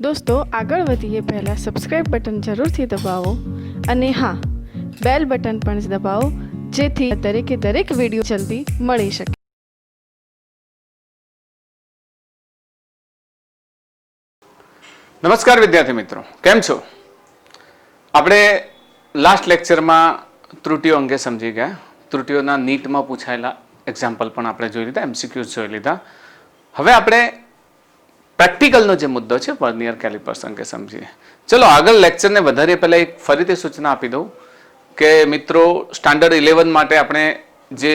દોસ્તો આગળ વધીએ પહેલાં સબસ્ક્રાઇબ બટન જરૂરથી દબાવો અને હા બેલ બટન પણ દબાવો જેથી દરેક વિડીયો જલ્દી મળી શકે. નમસ્કાર વિદ્યાર્થી મિત્રો, કેમ છો? આપણે લાસ્ટ લેક્ચરમાં ત્રુટિઓ અંગે સમજી ગયા. ત્રુટિઓના નીટમાં પૂછાયેલા એક્ઝામ્પલ પણ આપણે જોઈ લીધા, એમસીક્યુઝ જોઈ લીધા. હવે આપણે પ્રેક્ટિકલનો જે મુદ્દો છે વર્નિયર કેલિપર્સ અંગે સમજીએ. ચલો આગળ લેક્ચરને વધારીએ પહેલાં એક ફરીથી સૂચના આપી દઉં કે મિત્રો સ્ટાન્ડર્ડ 11 માટે આપણે જે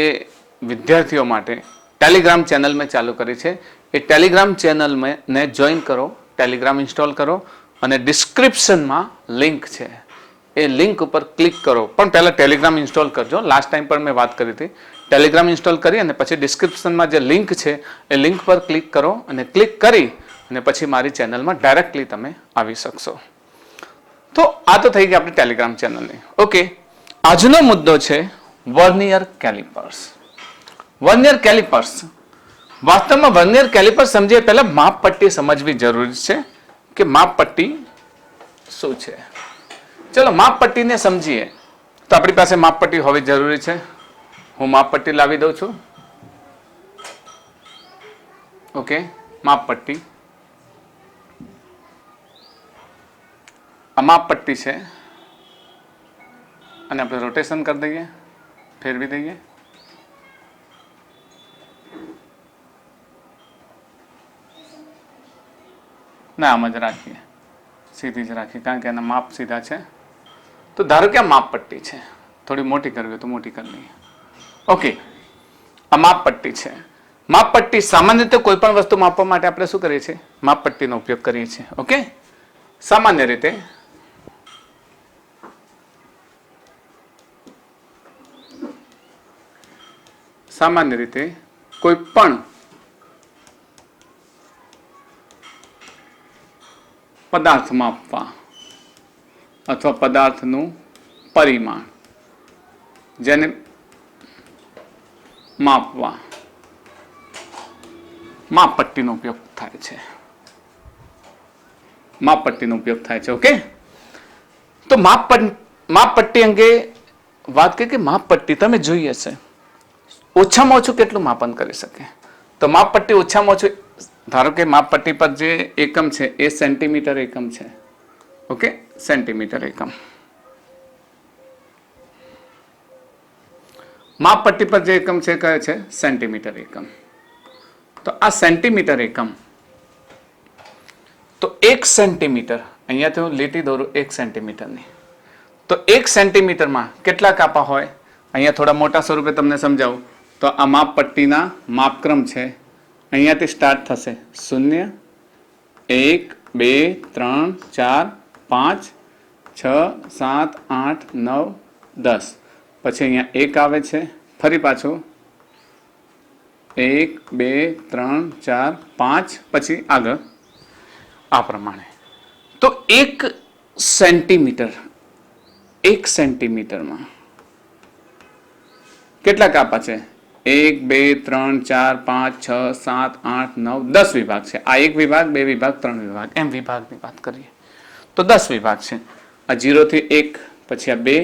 વિદ્યાર્થીઓ માટે ટેલિગ્રામ ચેનલ મેં ચાલુ કરી છે એ ટેલિગ્રામ ચેનલને જોઈન કરો, ટેલિગ્રામ ઇન્સ્ટોલ કરો અને ડિસ્ક્રિપ્શનમાં લિંક છે એ લિંક ઉપર ક્લિક કરો. પણ પહેલાં ટેલિગ્રામ ઇન્સ્ટોલ કરજો. લાસ્ટ ટાઈમ પણ મેં વાત કરી હતી. ટેલિગ્રામ ઇન્સ્ટોલ કરી અને પછી ડિસ્ક્રિપ્શનમાં જે લિંક છે એ લિંક પર ક્લિક કરો અને ક્લિક કરી અને પછી મારી ચેનલમાં ડાયરેક્ટલી તમે આવી શકશો. તો આ તો થઈ ગઈ આપણી ટેલિગ્રામ ચેનલની. ઓકે, આજનો મુદ્દો છે વર્નિયર કેલિપર્સ. વર્નિયર કેલિપર્સ, વાસ્તવમાં વર્નિયર કેલિપર્સ સમજીએ પહેલા માપપટ્ટી સમજવી જરૂરી છે કે માપપટ્ટી શું છે. ચલો માપપટ્ટીને સમજીએ તો આપણી પાસે માપપટ્ટી હોવી જરૂરી છે. હું માપપટ્ટી લાવી દઉં છું. ઓકે, માપપટ્ટી, આ માપપટ્ટી છે અને આપણે રોટેશન કરી દઈએ, ફેરવી દઈએ. ના, આમ જ રાખીએ, સીધી જ રાખીએ કારણ કે એના માપ સીધા છે. તો ધારો કે આ માપપટ્ટી છે, થોડી મોટી કરવી હોય તો મોટી કરી લઈએ. ઓકે, આ માપપટ્ટી છે. માપપટ્ટી સામાન્ય રીતે કોઈ પણ વસ્તુ માપવા માટે આપણે શું કરીએ છીએ? માપપટ્ટીનો ઉપયોગ કરીએ છીએ. ઓકે, સામાન્ય રીતે કોઈ પણ પદાર્થ માપવા અથવા પદાર્થનું પરિમાણ જેને માપવા માપપટ્ટીનો ઉપયોગ થાય છે. માપપટ્ટીનો ઉપયોગ થાય છે. ઓકે, તો માપપટ્ટી અંગે વાત કરીએ કે માપપટ્ટી તમે જોઈ હશે ઓછામાં ઓછું કેટલું માપન કરી શકે. તો માપપટ્ટી ઓછામાં ઓછું, ધારો કે માપપટ્ટી પર જે એકમ છે એ સેન્ટીમીટર એકમ છે. ઓકે, સેન્ટીમીટર એકમ. માપપટ્ટી પર જે એકમ છે કયો છે? સેન્ટીમીટર એકમ. તો આ સેન્ટીમીટર એકમ, તો 1 સેન્ટીમીટર, અહીંયાથી હું લીટી દોરું 1 સેન્ટીમીટરની, તો 1 સેન્ટીમીટરમાં કેટલા કાપા હોય? અહીંયા થોડા મોટા સ્વરૂપે તમને સમજાવું તો આ માપપટ્ટીના માપક્રમ છે. અહીંયાથી સ્ટાર્ટ થશે 0, 1, 2, 3, 4, 5, 6, 7, 8, 9, 10. પછી અહીંયા 1 આવે છે, ફરી પાછું 1, 2, 3, 4, 5, પછી આગળ આ પ્રમાણે. તો 1 સેન્ટીમીટર, 1 સેન્ટીમીટરમાં કેટલા કાપા છે? 1, 2, 3, 4, 5, 6, 7, 8, 9, 10 વિભાગ છે. આ 1 વિભાગ, 2 વિભાગ, 3 વિભાગ, એમ વિભાગની વાત કરીએ તો 10 વિભાગ છે. આ 0 થી 1, પછી આ 2,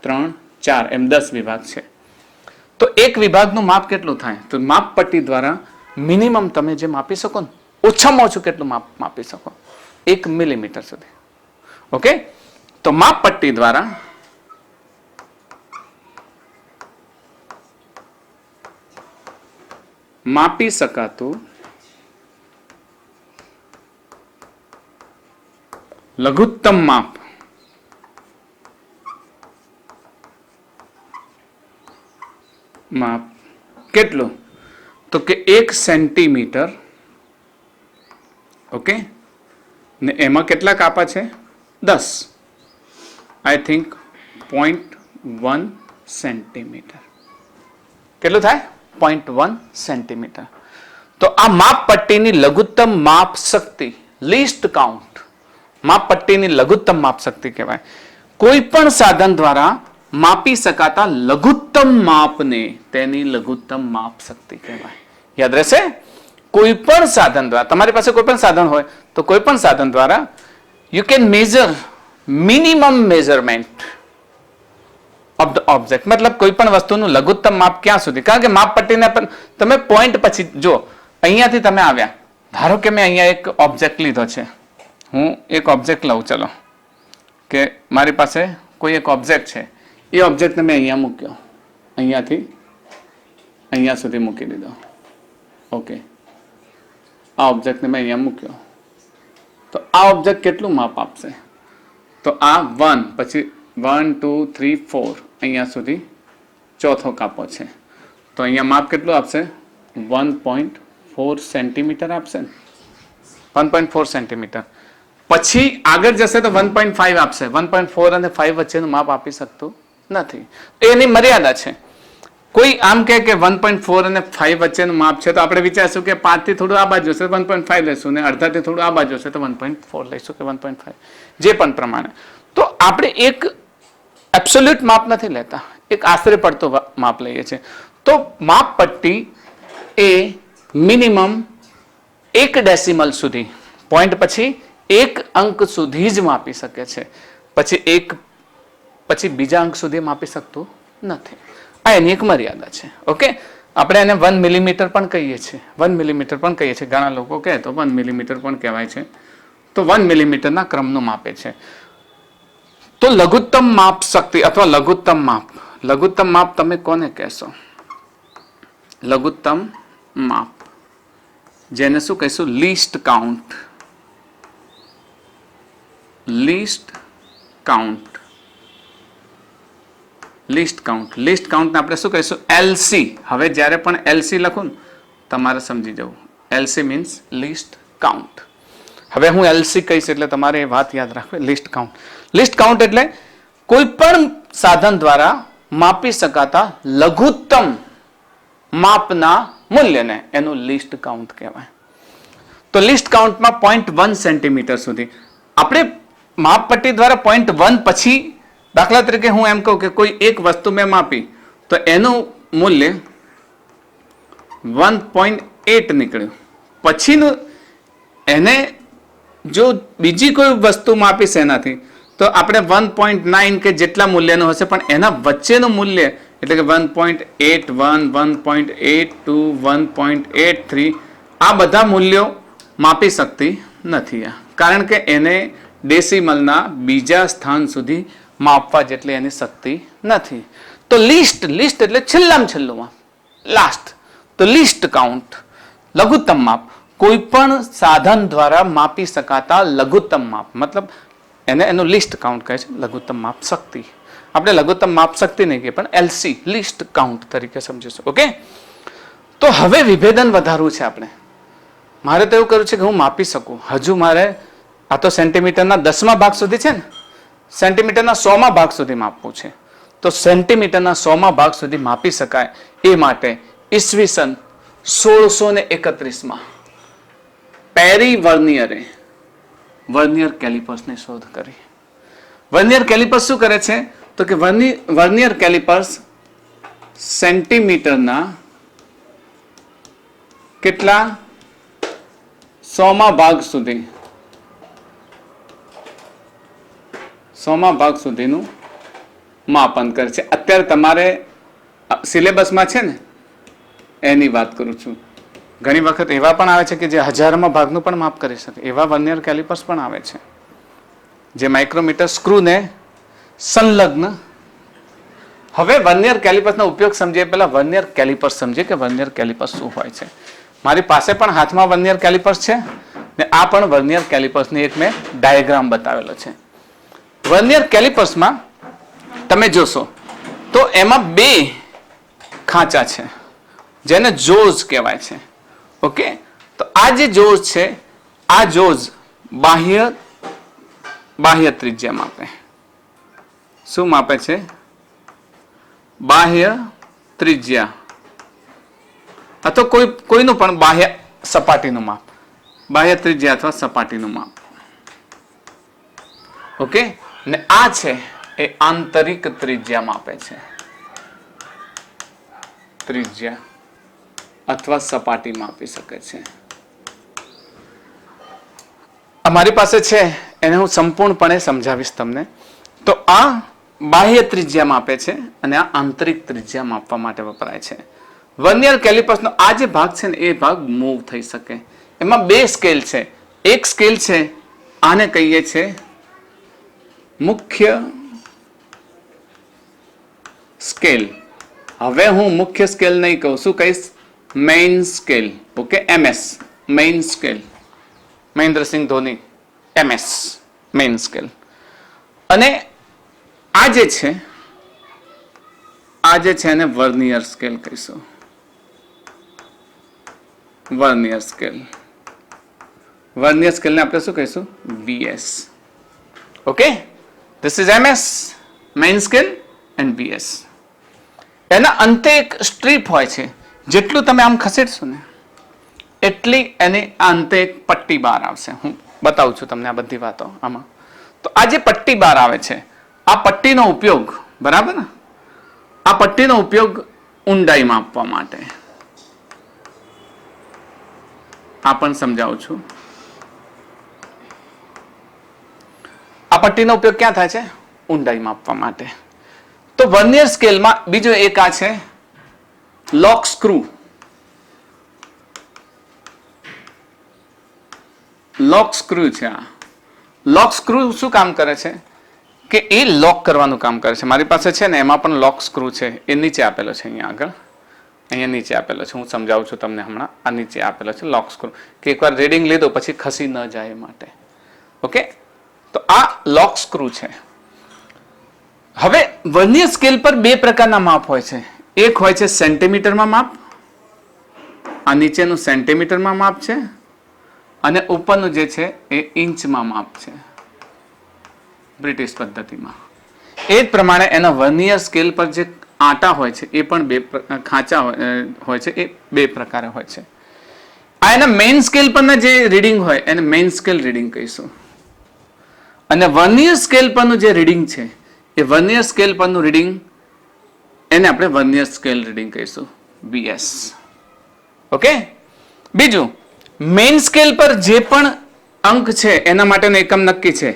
3, 4, એમ 10 વિભાગ છે. તો એક વિભાગનું માપ કેટલું થાય? તો માપપટ્ટી દ્વારા મિનિમમ તમે જે માપી શકો ને, ઓછામાં ઓછું કેટલું માપી શકો? 1 મિલીમીટર સુધી. ઓકે, તો માપપટ્ટી દ્વારા માપી શકાતું લઘુત્તમ માપ કેટલું? તો કે 1 સેન્ટીમીટર. ઓકે, ને એમાં કેટલા કાપા છે? 10. I think 0.1 centimetre. કેટલું થાય? 0.1 સેન્ટીમીટર. તો આ માપપટ્ટીની લઘુત્તમ માપ શક્તિ, લીસ્ટ કાઉન્ટ, માપપટ્ટીની લઘુત્તમ માપ શક્તિ કહેવાય. કોઈ પણ સાધન દ્વારા માપી શકાતા લઘુત્તમ માપને તેની લઘુત્તમ માપ શક્તિ કહેવાય. યાદ રહેશે? કોઈ પણ સાધન દ્વારા, તમારી પાસે કોઈ પણ સાધન હોય તો કોઈ પણ સાધન દ્વારા you can measure minimum measurement of the object, મતલબ કોઈ પણ વસ્તુનું લઘુત્તમ માપ ક્યાં સુધી, કારણ કે માપ પટ્ટીને પણ તમે પોઈન્ટ પછી જો અહીંયાથી તમે આવ્યા, ધારો કે મેં અહીંયા એક ઓબ્જેક્ટ લીધો છે, હું એક ઓબ્જેક્ટ લઉં, ચલો કે મારી પાસે કોઈ એક ઓબ્જેક્ટ છે, એ ઓબ્જેક્ટને મેં અહીંયા મૂક્યો, અહીંયાથી અહીંયા સુધી મૂકી દીધો. ઓકે, આ ઓબ્જેક્ટને મેં અહીંયા મૂક્યો, તો આ ઓબ્જેક્ટ કેટલું માપ આપશે? તો આ 1, પછી 1 2 3 4 અહીંયા સુધી ચોથો કાપો છે, તો અહીંયા માપ કેટલું આપશે? 1.4 સેન્ટીમીટર આપશે ને, 1.4 સેન્ટીમીટર. પછી આગળ જશે તો 1.5 આપશે. 1.4 અને 5 વચ્ચેનું માપ આપી શકતું નથી, એની મર્યાદા છે. કોઈ આમ કહે કે 1.4 અને 5 વચ્ચેનું માપ છે, તો આપણે વિચારશું કે 5 થી થોડું આ બાજુ હશે 1.5 લઈશું, ને અડધાથી થોડું આ બાજુ હશે તો 1.4 લઈશું કે 1.5, જે પણ પ્રમાણે. તો આપણે એક એબ્સોલ્યુટ માપ નથી લેતા, એક આશરે પડતો માપ લઈએ છીએ. તો માપ પટ્ટી એ મિનિમમ 1 ડેસિમલ સુધી, પોઈન્ટ પછી 1 અંક સુધી જ માપી શકે છે, પછી બીજા અંક સુધી માપી શકતું નથી. આ એની એક મર્યાદા છે. ઓકે, આપણે એને 1 મિલીમીટર પણ કહીએ છીએ, 1 મિલીમીટર પણ કહીએ છીએ. ઘણા લોકો કહે તો 1 મિલીમીટર પણ કહેવાય છે, તો 1 મિલીમીટરના ક્રમનું માપે છે. તો લઘુત્તમ માપ શક્તિ અથવા લઘુત્તમ માપ તમે કોને કહેશો? લઘુત્તમ માપ, જેને શું કહીશું? List count. લીસ્ટ કાઉન્ટને આપણે શું કહીશું? એલસી. હવે જ્યારે પણ એલસી લખું તમારે સમજી જવું, એલસી મીન્સ લીસ્ટ કાઉન્ટ. હવે હું એલસી કહીશ એટલે તમારે એ વાત યાદ રાખવી, લીસ્ટ કાઉન્ટ. લીસ્ટ કાઉન્ટ એટલે કોઈ પણ સાધન દ્વારા માપી શકાતા લઘુત્તમ માપના મૂલ્યને એનું લીસ્ટ કાઉન્ટ કહેવાય. તો લીસ્ટ કાઉન્ટમાં 0.1 સેન્ટીમીટર સુધી આપણે માપપટ્ટી દ્વારા 0.1 પછી, દાખલા તરીકે હું એમ કહું કે કોઈ એક વસ્તુ મેં માપી તો એનું મૂલ્ય 1.8 નીકળ્યું, પછીનું એને જો બીજી કોઈ વસ્તુ માપીશ એનાથી તો આપણે 1.9 કે જેટલા મૂલ્યનું હશે, પણ એના વચ્ચેનું મૂલ્ય એટલે કે 1.81 1.82 1.83 આ બધા મૂલ્યો માપી શકતી નથી, કારણ કે એને ડેસિમલના બીજા સ્થાન સુધી માપવા જેટલી એની શક્તિ નથી. તો લીસ્ટ એટલે છેલ્લામાં છેલ્લું માપ, લાસ્ટ. તો લીસ્ટ કાઉન્ટ લઘુત્તમ માપ, કોઈ પણ સાધન દ્વારા માપી શકાતા લઘુત્તમ માપ, મતલબ એનું લિસ્ટ કાઉન્ટ કહે છે. લઘુત્તમ માપ શક્તિ આપણે લઘુત્તમ માપ શક્તિ નહીં કહીએ, પણ એલસી લિસ્ટ કાઉન્ટ તરીકે સમજીશું. ઓકે, તો હવે વિભેદન વધારવું છે આપણે. મારે તો એવું કર્યું છે કે હું માપી શકું. હજુ મારે આ તો સેન્ટીમીટરના 10મા ભાગ સુધી છે ને, સેન્ટીમીટરના 100મા ભાગ સુધી માપવું છે. તો સેન્ટીમીટરના 100મા ભાગ સુધી માપી શકાય એ માટે ઈસવીસન 1631માં પેરી વર્નિયરે વર્નિયર કેલિપર્સની શોધ કરી. વર્નિયર કેલિપર્સ શું કરે છે? તો કે વર્નિયર કેલિપર્સ સેન્ટીમીટરના કેટલા 100મા ભાગ સુધીનું માપન કરે છે. અત્યારે તમારે સિલેબસમાં છે ને એની વાત કરું છું. ઘણી વખત એવા પણ આવે છે કે જે 1000મા ભાગનું પણ માપ કરી શકે, એવા વર્નિયર કેલિપર્સ પણ આવે છે, જે માઇક્રોમીટર સ્ક્રૂને સંલગ્ન. હવે વર્નિયર કેલિપર્સનો ઉપયોગ સમજીએ પહેલા વર્નિયર કેલિપર્સ સમજીએ કે વર્નિયર કેલિપર્સ શું હોય છે. મારી પાસે પણ હાથમાં વર્નિયર કેલિપર્સ છે ને આ પણ વર્નિયર કેલિપર્સની એક મેં ડાયાગ્રામ બતાવેલો છે. વર્નિયર કેલિપર્સમાં તમે જોશો તો એમાં 2 ખાંચા છે જેને જોઝ કહેવાય છે. ઓકે, તો આ જે જોઝ છે, આ જોઝ બાહ્ય ત્રિજ્યા માપે. શું માપે છે? બાહ્ય ત્રિજ્યા અથવા કોઈનું પણ બાહ્ય સપાટીનું માપ, બાહ્ય ત્રિજ્યા અથવા સપાટીનું માપ. ઓકે, ને આ છે એ આંતરિક ત્રિજ્યા માપે છે. ત્રિજ્યા અથવા સપાટી માપી શકે છે. મારી પાસે છે એને હું સંપૂર્ણપણે સમજાવીશ તમને. તો આ બાહ્ય ત્રિજ્યા માપે છે અને આ આંતરિક ત્રિજ્યા માપવા માટે વપરાય છે. વર્નિયર કેલિપર્સનો આ જે ભાગ છે ને એ ભાગ મૂવ થઈ શકે. એમાં બે સ્કેલ છે. એક સ્કેલ છે આને કહીએ છે મુખ્ય સ્કેલ. હવે હું મુખ્ય સ્કેલ નહીં કહું, શું કહીશ? Main scale. Okay, MS, main scale. Mahendra Singh Dhoni MS, main scale. અને આ જે છે એને વર્નિયર સ્કેલ કહીશું. Vernier scale. વર્નિયર સ્કેલને આપણે શું કહીશું? VS. Okay, this is MS, main scale and VS. એના અંતે એક સ્ટ્રીપ હોય છે. જેટલું તમે આમ ખસેડશો ને એટલી એની અંતે એક પટ્ટી બહાર આવશે. હું બતાવું છું તમને આ બધી વાતો આમાં. તો આ જે પટ્ટી બહાર આવે છે, આ પટ્ટીનો ઉપયોગ, બરાબર ને, આ પટ્ટીનો ઉપયોગ ઊંડાઈ માપવા માટે. આ પણ સમજાવું છું. આ પટ્ટીનો ઉપયોગ ક્યાં થાય છે? ઊંડાઈ માપવા માટે. તો વર્નિયર સ્કેલમાં બીજો એક આ છે લોક સ્ક્રૂ. લોક સ્ક્રૂ છે આ. લોક સ્ક્રૂ શું કામ કરે છે કે એ લોક કરવાનું કામ કરે છે. મારી પાસે છે ને એમાં પણ લોક સ્ક્રૂ છે. એ નીચે આપેલો છે, અહીંયા આગળ, અહીંયા નીચે આપેલો છે. હું સમજાવું છું તમને હમણાં. આ નીચે આપેલો છે લોક સ્ક્રૂ, કે એકવાર રીડિંગ લીધો પછી ખસી ન જાય એ માટે. ઓકે, તો આ લોક સ્ક્રૂ છે. હવે વર્નિયર સ્કેલ પર બે પ્રકારના માપ હોય છે. એક હોય છે સેન્ટીમીટરમાં માપ. આ નીચેનું સેન્ટીમીટરમાં માપ છે અને ઉપરનું જે છે એ ઇંચમાં માપ છે બ્રિટિશ પદ્ધતિમાં. એ જ પ્રમાણે એના વર્નિયર સ્કેલ પર જે આંટા હોય છે એ પણ બે ખાંચા હોય છે, એ બે પ્રકારે હોય છે. આ એના મેઇન સ્કેલ પરના જે રીડિંગ હોય એને મેઇન સ્કેલ રીડિંગ કહીશું. અને વર્નિયર સ્કેલ પરનું જે રીડિંગ છે એ વર્નિયર સ્કેલ પરનું રીડિંગ એને આપણે વર્નિયર સ્કેલ રીડિંગ કહીશું, VS. ઓકે, બીજું મેઇન સ્કેલ પર જે પણ અંક છે એના માટેનો એકમ નક્કી છે,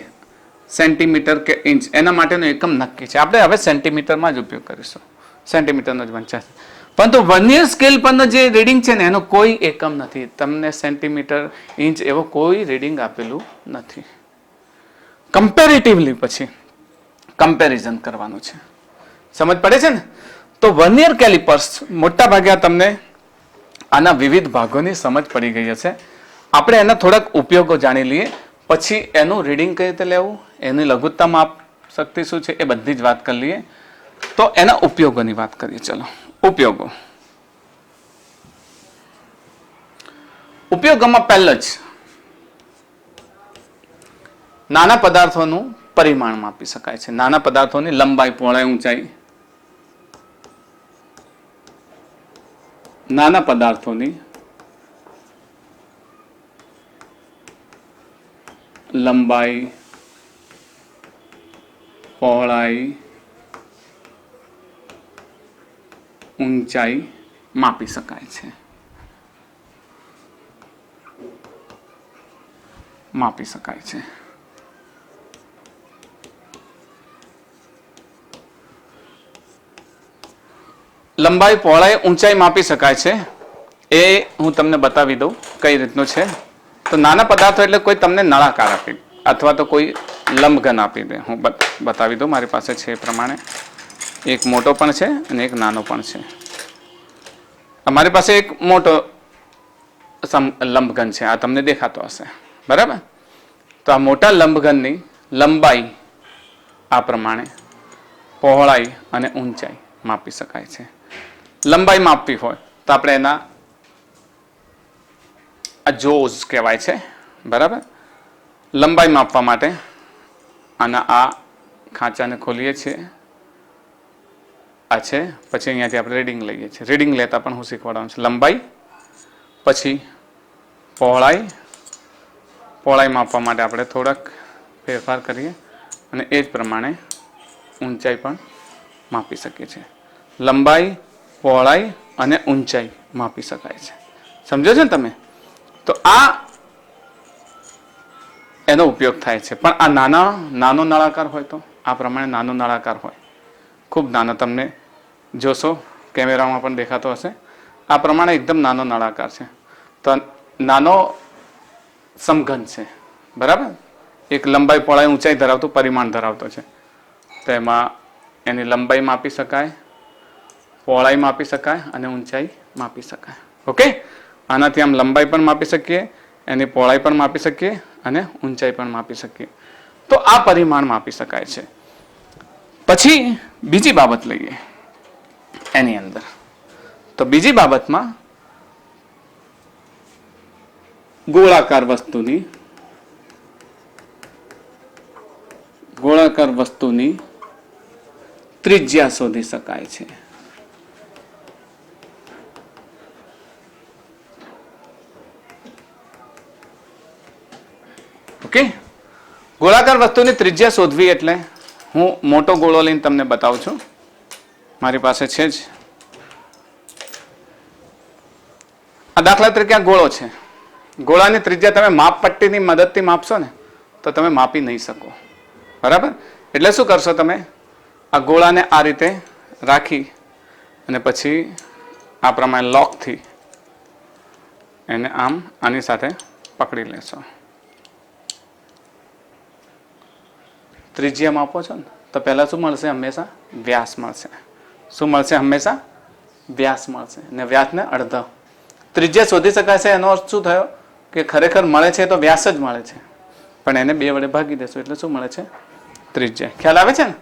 સેન્ટીમીટર કે ઇંચ, એના માટેનો એકમ નક્કી છે. આપણે હવે સેન્ટીમીટરમાં જ ઉપયોગ કરીશું, સેન્ટીમીટરનો જ વંચાશે. પરંતુ વર્નિયર સ્કેલ પરનો જે રીડિંગ છે ને એનો કોઈ એકમ નથી. તમને સેન્ટીમીટર, ઇંચ એવો કોઈ રીડિંગ આપેલું નથી. કમ્પેરેટિવલી પછી કમ્પેરિઝન કરવાનું છે. સમજ પડે છે ને? તો વર્નિયર કેલિપર્સ મોટા ભાગે તમને આના વિવિધ ભાગોની સમજ પડી ગઈ હશે. આપણે એના થોડાક ઉપયોગો જાણી લઈએ, પછી એનું રીડિંગ કઈ રીતે લેવું, એની લઘુત્તમ માપ શક્તિ શું છે એ બધી જ વાત કરી લઈએ. તો એના ઉપયોગોની વાત કરીએ. ચલો, ઉપયોગોમાં પહેલો જ નાના પદાર્થોનું પરિમાણ માપી શકાય છે. નાના પદાર્થોની લંબાઈ, પહોળાઈ, ઊંચાઈ. નાના પદાર્થોની લંબાઈ, પહોળાઈ, ઊંચાઈ માપી શકાય છે. લંબાઈ, પહોળાઈ, ઊંચાઈ માપી શકાય છે. એ હું તમને બતાવી દઉં કઈ રીતનું છે. તો નાના પદાર્થો એટલે કોઈ તમને નળાકાર આપી અથવા તો કોઈ લંબઘન આપી દે. હું બતાવી દઉં, મારી પાસે છે એ પ્રમાણે. એક મોટો પણ છે અને એક નાનો પણ છે. અમારી પાસે એક મોટો લંબઘન છે, આ તમને દેખાતો હશે, બરાબર? તો આ મોટા લંબઘનની લંબાઈ આ પ્રમાણે, પહોળાઈ અને ઊંચાઈ માપી શકાય છે. લંબાઈ માપવી હોય તો આપણે એના આ જોઝ કહેવાય છે, બરાબર? લંબાઈ માપવા માટે આના આ ખાંચાને ખોલીએ છીએ, આ છે. પછી અહીંયાથી આપણે રીડિંગ લઈએ છીએ. રીડિંગ લેતા પણ હું શીખવાડવાનું છે. લંબાઈ, પછી પહોળાઈ માપવા માટે આપણે થોડાક ફેરફાર કરીએ અને એ જ પ્રમાણે ઊંચાઈ પણ માપી શકીએ છીએ. લંબાઈ, પહોળાઈ અને ઊંચાઈ માપી શકાય છે. સમજો છો ને તમે? તો આ એનો ઉપયોગ થાય છે. પણ આ નાનો નળાકાર હોય તો આ પ્રમાણે નાનો નળાકાર હોય, ખૂબ નાનો, તમને જોશો કેમેરામાં પણ દેખાતો હશે. આ પ્રમાણે એકદમ નાનો નળાકાર છે. તો નાનો સમઘન છે, બરાબર. એક લંબાઈ, પહોળાઈ, ઊંચાઈ ધરાવતું પરિમાણ ધરાવતો છે. તો એમાં એની લંબાઈ માપી શકાય, પહોળાઈ માપી શકાય અને ઊંચાઈ માપી શકાય. ઓકે, આનાથી આમ લંબાઈ પણ માપી શકીએ, એની પહોળાઈ પણ માપી શકીએ અને ઊંચાઈ પણ માપી શકીએ. તો આ પરિમાણ માપી શકાય છે. પછી બીજી બાબત લઈએ એની અંદર. તો બીજી બાબતમાં ગોળાકાર વસ્તુની ત્રિજ્યા શોધી શકાય છે. ઓકે, ગોળાકાર વસ્તુની ત્રિજ્યા શોધવી એટલે હું મોટો ગોળો લઈને તમને બતાવું છું. મારી પાસે છે જ. આ દાખલા તરીકે આ ગોળો છે. ગોળાની ત્રિજ્યા તમે માપપટ્ટીની મદદથી માપશો ને તો તમે માપી નહીં શકો, બરાબર. એટલે શું કરશો તમે? આ ગોળાને આ રીતે રાખી અને પછી આ પ્રમાણે લોકથી એને આમ આની સાથે પકડી લેશો. ત્રિજ્યા માપો છો ને તો પહેલા શું મળશે? હંમેશા વ્યાસ મળશે. શું મળશે? હંમેશા વ્યાસ મળશે. અને વ્યાસને અડધો. ત્રિજ્યા શોધી શકાય છે એનો અર્થ શું થયો? કે ખરેખર મળે છે તો વ્યાસ જ મળે છે, પણ એને 2 વડે ભાગી દેશો એટલે શું મળે છે? ત્રિજ્યા. ખ્યાલ આવે છે ને?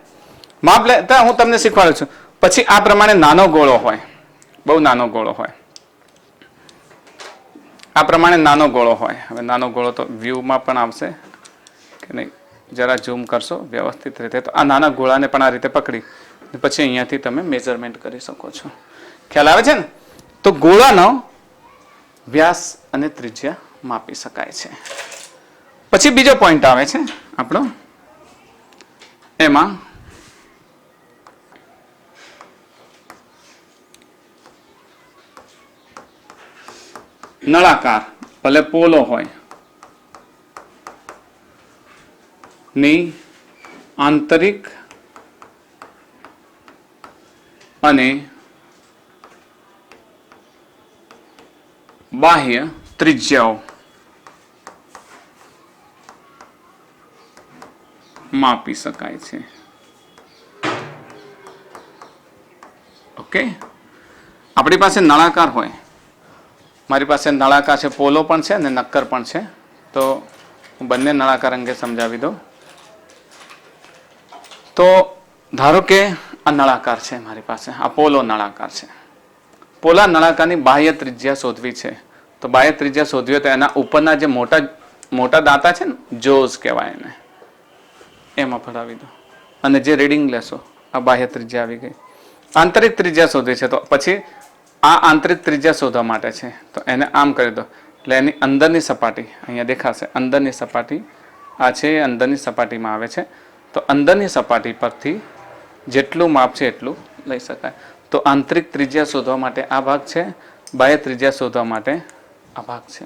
માપ લેતા હું તમને શીખવાડું છું. પછી આ પ્રમાણે નાનો ગોળો હોય, બહુ નાનો ગોળો હોય, આ પ્રમાણે નાનો ગોળો હોય. હવે નાનો ગોળો તો વ્યૂમાં પણ આવશે કે નહીં, જરા ઝૂમ કરશો વ્યવસ્થિત રીતે. તો આ નાના ગોળાને પણ આ રીતે પકડી પછી અહીંયાથી તમે મેઝરમેન્ટ કરી શકો છો. ખ્યાલ આવે છે ને? તો ગોળાનો વ્યાસ અને ત્રિજ્યા માપી શકાય છે. પછી બીજો પોઈન્ટ આવે છે આપણો, એમાં નળાકાર, ભલે પોલો હોય, ની આંતરિક અને બાહ્ય ત્રિજ્યાઓ માપી શકાય છે. ઓકે, આપણી પાસે નળાકાર હોય, મારી પાસે નળાકાર છે, પોલો પણ છે અને નક્કર પણ છે. તો હું બંને નળાકાર અંગે સમજાવી દઉં. તો ધારો કે આ નળાકાર છે મારી પાસે, આ પોલો નળાકાર છે. પોલા નળાકારની બાહ્ય ત્રિજ્યા શોધવી છે. તો બાહ્ય ત્રિજ્યા શોધવી હોય તો એના ઉપરના જે મોટા દાંતા છે ને, જોઝ કહેવાય એને, એમાં ભરાવી દો અને જે રીડિંગ લેશો આ બાહ્ય ત્રિજ્યા આવી ગઈ. આંતરિક ત્રિજ્યા શોધવી છે તો પછી આ આંતરિક ત્રિજ્યા શોધવા માટે છે તો એને આમ કરી દો એટલે એની અંદરની સપાટી અહીંયા દેખાશે. અંદરની સપાટી આ છે, એ અંદરની સપાટીમાં આવે છે. તો અંદરની સપાટી પરથી જેટલું માપ છે એટલું લઈ શકાય. તો આંતરિક ત્રિજ્યા શોધવા માટે આ ભાગ છે, બાહ્ય ત્રિજ્યા શોધવા માટે આ ભાગ છે.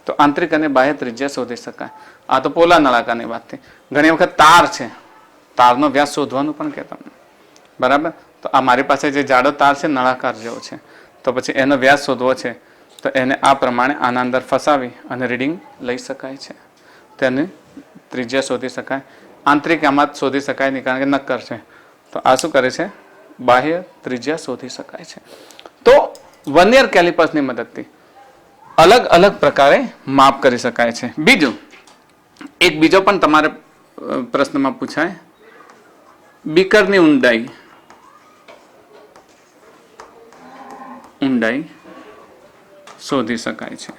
તો આંતરિક અને બાહ્ય ત્રિજ્યા શોધી શકાય. આ તો પોલા નળાકારની વાત થઈ. ઘણી વખત તાર છે, તારનો વ્યાસ શોધવાનું પણ કે તમને, બરાબર. તો આ મારી પાસે જે જાડો તાર છે નળાકાર જેવો છે, તો પછી એનો વ્યાસ શોધવો છે તો એને આ પ્રમાણે આના અંદર ફસાવી અને રીડિંગ લઈ શકાય છે. તેની ત્રિજ્યા શોધી શકાય. આંતરિક આમાં શોધી શકાય નહીં કારણ કે નક્કર છે. તો આ શું કરે છે? બાહ્ય ત્રિજ્યા શોધી શકાય છે. તો વર્નિયર કેલિપર્સની મદદથી અલગ અલગ પ્રકારે માપ કરી શકાય છે. બીજું એક બીજો પણ તમારે પ્રશ્નમાં પૂછાય, બીકરની ઊંડાઈ શોધી શકાય છે.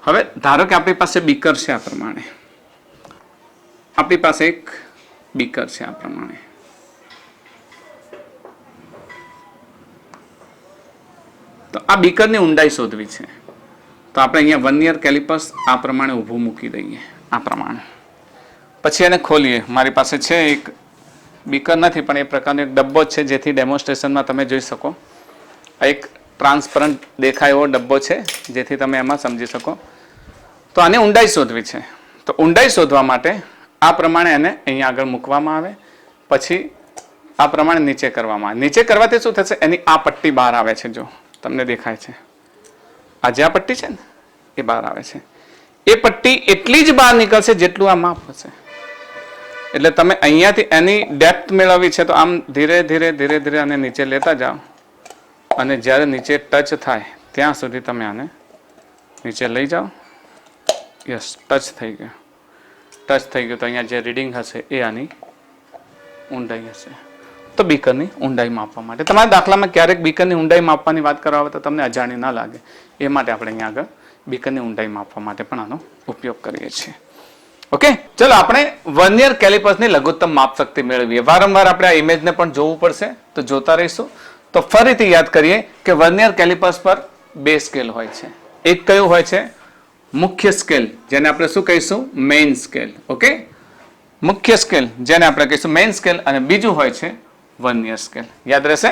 હવે ધારો કે આપણી પાસે બીકર છે, આ પ્રમાણે આપણી પાસે એક બીકર છે આ પ્રમાણે. તો આ બીકરની ઊંડાઈ શોધવી છે તો આપણે અહીંયા વર્નિયર કેલિપર્સ આ પ્રમાણે ઊભું મૂકી દઈએ, આ પ્રમાણે. પછી એને ખોલીએ. મારી પાસે છે એક બીકર નથી પણ એ પ્રકારનો એક ડબ્બો જ છે જેથી ડેમોન્સ્ટ્રેશનમાં તમે જોઈ શકો. આ એક ટ્રાન્સપરન્ટ દેખાય એવો ડબ્બો છે જેથી તમે એમાં સમજી શકો. તો આને ઊંડાઈ શોધવી છે. તો ઊંડાઈ શોધવા માટે આ પ્રમાણે એને અહીંયા આગળ મૂકવામાં આવે, પછી આ પ્રમાણે નીચે કરવામાં આવે. નીચે કરવાથી શું થશે, એની આ પટ્ટી બહાર આવે છે. જો તમને દેખાય છે આ જે આ પટ્ટી છે ને એ બહાર આવે છે. એ પટ્ટી એટલી જ બહાર નીકળશે જેટલું આ માપ હશે. એટલે તમે અહીંયાથી એની ડેપ્થ મેળવવી છે તો આમ ધીરે ધીરે ધીરે ધીરે આને નીચે લેતા જાઓ અને જ્યારે નીચે ટચ થાય ત્યાં સુધી તમે આને નીચે લઈ જાઓ. યસ, ટચ થઈ ગયો. ટચ થઈ ગયું તો અહીંયા જે રીડિંગ હશે એ આની ઊંડાઈ હશે. તો બીકરની ઊંડાઈ માપવા માટે તમારા દાખલામાં ક્યારેક બીકરની ઊંડાઈ માપવાની વાત કરવા આવે તો તમને અજાણી ના લાગે એ માટે આપણે અહીંયા આગળ બીકરની ઊંડાઈ માપવા માટે પણ આનો ઉપયોગ કરીએ છીએ. ઓકે, ચલો આપણે વર્નિયર કેલિપર્સની લઘુત્તમ માપ શક્તિ મેળવીએ. વારંવાર આપણે આ ઇમેજને પણ જોવું પડશે તો જોતા રહીશું. તો ફરીથી યાદ કરીએ કે વર્નિયર કેલિપર્સ પર બે સ્કેલ હોય છે. એક કયું હોય છે, મુખ્ય સ્કેલ, જેને આપણે શું કહીશું, મેઇન સ્કેલ. ઓકે, મુખ્ય સ્કેલ જેને આપણે કહીશું મેઇન સ્કેલ, અને બીજું હોય છે વર્નિયર સ્કેલ. યાદ રહેશે.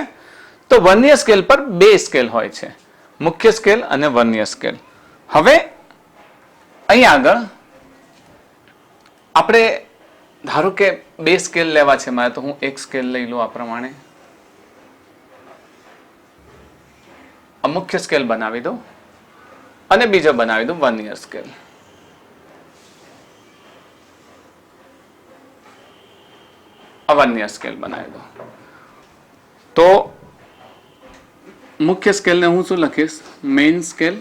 તો વર્નિયર સ્કેલ પર બે સ્કેલ હોય છે, મુખ્ય સ્કેલ અને વર્નિયર સ્કેલ. હવે અહીંયા આગળ આપણે ધારો કે બે સ્કેલ લેવા છે મારે, તો હું એક સ્કેલ લઈ લઉં આ પ્રમાણે, મુખ્ય સ્કેલ બનાવી દઉં અને બીજો બનાવી દઉં વર્નિયર સ્કેલ. વર્નિયર સ્કેલ બનાવી દો. તો મુખ્ય સ્કેલને હું શું લખીશ, મેઇન સ્કેલ,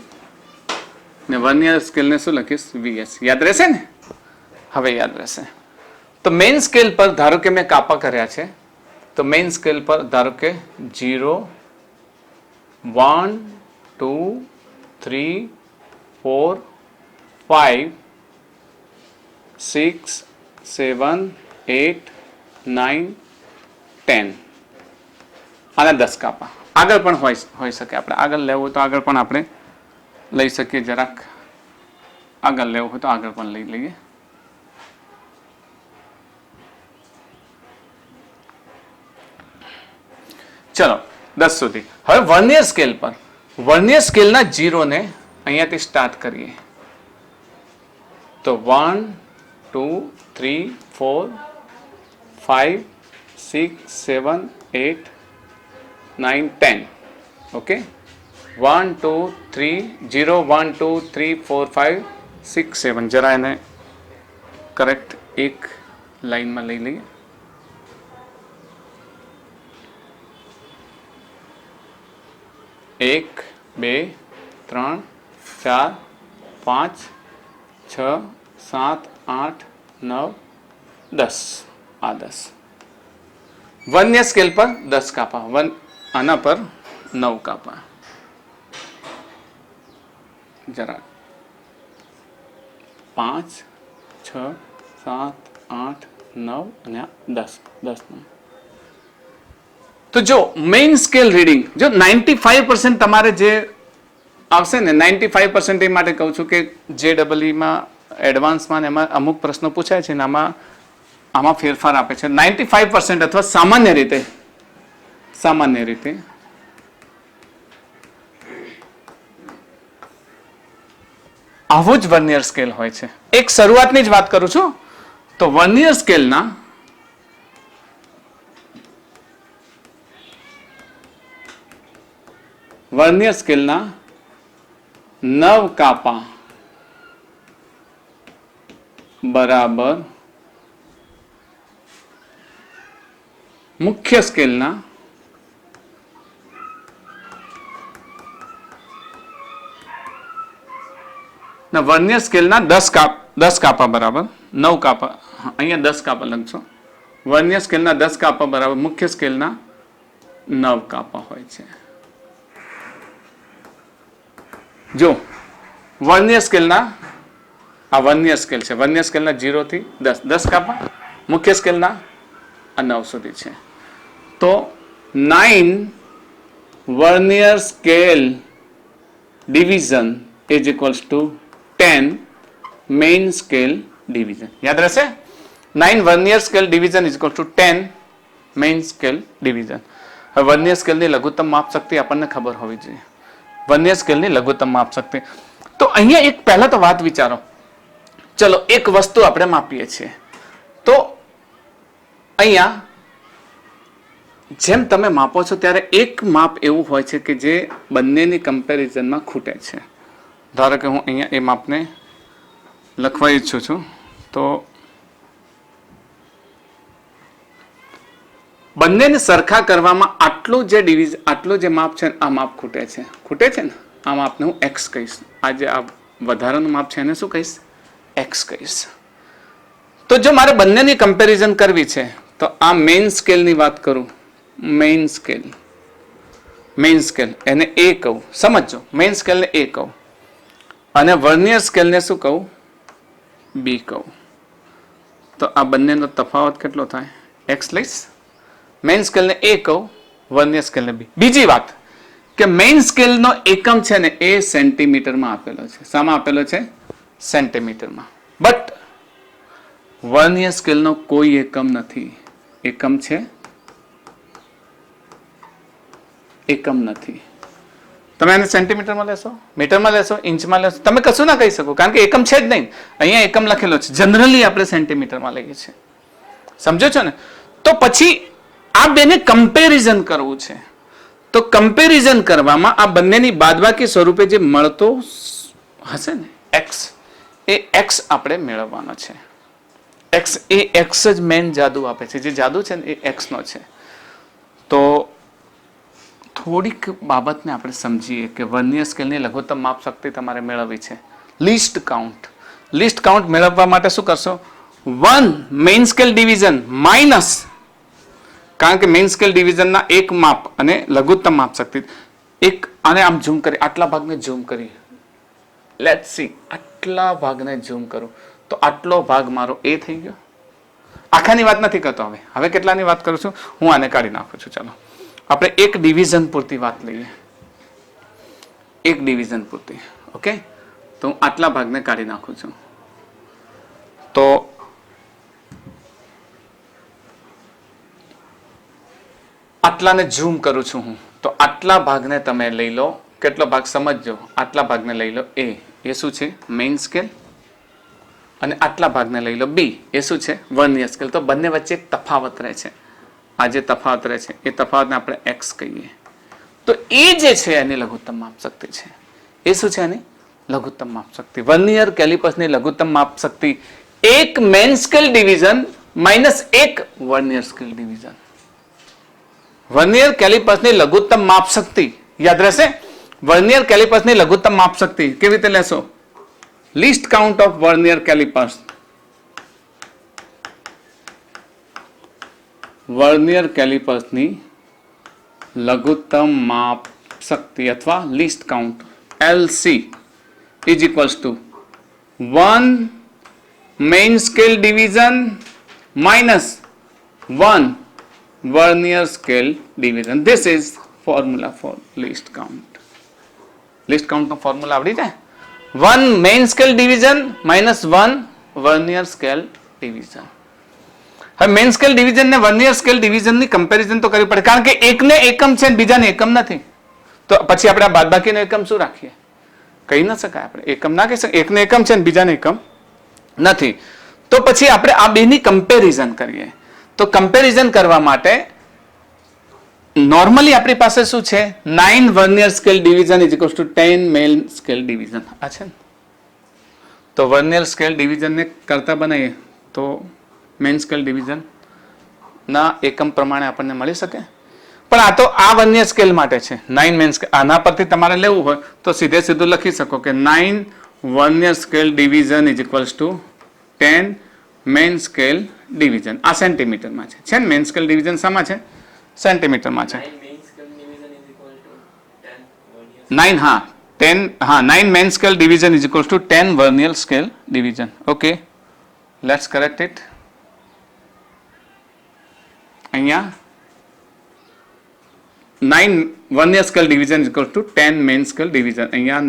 ને વર્નિયર સ્કેલને શું લખીશ, VS. યાદ રહેશે ને? હવે યાદ રહેશે. તો મેઇન સ્કેલ પર ધારો કે મેં કાપા કર્યા છે, તો મેઇન સ્કેલ પર ધારો કે 0, 1, 2, 3, 4, 5, 6, 7, 8, 9, 10. આના 10 કાપા. આગળ પણ હોઈ શકે. આપણે આગળ લેવું હોય તો આગળ પણ આપણે લઈ શકીએ. જરાક આગળ લેવું હોય તો આગળ પણ લઈ લઈએ. ચલો 10 સુધી. હવે વર્નિયર સ્કેલ પર વર્નિયર સ્કેલના 0 ને અહીંયાથી સ્ટાર્ટ કરીએ. તો 1, 2, 3, 4, 5, 6, 7, 8, 9, 10. ઓકે, 1, 2, 3, 0, 1, 2, 3, 4, 5, 6, 7. જરા એને કરેક્ટ એક લાઈનમાં લઈ લઈએ. એક, 2, 3, 4, 5, 6, 7, 8, 9, 10. આ 10. વર્નિયર સ્કેલ પર 10 કાપા, આના પર 9 કાપા. જરા 5, 6, 7, 8, 9 અને 10. 10. તો જો મેઇન સ્કેલ રીડિંગ જો 95% તમારે જે આવશે ને, 95% એ માટે કહું છું કે JEE-માં એડવાન્સમાં એમાં અમુક પ્રશ્નો પૂછાય છે ને આમાં ફેરફાર આપે છે. 95% અથવા સામાન્ય રીતે આવું જ વર્નિયર સ્કેલ હોય છે. એક શરૂઆતની જ વાત કરું છું. તો વર્નિયર સ્કેલના વર્નિયર સ્કેલના 9 કાપા બરાબર મુખ્ય સ્કેલના વર્નિયર સ્કેલના 10 કાપા બરાબર 9 કાપા. અહીંયા 10 કાપા લખશો. વર્નિયર સ્કેલના 10 કાપા બરાબર મુખ્ય સ્કેલના 9 કાપા હોય છે. જો વર્નિયર સ્કેલના આ વર્નિયર સ્કેલ છે. વર્નિયર સ્કેલના 0 થી 10 કાપા, મુખ્ય સ્કેલના 9 સુધી છે. તો 9 vernier scale division is equals to 10 main scale division. યાદ રહેશે? 9 vernier scale division is equals to 10 main scale division. હવે વર્નિયર સ્કેલની લઘુત્તમ માપ શક્તિ આપણને ખબર હોવી જોઈએ. વર્નિયર સ્કેલની લઘુત્તમ માપ શક્તિ. તો અહીંયા એક પહેલા તો વાત વિચારો, ચલો એક વસ્તુ આપણે માપીએ છીએ, તો અહીંયા જેમ તમે માપો છો ત્યારે એક માપ એવું હોય છે કે જે બંનેની કમ્પેરિઝનમાં ખૂટે છે. ધારો કે હું અહીંયા એ માપને લખવા ઈચ્છું છું, તો બંનેને સરખા કરવામાં આટલું જે માપ છે આ માપ ખૂટે છે ને, આ માપને હું એક્સ કહીશ. આ જે આ વધારાનું માપ છે એને શું કહીશ? એક્સ કહીશ. તો જો મારે બંનેની કમ્પેરિઝન કરવી છે તો આ મેઇન સ્કેલની વાત કરું, મેઇન સ્કેલ એને એ કહું, સમજો, મેઇન સ્કેલને એ કહું અને વર્નિયર સ્કેલને શું કહું? બી કહું. તો આ બંનેનો તફાવત કેટલો થાય? એક્સ લઈશ. મેઇન સ્કેલને એ કહું, વર્નિયર સ્કેલને બી. બીજી વાત કે મેઇન સ્કેલનો એકમ છે ને એ સેન્ટીમીટરમાં આપેલો છે. શામાં આપેલો છે? સેન્ટીમીટરમાં. બટ વર્નિયર સ્કેલનો કોઈ એકમ નથી. એકમ નથી. તમે એને સેન્ટીમીટરમાં લેશો, મીટરમાં લેશો, ઇંચમાં લેશો, તમે કશું ના કહી શકો, કારણ કે એકમ છે જ નહીં. અહીંયા એકમ લખેલો છે, જનરલી આપણે સેન્ટીમીટરમાં લઈએ છીએ. સમજો છો ને? તો પછી આ બેને કમ્પેરિઝન કરવું છે. તો કમ્પેરિઝન કરવામાં આ બંનેની બાદબાકી સ્વરૂપે જે મળતો હશે ને એક્સ, એ એક્સ આપણે મેળવવાનો છે. એક્સ જ મેન જાદુ આપે છે. જે જાદુ છે ને એ એક્સનો છે. તો થોડીક બાબતને આપણે સમજીએ કે વર્નિયર સ્કેલની લઘુત્તમ માપ શક્તિ તમારે મેળવવી છે. લિસ્ટ કાઉન્ટ મેળવવા માટે શું કરશો? 1 મેઇન સ્કેલ ડિવિઝન માઇનસ, કારણ કે મેઇન સ્કેલ ડિવિઝનના એક માપ અને લઘુત્તમ માપ શક્તિ એક, આને આમ ઝૂમ કરી, આટલા ભાગને ઝૂમ કરી, લેટ્સ સી, આટલા ભાગને ઝૂમ કરું તો આટલો ભાગ મારો એ થઈ ગયો. આખાની વાત નથી કરતો. હવે કેટલાની વાત કરું છું? હું આને કાઢી નાખું છું. ચાલો આપણે એક ડિવિઝન પૂરતી વાત લઈએ, એક ડિવિઝન પૂરતી. ઓકે, તો હું આટલા ભાગને કાઢી નાખું છું. તો આટલાને ઝૂમ કરું છું હું, તો આટલા ભાગને તમે લઈ લો. કેટલો ભાગ સમજજો? આટલા ભાગને લઈ લો એ શું છે? Main scale. અને આટલા ભાગને લઈ લો બી, એ શું છે? Vernier scale. તો બંને વચ્ચે એક તફાવત રહે છે. આ જે તફાવત રહે છે એ તફાવતને આપણે એક્સ કહીએ. તો એ જે છે એની લઘુત્તમ માપ શક્તિ છે. એ શું છે? એની લઘુત્તમ માપ શક્તિ. વર્નિયર કેલિપર્સની લઘુત્તમ માપ શક્તિ એક મેઇન સ્કેલ ડિવિઝન માઇનસ એક વર્નિયર સ્કેલ ડિવિઝન. વર્નિયર કેલિપર્સની લઘુત્તમ માપ શક્તિ યાદ રહેશે. વર્નિયર કેલિપર્સની લઘુત્તમ માપ શક્તિ કેવી રીતે લેશો? Least count of vernier callipers. Vernier કેલિપર્સની લઘુત્તમ માપ શક્તિ અથવા least count LC is equals to 1 main scale division minus 1 vernier scale division. This is formula for least count. Least count no formula આવડી જાય? 1 main scale division minus 1 vernier scale division. હવે main scale division ને vernier scale ડિવિઝનની comparison તો કરવી પડે, કારણ કે એકને એકમ છે ને બીજાને એકમ નથી. તો પછી આપણે આ બાદબાકીનો એકમ શું રાખીએ? કહી ન શકાય. આપણે એકમ ના કહી શકીએ. એકને એકમ છે ને બીજાને એકમ નથી. તો પછી આપણે આ બેની કમ્પેરિઝન કરીએ. તો કમ્પેરિઝન કરવા માટે નોર્મલી આપણી પાસે શું છે? 9 vernier scale division is equals to 10 main scale division. આ છે ને, તો વર્નિયર સ્કેલ ડિવિઝનને કરતા બનાવીએ તો મેઇન સ્કેલ ડિવિઝન ના એકમ પ્રમાણે આપણને મળી શકે. પણ આ તો આ વર્નિયર સ્કેલ માટે છે. 9 મેઇન સ્કેલ. આના પરથી તમારે લેવું હોય તો સીધું લખી શકો કે 9 vernier scale division is equals to 10 main scale division. આ સેન્ટીમીટરમાં છે ને? મેઇન સ્કેલ ડિવિઝન શામાં છે? સેન્ટીમીટરમાં છે. 9 main scale division is equals to 10 vernier scale division. Okay, let's correct it. અહીંયા 9 vernier scale division is equal to 10 main scale division. અહીંયા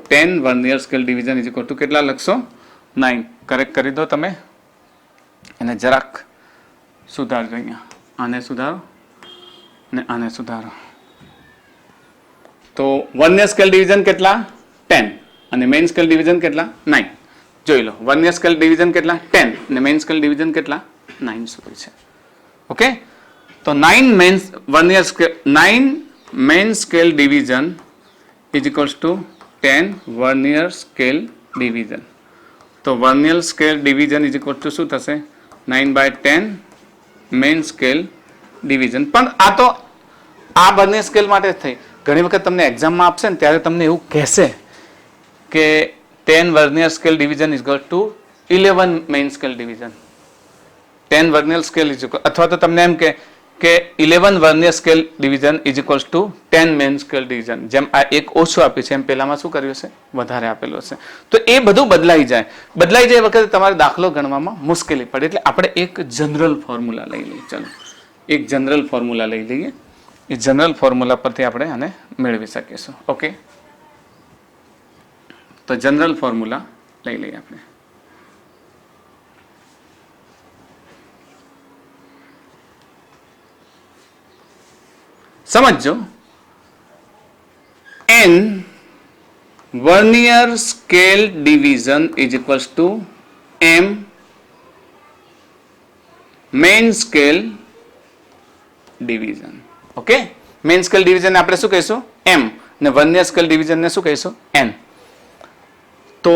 10 vernier scale division is equal two કેટલા લખશો? 9. Correct કરી દો તમે. એને જરાક સુધારજો. અહીંયા આને સુધારો અને આને સુધારો. તો વર્નિયર સ્કેલ ડિવિઝન કેટલા 10 અને મેઇન સ્કેલ ડિવિઝન કેટલા 9. જોઈ લો વર્નિયર સ્કેલ ડિવિઝન કેટલા 10 અને મેઇન સ્કેલ ડિવિઝન કેટલા 9 સુધી છે. ઓકે, તો 9 main scale division is equals to 10 vernier scale division. તો vernier scale division is equal to શું થશે 9/10 મેઇન સ્કેલ ડિવિઝન. પણ આ તો આ વર્નિયર સ્કેલ માટે જ થઈ. ઘણી વખત તમને એક્ઝામમાં આપશે ને ત્યારે તમને એવું કહેશે કે 10 vernier scale division is equal two 11 main scale division. 10 vernier scale is equal, અથવા તો તમને એમ કે 11 vernier scale division is equals to 10 main scale division. જેમ આ એક ઓછું આપ્યું છે એમ પહેલામાં શું કર્યું છે વધારે આપેલું હશે. તો એ બધું બદલાઈ જાય વખતે તમારે દાખલો ગણવામાં મુશ્કેલી પડે. એટલે આપણે એક જનરલ ફોર્મ્યુલા લઈ લઈએ. ચાલો એક જનરલ ફોર્મ્યુલા લઈ લઈએ. એ જનરલ ફોર્મ્યુલા પરથી આપણે આને મેળવી શકીશું. ઓકે, તો જનરલ ફોર્મ્યુલા લઈ લઈએ આપણે. સમજો n vernier scale division is equals two m main scale division. Okay, main scale division આપણે શું કહીશું m ને વર્નિયર સ્કેલ ડિવિઝન ને શું કહીશું n. તો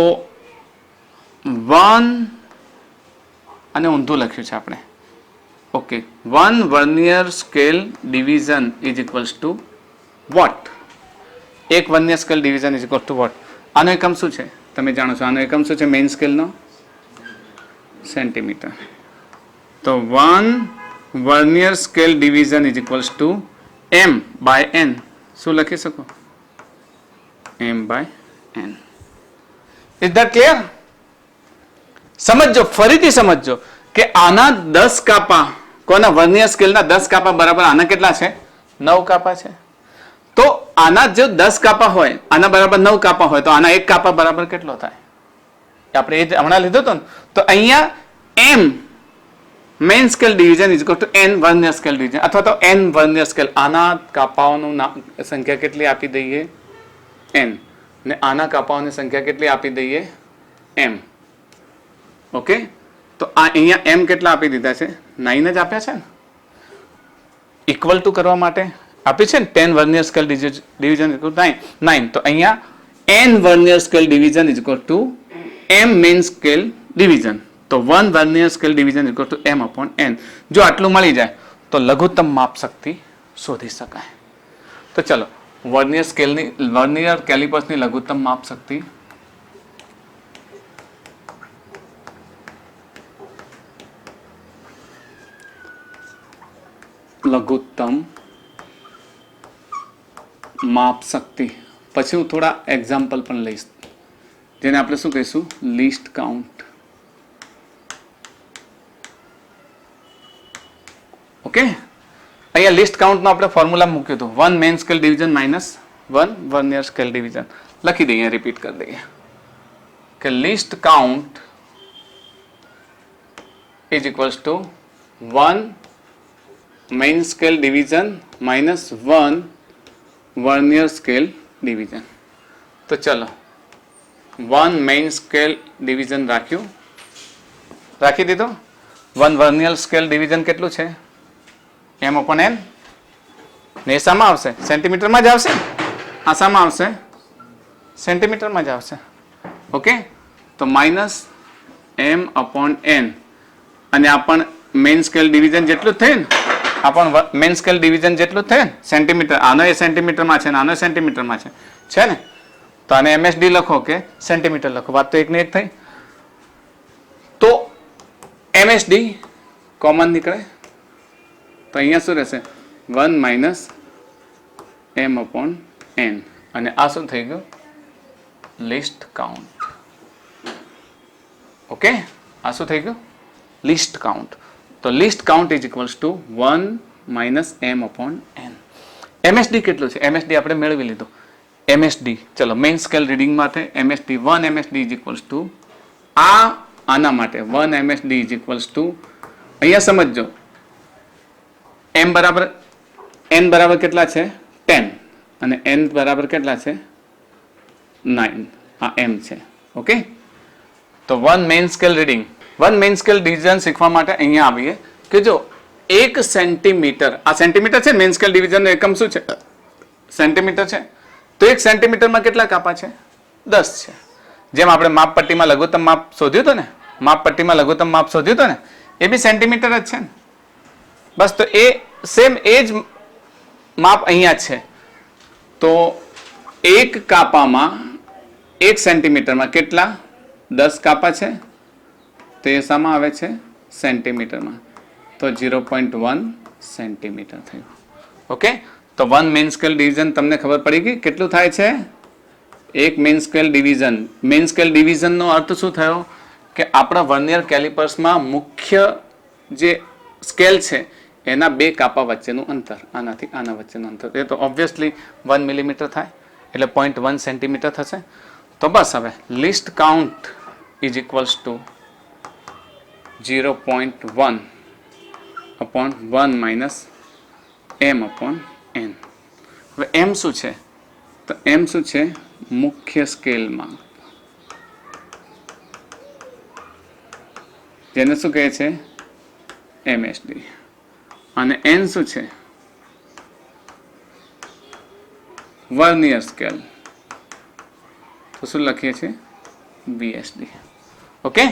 1 અને ઊંધું લખ્યું છે આપણે. Okay, 1 vernier scale division is equals to what. એક vernier scale division is equal to what. આનો એકમ શું છે તમે જાણો છો. આનો એકમ શું છે મેઇન સ્કેલનો સેન્ટીમીટર. તો 1 vernier scale division is equals two m/n. શું લખી શકો m/n. Is that clear? સમજો, ફરીથી સમજો કે આના 10 કાપા, કોના વર્નિયર સ્કેલના 10 કાપા બરાબર આના કેટલા છે 9 કાપા છે. તો આના જો 10 કાપા હોય આના બરાબર 9 કાપા હોય તો આના 1 કાપા બરાબર કેટલો થાય? આપણે એ જ હમણાં લીધો હતો ને. તો અહીંયા m main scale division is equal two n vernier scale division, અથવા તો n વર્નિયર સ્કેલ. આના કાપાઓનું સંખ્યા કેટલી આપી દઈએ n, ને આના કાપાઓની સંખ્યા કેટલી આપી દઈએ m. ઓકે, તો આ અહીંયા m કેટલા આપી દીધા છે 9 જ આપ્યા છે ને. ઇક્વલ ટુ કરવા માટે આપી છે ને 10 vernier scale division equal to 9. તો અહીંયા n vernier scale division is equal two m main scale division. તો 1 vernier scale division equal to m/n. જો આટલું મળી જાય તો લઘુત્તમ માપ શક્તિ શોધી શકાય. તો ચલો વર્નિયર કેલિપર્સની લઘુત્તમ માપ શક્તિ માપ શક્તિ. પછી હું થોડા એક્ઝામ્પલ પણ લઈશ જેને આપણે શું કહીશું લીસ્ટ કાઉન્ટ. ઓકે, અહીંયા લિસ્ટ કાઉન્ટનો આપણે ફોર્મ્યુલા મૂક્યું હતું 1 main scale division -1 vernier scale division. લખી દઈએ, રિપીટ કરી દઈએ કે list count is equals two 1 main scale division -1 vernier scale division. તો ચલો 1 મેઇન સ્કેલ ડિવિઝન રાખી દીધો. 1 વર્નિયર સ્કેલ ડિવિઝન કેટલું છે m/n. ને એ શામાં આવશે સેન્ટીમીટરમાં જ આવશે. આ શામાં આવશે સેન્ટીમીટરમાં જ આવશે. ઓકે, તો -m/n. અને આ પણ મેઇન સ્કેલ ડિવિઝન જેટલું જ થયું ને. આ પણ મેઇન સ્કેલ ડિવિઝન જેટલું જ થયું ને સેન્ટીમીટર. આનો એ સેન્ટીમીટરમાં છે ને આનો સેન્ટીમીટરમાં છે ને. તો આને MSD લખો કે સેન્ટીમીટર લખો. વાત તો એકને એક થઈ. તો MSD કોમન નીકળે તો અહીંયા શું રહેશે 1 - m/n. અને આ શું થઈ ગયું લિસ્ટ કાઉન્ટ. ઓકે, આ શું થઈ ગયું લિસ્ટ કાઉન્ટ. તો least count is equals two 1 - m/n. MSD કેટલું છે MSD આપણે મેળવી લીધું. MSD ચલો મેઇન સ્કેલ રીડિંગ માટે MSD 1 MSD is equals two આના માટે 1 MSD ઇઝ ઇક્વલ્સ ટુ અહીંયા સમજો n બરાબર કેટલા છે 10. અને n બરાબર કેટલા છે 9 આ m છે ઓકે તો one main scale reading one main scale division શીખવા માટે અહીંયા આવીએ કે જો 1 સેન્ટીમીટર આ સેન્ટીમીટર છે મેઇન સ્કેલ ડિવિઝનનો એકમ શું છે સેન્ટીમીટર છે તો 1 સેન્ટીમીટરમાં કેટલા કાપા છે 10 છે જેમ આપણે માપપટ્ટીમાં લઘુત્તમ માપ શોધ્યું હતું ને માપપટ્ટીમાં લઘુત્તમ માપ શોધ્યું હતું ને એ બી સેન્ટીમીટર જ છે ને બસ તો એ સેમ એ જ માપ અહીંયા છે તો એક કાપામાં 1 સેન્ટીમીટરમાં કેટલા 10 કાપા છે તો એ શામાં આવે છે સેન્ટીમીટરમાં તો 0.1 સેન્ટીમીટર થયું ઓકે તો વન મેઇન સ્કેલ ડિવિઝન તમને ખબર પડી ગઈ કેટલું થાય છે એક main scale division main scale ડિવિઝનનો અર્થ શું થયો કે આપણા વર્નિયર કેલિપર્સમાં મુખ્ય જે સ્કેલ છે એના બે કાપા વચ્ચેનું અંતર આનાથી આના વચ્ચેનું અંતર એ તો ઓબ્વિયસલી 1 મિલીમીટર થાય એટલે 0.1 સેન્ટીમીટર થશે તો બસ હવે list count is equals to 0.1 upon 1 minus m upon n હવે m શું છે તો m શું છે મુખ્ય સ્કેલમાં જેને શું કહે છે MSD અને n શું છે વર્નિયર સ્કેલ તો શું લખીએ છીએ VSD okay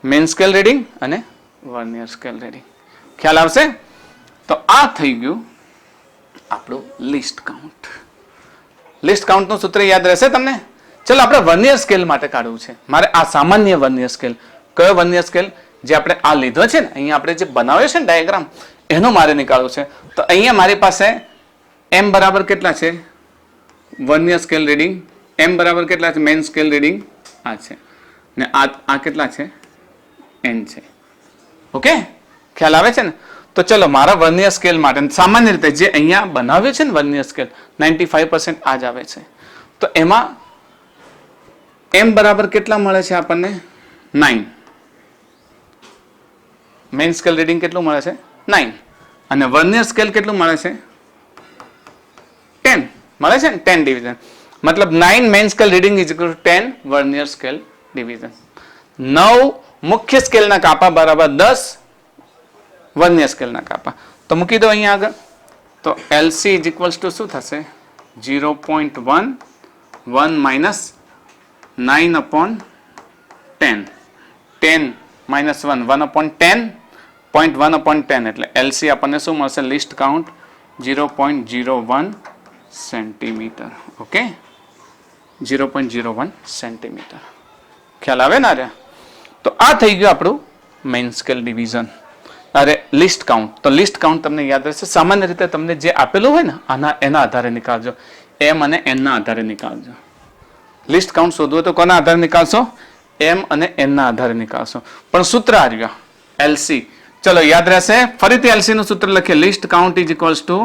main scale reading અને વર્નિયર સ્કેલ રીડિંગ ખ્યાલ આવશે તો આ થઈ ગયું આપણું લિસ્ટ કાઉન્ટ લિસ્ટ કાઉન્ટનું સૂત્ર યાદ રહેશે તમને ચલો આપણે વર્નિયર સ્કેલ માટે કાઢવું છે મારે આ સામાન્ય વર્નિયર સ્કેલ કયો વર્નિયર સ્કેલ જે આપણે આ લીધો છે ને અહીંયા આપણે જે બનાવ્યો છે ને ડાયાગ્રામ એનો મારે નીકાળવું છે તો અહીંયા મારી પાસે m બરાબર કેટલા છે વર્નિયર સ્કેલ રીડિંગ m બરાબર કેટલા છે મેઇન સ્કેલ રીડિંગ આ છે ને આ કેટલા છે n છે ઓકે ખ્યાલ આવે છે ને તો ચલો મારા વર્નિયર સ્કેલ માટે સામાન્ય રીતે જે અહીંયા બનાવ્યું છે ને વર્નિયર સ્કેલ 95% આ જ આવે છે તો એમાં m બરાબર કેટલા મળે છે આપણને 9 મેઇન સ્કેલ રીડિંગ કેટલું મળે છે 9 અને વર્નિયર સ્કેલ કેટલું મળે છે 10 મળે છે ને 10 ડિવિઝન મતલબ 9 main scale reading is equal to 10 vernier scale division 9 મુખ્ય સ્કેલના કાપા બરાબર 10 વર્નિયર સ્કેલના કાપા તો મૂકી દો અહીંયા આગળ તો LC ઇઝ ઇક્વલ્સ ટુ શું થશે 0.1 1 minus 9 upon 10 10 minus 1 1 upon 10 0.1 upon 10 એટલે LC આપણને શું મળશે list count 0.01 centimetre okay 0.01 centimetre ખ્યાલ આવે ને અરે તો આ થઈ ગયું આપણું મેઇન સ્કેલ ડિવિઝન અરે લિસ્ટ કાઉન્ટ તો લિસ્ટ કાઉન્ટ તમને યાદ રહેશે સામાન્ય રીતે તમને જે આપેલું હોય ને એના આધારે નીકાળજો m અને n ના આધારે નીકાળજો લિસ્ટ કાઉન્ટ શોધવું હોય તો કોના આધારે નીકાળશો m અને n ના આધારે નીકાળશો પણ સૂત્ર આવ્યું LC ચલો યાદ રહેશે ફરીથી LC નું સૂત્ર લખીએ list count is equals two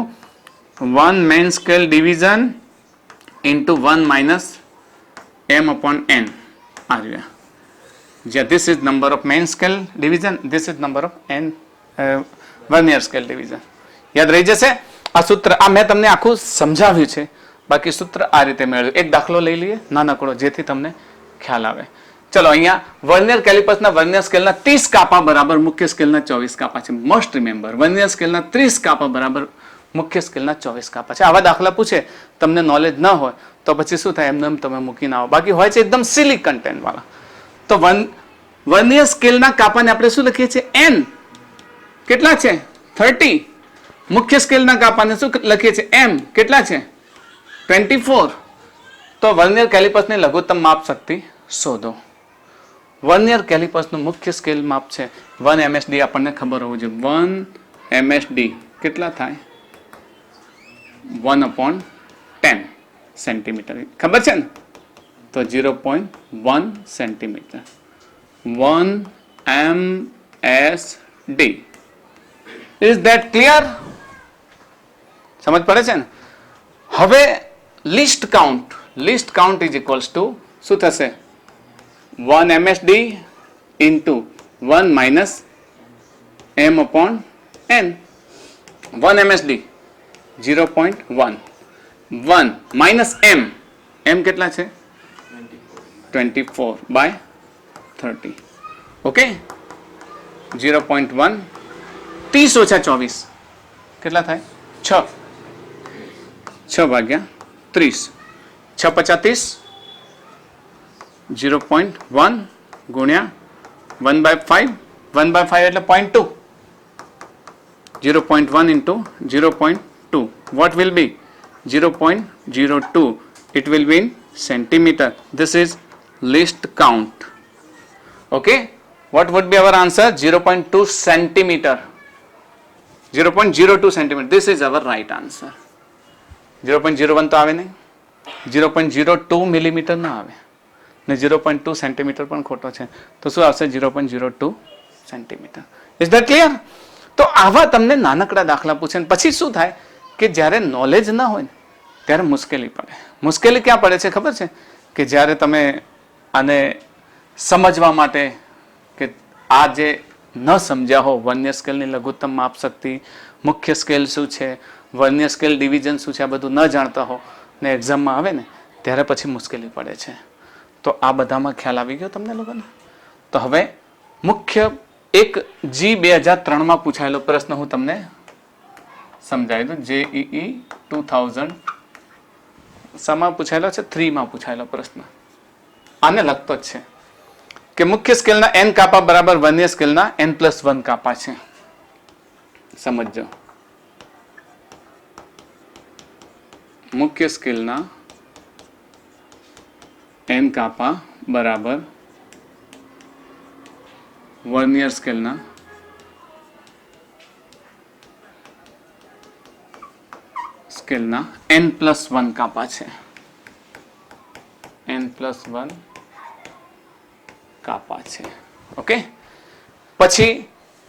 1 main scale division into 1 minus m upon n આવ્યા જ્યાં this is number of main scale division this is number of n vernier scale division યાદ રહી જશે આ સૂત્ર આ મેં તમને આખું સમજાવ્યું છે બાકી સૂત્ર આ રીતે મેળવ્યું એક દાખલો લઈ લઈએ નાનકડો જેથી તમને ખ્યાલ આવે ચલો અહીંયા વર્નિયર કેલિપર્સના વર્નિયર સ્કેલના 30 કાપા બરાબર મુખ્ય સ્કેલના 24 કાપા છે મસ્ટ રિમેમ્બર વર્નિયર સ્કેલના 30 કાપા બરાબર મુખ્ય સ્કેલના 24 કાપા છે આવા દાખલા પૂછે તમને નોલેજ ન હોય તો પછી શું થાય એમને તમે મૂકીને આવો બાકી હોય છે એકદમ સિલી કન્ટેન્ટ વાળા તો વર્નિયર સ્કેલના કાપાને આપણે શું લખીએ છીએ n કેટલા છે 30 મુખ્ય સ્કેલના કાપાને શું લખીએ છીએ m કેટલા છે 24 તો વર્નિયર કેલિપર્સની લઘુત્તમ માપ શક્તિ શોધો વર્નિયર કેલિપર્સનું મુખ્ય સ્કેલ માપ છે 1 MSD આપણને ખબર હોવું જોઈએ 1 MSD કેટલા થાય 1 upon 10 સેન્ટીમીટર ખબર છે ને તો 0.1 centimetre 1 MSD is that clear સમજ પડે છે ને હવે list count is equals to શું થશે 1 MSD into 1 minus m upon n 1 MSD 0.1 1 minus M, એમ કેટલા છે 24/30. ઓકે, 0.1 30 ઓછા 24 કેટલા થાય 6, 6/30, 6 × 30, 0.1 ગુણ્યા 1/5, 1/5 એટલે 0.2, 0.1 into 0.2, what will be 0.02, it will be in centimeter. This is least count. Okay, what would be our answer? 0.2 centimeter, 0.02 centimeter. This is our right answer. 0.01 તો આવે નહીં, 0.02 મિલીમીટર ના આવે ને 0.2 સેન્ટીમીટર પણ ખોટો છે, તો શું આવશે 0.02 સેન્ટીમીટર. Is that clear? તો આવા તમને નાનકડા દાખલા પૂછે ને પછી શું થાય કે જ્યારે નોલેજ ના હોય ને ત્યારે મુશ્કેલી પડે. મુશ્કેલી ક્યાં પડે છે ખબર છે? કે જ્યારે તમે આને સમજવા માટે કે આ જે ન સમજ્યા હો, વર્નિયર સ્કેલની લઘુત્તમ માપ શક્તિ, મુખ્ય સ્કેલ શું છે, વર્નિયર સ્કેલ ડિવિઝન શું છે, આ બધું ન જાણતા હો ને એક્ઝામમાં આવે ને ત્યારે પછી મુશ્કેલી પડે છે. તો આ બધામાં ખ્યાલ આવી ગયો તમને લોકોને? તો હવે મુખ્ય એક જી 2003માં પૂછાયેલો પ્રશ્ન હું તમને સમજાવી દઉં. JEE 2000 શામાં પૂછાયેલો છે? 3માં પૂછાયેલો પ્રશ્ન. આને લગતો જ છે કે મુખ્ય સ્કેલના n કાપા બરાબર વર્નિયર સ્કેલના n+1 કાપા છે. સમજો, મુખ્ય સ્કેલના n કાપા બરાબર વર્નિયર સ્કેલના n+1 કાપા છે. n+1 કાપા છે. ઓકે, પછી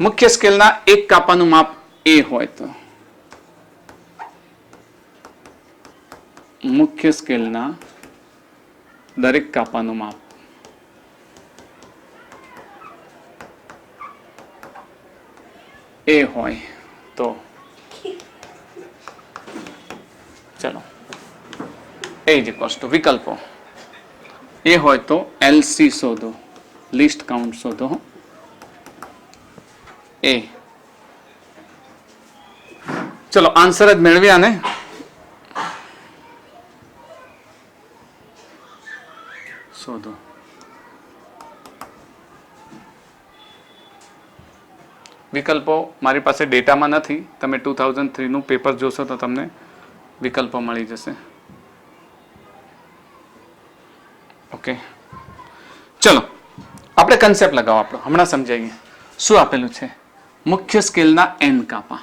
મુખ્ય સ્કેલના એક કાપાનું માપ a હોય તો મુખ્ય સ્કેલના દરેક કાપાનું માપ a હોય તો ચલો a = વિકલ્પો a હોય તો LC શોધો, લીસ્ટ કાઉન્ટ શોધો. a ચલો આન્સર જ મેળવ્યા ને? શોધો. વિકલ્પો મારી પાસે ડેટામાં નથી, તમે 2003 નું પેપર જોશો તો તમને વિકલ્પો મળી જશે. ઓકે, ચલો આપણે કન્સેપ્ટ લગાવો આપણો, હમણાં સમજાવીએ. શું આપેલું છે? મુખ્ય સ્કેલના n કાપા,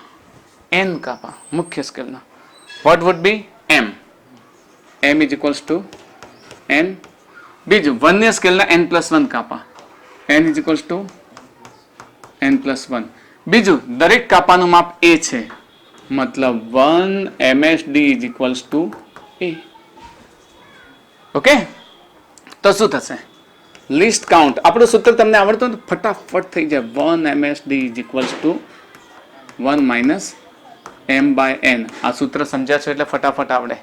n કાપા મુખ્ય સ્કેલના. What would be m? m = n. બીજું વર્નિયર સ્કેલના n+1 કાપા, n = n+1. બીજું દરેક કાપાનું માપ a છે, મતલબ 1 MSD = a. ઓકે, તો શું થશે? Least count. આપણું સૂત્ર તમને આવડતું તો ફટાફટ થઈ જાય. 1 MSD = 1 - m/n. આ સૂત્ર સમજ્યા છો એટલે ફટાફટ આવડે.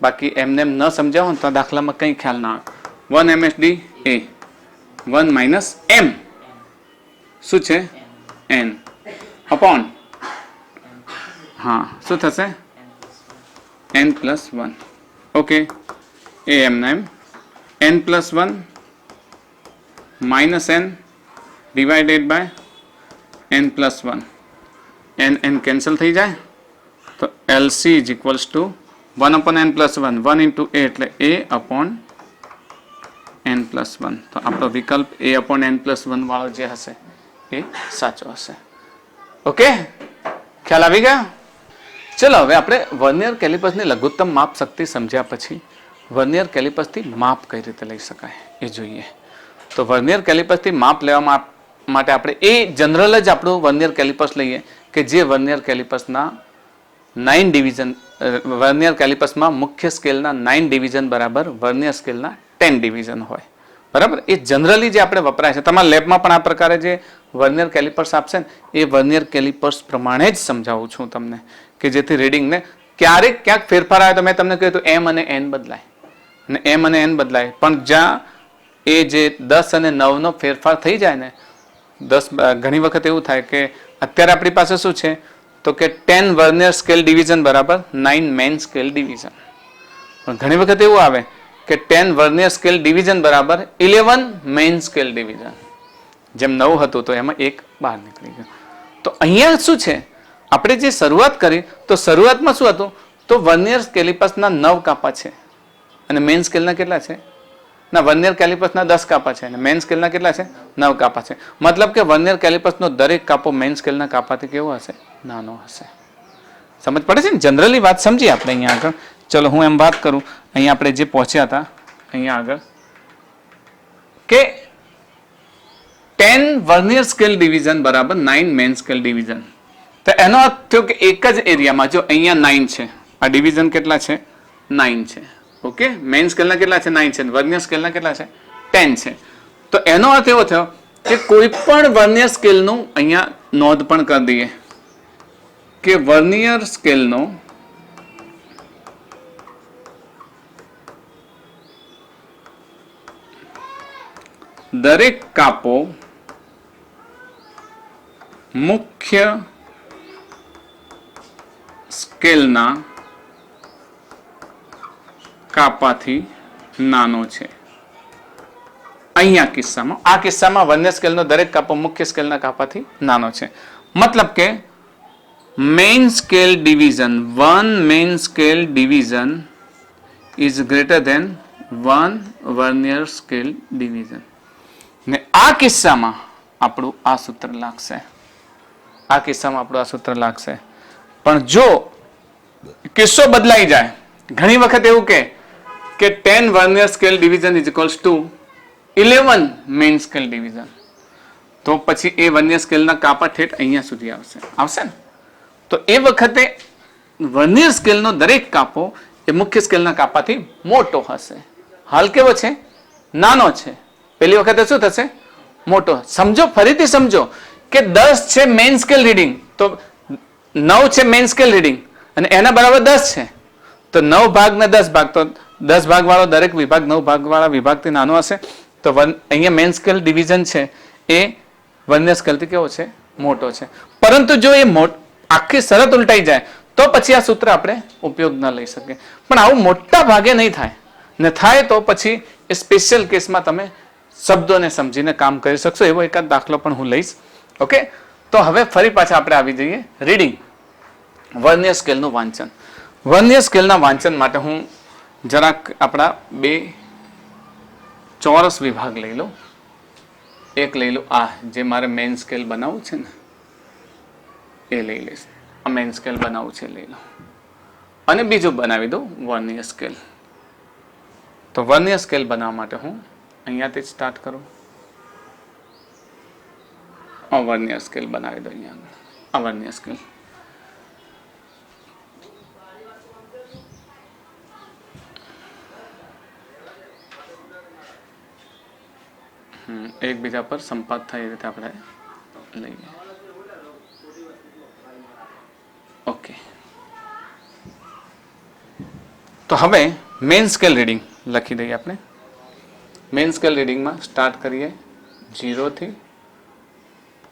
બાકી એમને એમ ન સમજાવો ને તો દાખલામાં કંઈ ખ્યાલ ના આવે. 1 MSD a, 1 - m શું છે? n અપોન, હા શું થશે? n+1. Okay, a m n+1 - n divided by n+1. n cancel થઈ જાય તો LC = 1/n+1, 1 × a એટલે a/n+1. તો આપણો વિકલ્પ a/n+1 વાળો જે હશે એ સાચો હશે. ઓકે, ખ્યાલ આવી ગયા? ચલો હવે આપણે વર્નિયર કેલિપર્સની લઘુત્તમ માપ શક્તિ સમજ્યા પછી વર્નિયર કેલિપર્સથી માપ કઈ રીતે લઈ શકાય એ જોઈએ. તો વર્નિયર કેલિપર્સથી માપ લેવા માટે આપણે એ જનરલ જ આપણું વર્નિયર કેલિપર્સ લઈએ કે જે વર્નિયર કેલિપર્સના 9 ડિવિઝન, વર્નિયર કેલિપર્સમાં મુખ્ય સ્કેલના 9 ડિવિઝન બરાબર વર્નિયર સ્કેલના 10 ડિવિઝન હોય. બરાબર, એ જનરલી જે આપણે વપરાય છે. તમારા લેબમાં પણ આ પ્રકારે જે વર્નિયર કેલિપર્સ આપશે ને એ વર્નિયર કેલિપર્સ પ્રમાણે જ સમજાવું છું તમને, કે જેથી રીડિંગને ક્યારેક ક્યાંક ફેરફાર આવે તો મેં તમને કહ્યું એમ અને એન બદલાય, અને એમ અને એન બદલાય, પણ જ્યાં એ જે 10 અને 9 નો ફેરફાર થઈ જાય ને, 10 ઘણી વખત એવું થાય કે અત્યારે આપણી પાસે શું છે તો કે 10 વર્નિયર સ્કેલ ડિવિઝન બરાબર 9 મેઇન સ્કેલ ડિવિઝન. પણ ઘણી વખત એવું આવે કે 10 વર્નિયર સ્કેલ ડિવિઝન બરાબર 11 મેઇન સ્કેલ ડિવિઝન. જેમ 9 હતું તો એમાં એક બહાર નીકળી ગયો. તો અહીંયા શું છે, આપણે જે શરૂઆત કરી તો શરૂઆતમાં શું હતું તો વર્નિયર કેલિપસના 9 કાપા છે અને મેઇન સ્કેલના કેટલા છે, ના વર્નિયર કેલિપસના 10 કાપા છે અને મેઇન સ્કેલના કેટલા છે 9 કાપા છે. મતલબ કે વર્નિયર કેલિપસનો દરેક કાપો મેઇન સ્કેલના કાપાથી કેવો હશે, નાનો હશે. સમજ પડે છે ને, જનરલી વાત સમજીએ આપણે અહીંયા આગળ. ચલો હું એમ વાત કરું, અહીંયા આપણે જે પહોંચ્યા હતા અહીંયા આગળ કે 10 વર્નિયર સ્કેલ ડિવિઝન બરાબર 9 મેઇન સ્કેલ ડિવિઝન. તો એનો અર્થ થયો કે એક જ એરિયામાં જો અહીંયા 9 છે, આ ડિવિઝન કેટલા છે 9 છે. ઓકે, મેઇન સ્કેલના કેટલા છે 9 છે, વર્નિયર સ્કેલના કેટલા છે 10 છે. તો એનો અર્થ એવો થયો કે કોઈ પણ વર્નિયર સ્કેલનું અહીંયા નોંધ પણ કરી દઈએ કે વર્નિયર સ્કેલનો દરેક કાપો મુખ્ય સ્કેલના કાપાથી નાનો છે. અહીંયા કિસ્સામાં, આ કિસ્સામાં વર્નિયર સ્કેલનો દરેક કાપો મુખ્ય સ્કેલના કાપાથી નાનો છે. મતલબ કે main scale division, 1 main scale division is greater than 1 vernier scale division. ને આ કિસ્સામાં આપણું આ સૂત્ર લાગશે, આ કિસ્સામાં આપણું આ સૂત્ર લાગશે. પણ જો કિસ્સો બદલાઈ જાય, ઘણી વખત એવું કે 10 vernier scale division is equals two 11 main scale division, તો પછી એ વર્નિયર સ્કેલના કાપા ઠેઠ અહીંયા સુધી આવશે ને. તો એ વખતે વર્નિયર સ્કેલનો દરેક કાપો એ મુખ્ય સ્કેલના કાપાથી મોટો હશે. હાલ કેવો છે, નાનો છે. પેલી વખતે શું થશે, મોટો. સમજો, ફરીથી સમજો કે 10 છે મેઇન સ્કેલ રીડિંગ, તો 9 છે મેઇન સ્કેલ રીડિંગ અને એના બરાબર 10 છે. તો 9 ભાગ ને 10 ભાગ, તો 10 ભાગ વાળો દરેક વિભાગ 9 ભાગ વાળા વિભાગથી નાનો હશે. તો અહીંયા મેઇન સ્કેલ ડિવિઝન છે એ વર્નિયર સ્કેલથી કેવો છે, મોટો છે. પરંતુ જો એ આખી શરત ઉલટાઈ જાય તો પછી આ સૂત્ર આપણે ઉપયોગ ન લઈ શકીએ. પણ આવું મોટા ભાગે નહીં થાય, ને થાય તો પછી એ સ્પેશિયલ કેસમાં તમે શબ્દોને સમજીને કામ કરી શકશો. એવો એકાદ દાખલો પણ હું લઈશ. ઓકે, તો હવે ફરી પાછા આપણે આવી જઈએ રીડિંગ, વર્નિયર સ્કેલનું વાંચન. વર્નિયર સ્કેલના વાંચન માટે હું જરાક આપણા 2 ચોરસ વિભાગ લઈ લો. એક લઈ લો આ જે મારે મેઇન સ્કેલ બનાવવું છે ને એ લઈ લઈશ, આ મેઇન સ્કેલ બનાવવું છે લઈ લો, અને બીજું બનાવી દો વર્નિયર સ્કેલ. તો વર્નિયર સ્કેલ બનાવવા માટે હું અહીંયાથી સ્ટાર્ટ કરું, આ વર્નિયર સ્કેલ બનાવી દો અહીંયા આગળ, આ વર્નિયર સ્કેલ. એકબીજા પર સંપાત થાય એ રીતે આપણે લઈએ. ઓકે, તો હવે મેઇન સ્કેલ રીડિંગ લખી દઈએ આપણે. મેઇન સ્કેલ રીડિંગમાં સ્ટાર્ટ કરીએ 0 થી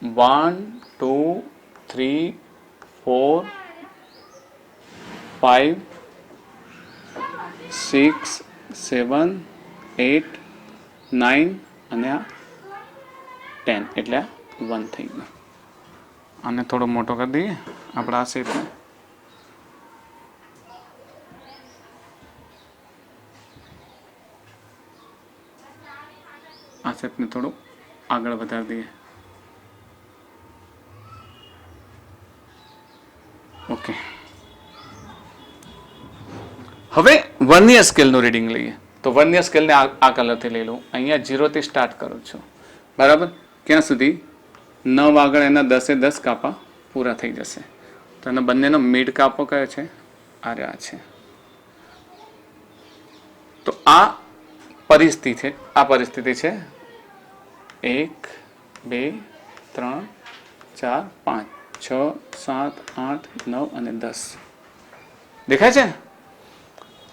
1 2 3 4 5 6 7 8 9 અને આ 10, એટલે આ 1 થઈ ગયું. આને થોડો મોટો કરી દઈએ આપણા આ શેપને. આ શેપને થોડું આગળ વધારી દઈએ. ઓકે, હવે વર્નિયર સ્કેલનું રીડિંગ લઈએ. તો વર્નિયર સ્કેલને આ કલરથી લઈ લઉં. અહીંયા 0 થી સ્ટાર્ટ કરું છું, બરાબર. ક્યાં સુધી? 9 આગળ એના 10 10 કાપા પૂરા થઈ જશે. તો એનો બંનેનો મિડ કાપો કયો છે? આ છે. તો આ પરિસ્થિતિ છે, આ પરિસ્થિતિ છે 1 2 3 4 5 6 7 8 9 અને 10. દેખાય છે?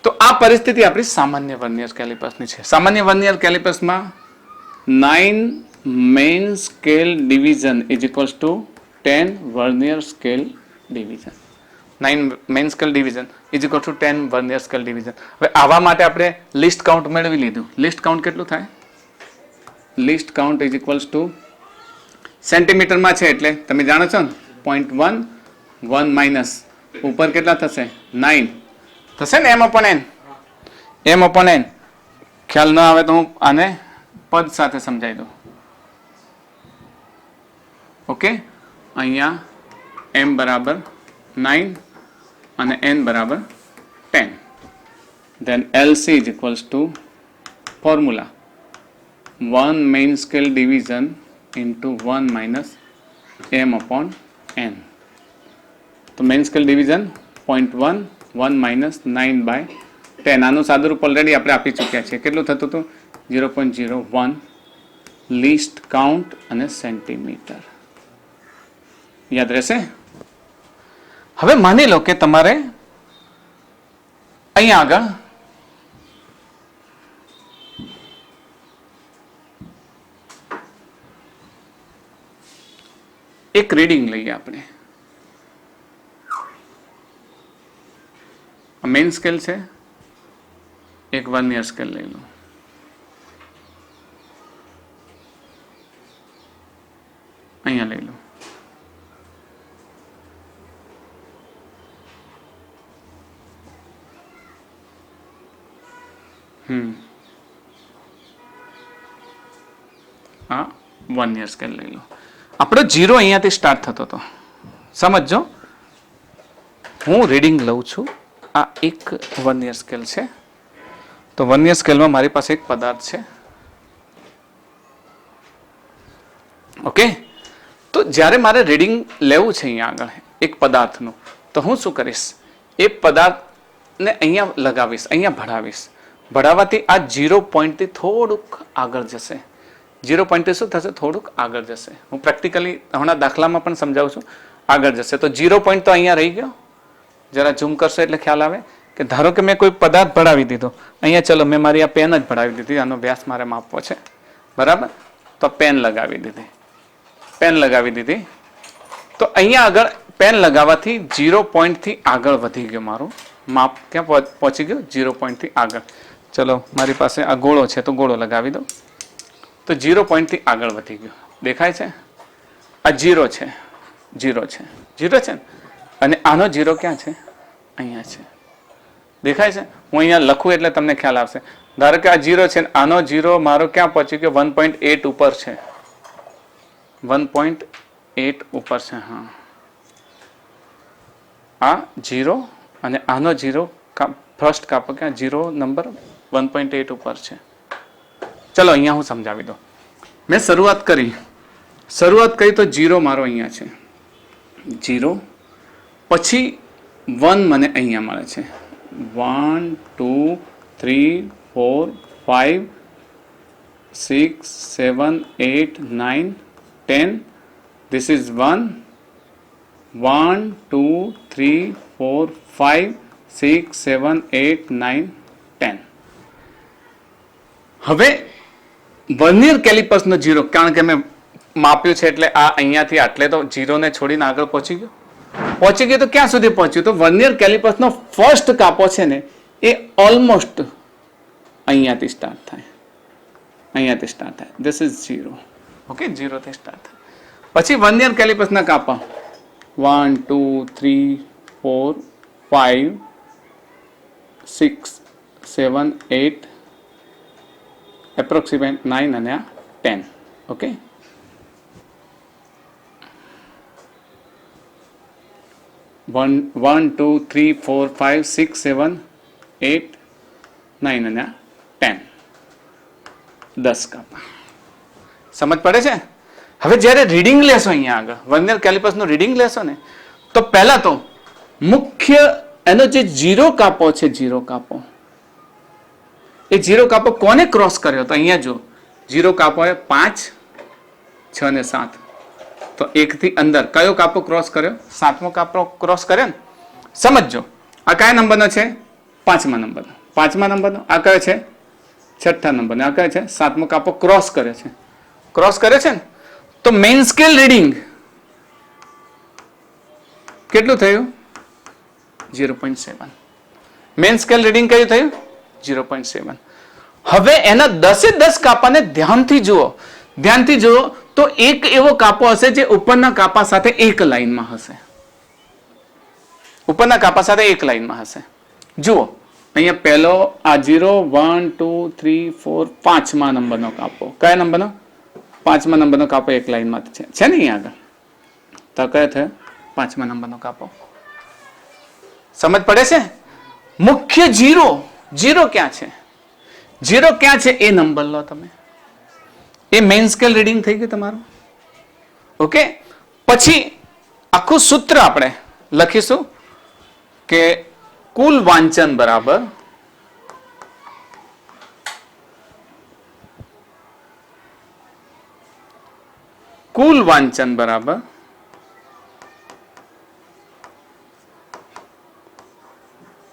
તો આ પરિસ્થિતિ આપણી સામાન્ય વર્નિયર કેલિપર્સની છે. સામાન્ય વર્નિયર કેલિપર્સમાં 9 main scale division is equals to 10 vernier scale division. 9 main scale division is equal to 10 vernier scale division. હવે આવા માટે આપણે લિસ્ટ કાઉન્ટ મેળવી લીધું. લિસ્ટ કાઉન્ટ કેટલું થાય? Least count is equals to સેન્ટીમીટરમાં છે એટલે તમે જાણો છો ને 0.1 1 માઇનસ ઉપર કેટલા થશે? 9 થશે ને, m upon n. ખ્યાલ ન આવે તો હું આને પદ સાથે સમજાવી દઉં. ઓકે, અહીંયા m બરાબર 9 અને n બરાબર 10. Then LC is equals to formula 1 main scale division into 1 minus m upon n. તો main scale division 0.1 1 minus 9 by 10. આનું સાદુરૂપ ઓલરેડી આપણે આપી ચૂક્યા છીએ. કેટલું થતું હતું? 0.01 લીસ્ટ કાઉન્ટ અને સેન્ટીમીટર. યાદ રહેશે? હવે માની લો કે તમારે અહીંયા આગળ એક રીડિંગ લઈએ આપણે. મેઇન સ્કેલ છે, એક વર્નિયર સ્કેલ લઈ લો. અહીંયા લઈ લો. આ વર્નિયર સ્કેલ લઈ લો. આપણો 0 અહીંયાથી સ્ટાર્ટ થતો હતો. સમજો, હું રીડિંગ લઉં છું. આ એક વર્નિયર સ્કેલ છે. તો વર્નિયર સ્કેલમાં મારી પાસે એક પદાર્થ છે. ઓકે, તો જ્યારે મારે રીડિંગ લેવું છે અહીંયા આગળ એક પદાર્થનું, તો હું શું કરીશ? એ પદાર્થને અહીંયા લગાવીશ, અહીંયા ભરાવીશ. ભરાવાથી આ 0 પોઈન્ટથી થોડુંક આગળ જશે. 0 પોઈન્ટથી શું થશે? થોડુંક આગળ જશે. હું પ્રેક્ટિકલી હમણાં દાખલામાં પણ સમજાવું છું. આગળ જશે. તો 0 પોઈન્ટ તો અહીંયા રહી ગયો. જરા ઝૂમ કરશો એટલે ખ્યાલ આવે કે ધારો કે મેં કોઈ પદાર્થ ભરાવી દીધો અહીંયા. ચલો, મેં મારી આ પેન જ ભરાવી દીધી. આનો વ્યાસ મારે માપવો છે, બરાબર? તો પેન લગાવી દીધી. તો અહીંયા આગળ પેન લગાવવાથી 0 પોઈન્ટથી આગળ વધી ગયો. મારું માપ ક્યાં પહોંચી ગયું? 0 પોઈન્ટથી આગળ. ચલો, મારી પાસે આ ગોળો છે તો ગોળો લગાવી દો. તો 0 પોઈન્ટથી આગળ વધી ગયો. દેખાય છે? આ 0 છે. અને આનો 0 ક્યાં છે? અહીંયા છે. દેખાય છે? હું અહીંયા લખું એટલે તમને ખ્યાલ આવશે. ધારો કે આ 0 છે, આનો 0 મારો ક્યાં પહોંચી ગયો? 1.8 ઉપર છે. 1.8 ઉપર છે. હા, આ 0 અને આનો 0 ફર્સ્ટ કાપો ક્યાં? 0 નંબર 1.8 ઉપર છે. ચલો, અહીંયા હું સમજાવી દઉં. મેં શરૂઆત કરી તો 0 મારો અહીંયા છે. 0 પછી 1 મને અહીંયા મળે છે. 1 2 3 4 5 6 7 8 9 10. This is 1 1 2 3 4 5 6 7 8 9 10. હવે વર્નિયર કેલિપર્સનો 0, કારણ કે મેં માપ્યું છે એટલે આ અહીંયાથી આટલે તો 0 ને છોડીને આગળ પહોંચી ગયો તો ક્યાં સુધી પહોંચ્યું? તો વર્નિયર કેલિપર્સનો ફર્સ્ટ કાપો છે ને એ ઓલમોસ્ટ અહીંયાથી સ્ટાર્ટ થાય. This is 0. ઓકે, 0 થી સ્ટાર્ટ થાય. પછી વર્નિયર કેલિપર્સના કાપા 1 2 3 4 5 6 7 8 એપ્રોક્સિમેટ 9 અને 10. ઓકે, વન 2 3 4 5 6 7 8 9 અને 10. 10 કાપા. સમજ પડે છે? હવે જ્યારે રીડિંગ લેશો અહીંયા આગળ વર્નિયર કેલિપર્સનું રીડિંગ લેશો ને, તો પહેલા તો મુખ્ય એનો જે 0 કાપો છે, 0 કાપો, એ 0 કાપો કોને ક્રોસ કર્યો? તો અહીંયા જો 0 કાપો એ 5 6 ને 7. તો 1 થી અંદર કયો કાપો ક્રોસ કર્યો? 7મો કાપો ક્રોસ કર્યો ને. સમજો, આ કયા નંબરનો છે? 5મા નંબરનો. 5મા નંબરનો. આ કયો છે? 6થા નંબરનો. આ કયો છે? 7મો કાપો ક્રોસ કરે છે. ક્રોસ કરે છે ને તો મેઇન સ્કેલ રીડિંગ કેટલું થયું? 0.7. મેઇન સ્કેલ રીડિંગ કયું થયું? 0.7. હવે એના 10 કાપાને ધ્યાનથી જુઓ તો એક એવો કાપો હશે જે ઉપરના કાપા સાથે એક લાઈનમાં હશે. ઉપરના કાપા સાથે એક લાઈનમાં હશે. જુઓ અહીંયા પહેલો આ 0 1 2 3 4 5મા નંબરનો કાપો. કયા નંબરનો? 5મા નંબરનો કાપો એક લાઈનમાં છે ને અહીંયા આગળ. તો કયો થયો? 5મા નંબરનો કાપો. સમજ પડે છે? મુખ્ય 0 ક્યાં છે? 0 ક્યાં છે એ નંબર લો તમે. એ મેઇન સ્કેલ રીડિંગ થઈ ગયું તમારું. ઓકે, પછી આખું સૂત્ર આપણે લખીશું કે કુલ વાંચન બરાબર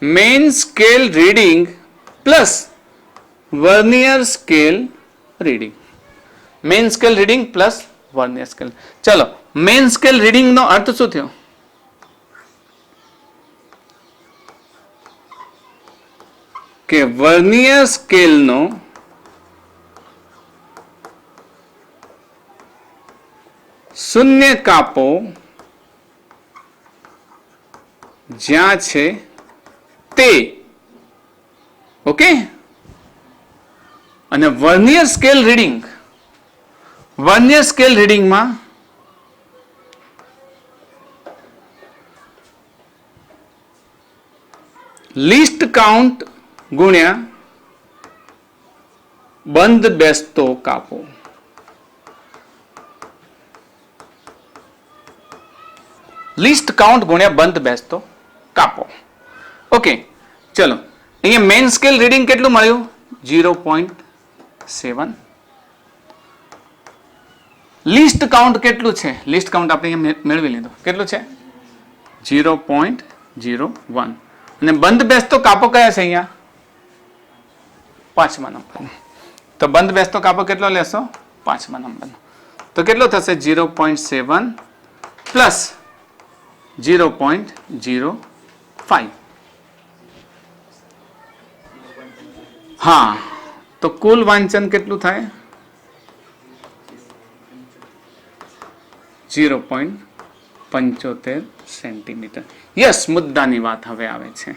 main scale reading plus vernier scale reading. Main scale reading plus vernier scale. ચલો, મેઇન સ્કેલ રીડિંગ નો અર્થ શું થયો? કે વર્નિયર સ્કેલ નો શૂન્ય કાપો જ્યાં છે તે. ઓકે, અને વર્નિયર સ્કેલ રીડિંગમાં લિસ્ટ કાઉન્ટ ગુણ્યા બંધ બેસતો કાપો. લિસ્ટ કાઉન્ટ ગુણ્યા બંધ બેસતો કાપો. ઓકે, ચલો અહીંયા મેઇન સ્કેલ રીડિંગ કેટલું મળ્યું? 0.7. લિસ્ટ કાઉન્ટ કેટલું છે? લિસ્ટ કાઉન્ટ આપણે અહીંયા મેળવી લીધું. કેટલું છે? 0.01. અને બંધ બેસતો કાપો કયા છે અહીંયા? 5મા નંબરનો. તો બંધ બેસતો કાપો કેટલો લેશો? 5મા નંબરનો. તો કેટલો થશે? 0.7 પ્લસ 0.05. હા, તો કુલ વાંચન કેટલું થાય? 0.75 સેન્ટીમીટર. યસ, મુદ્દાની વાત હવે આવે છે.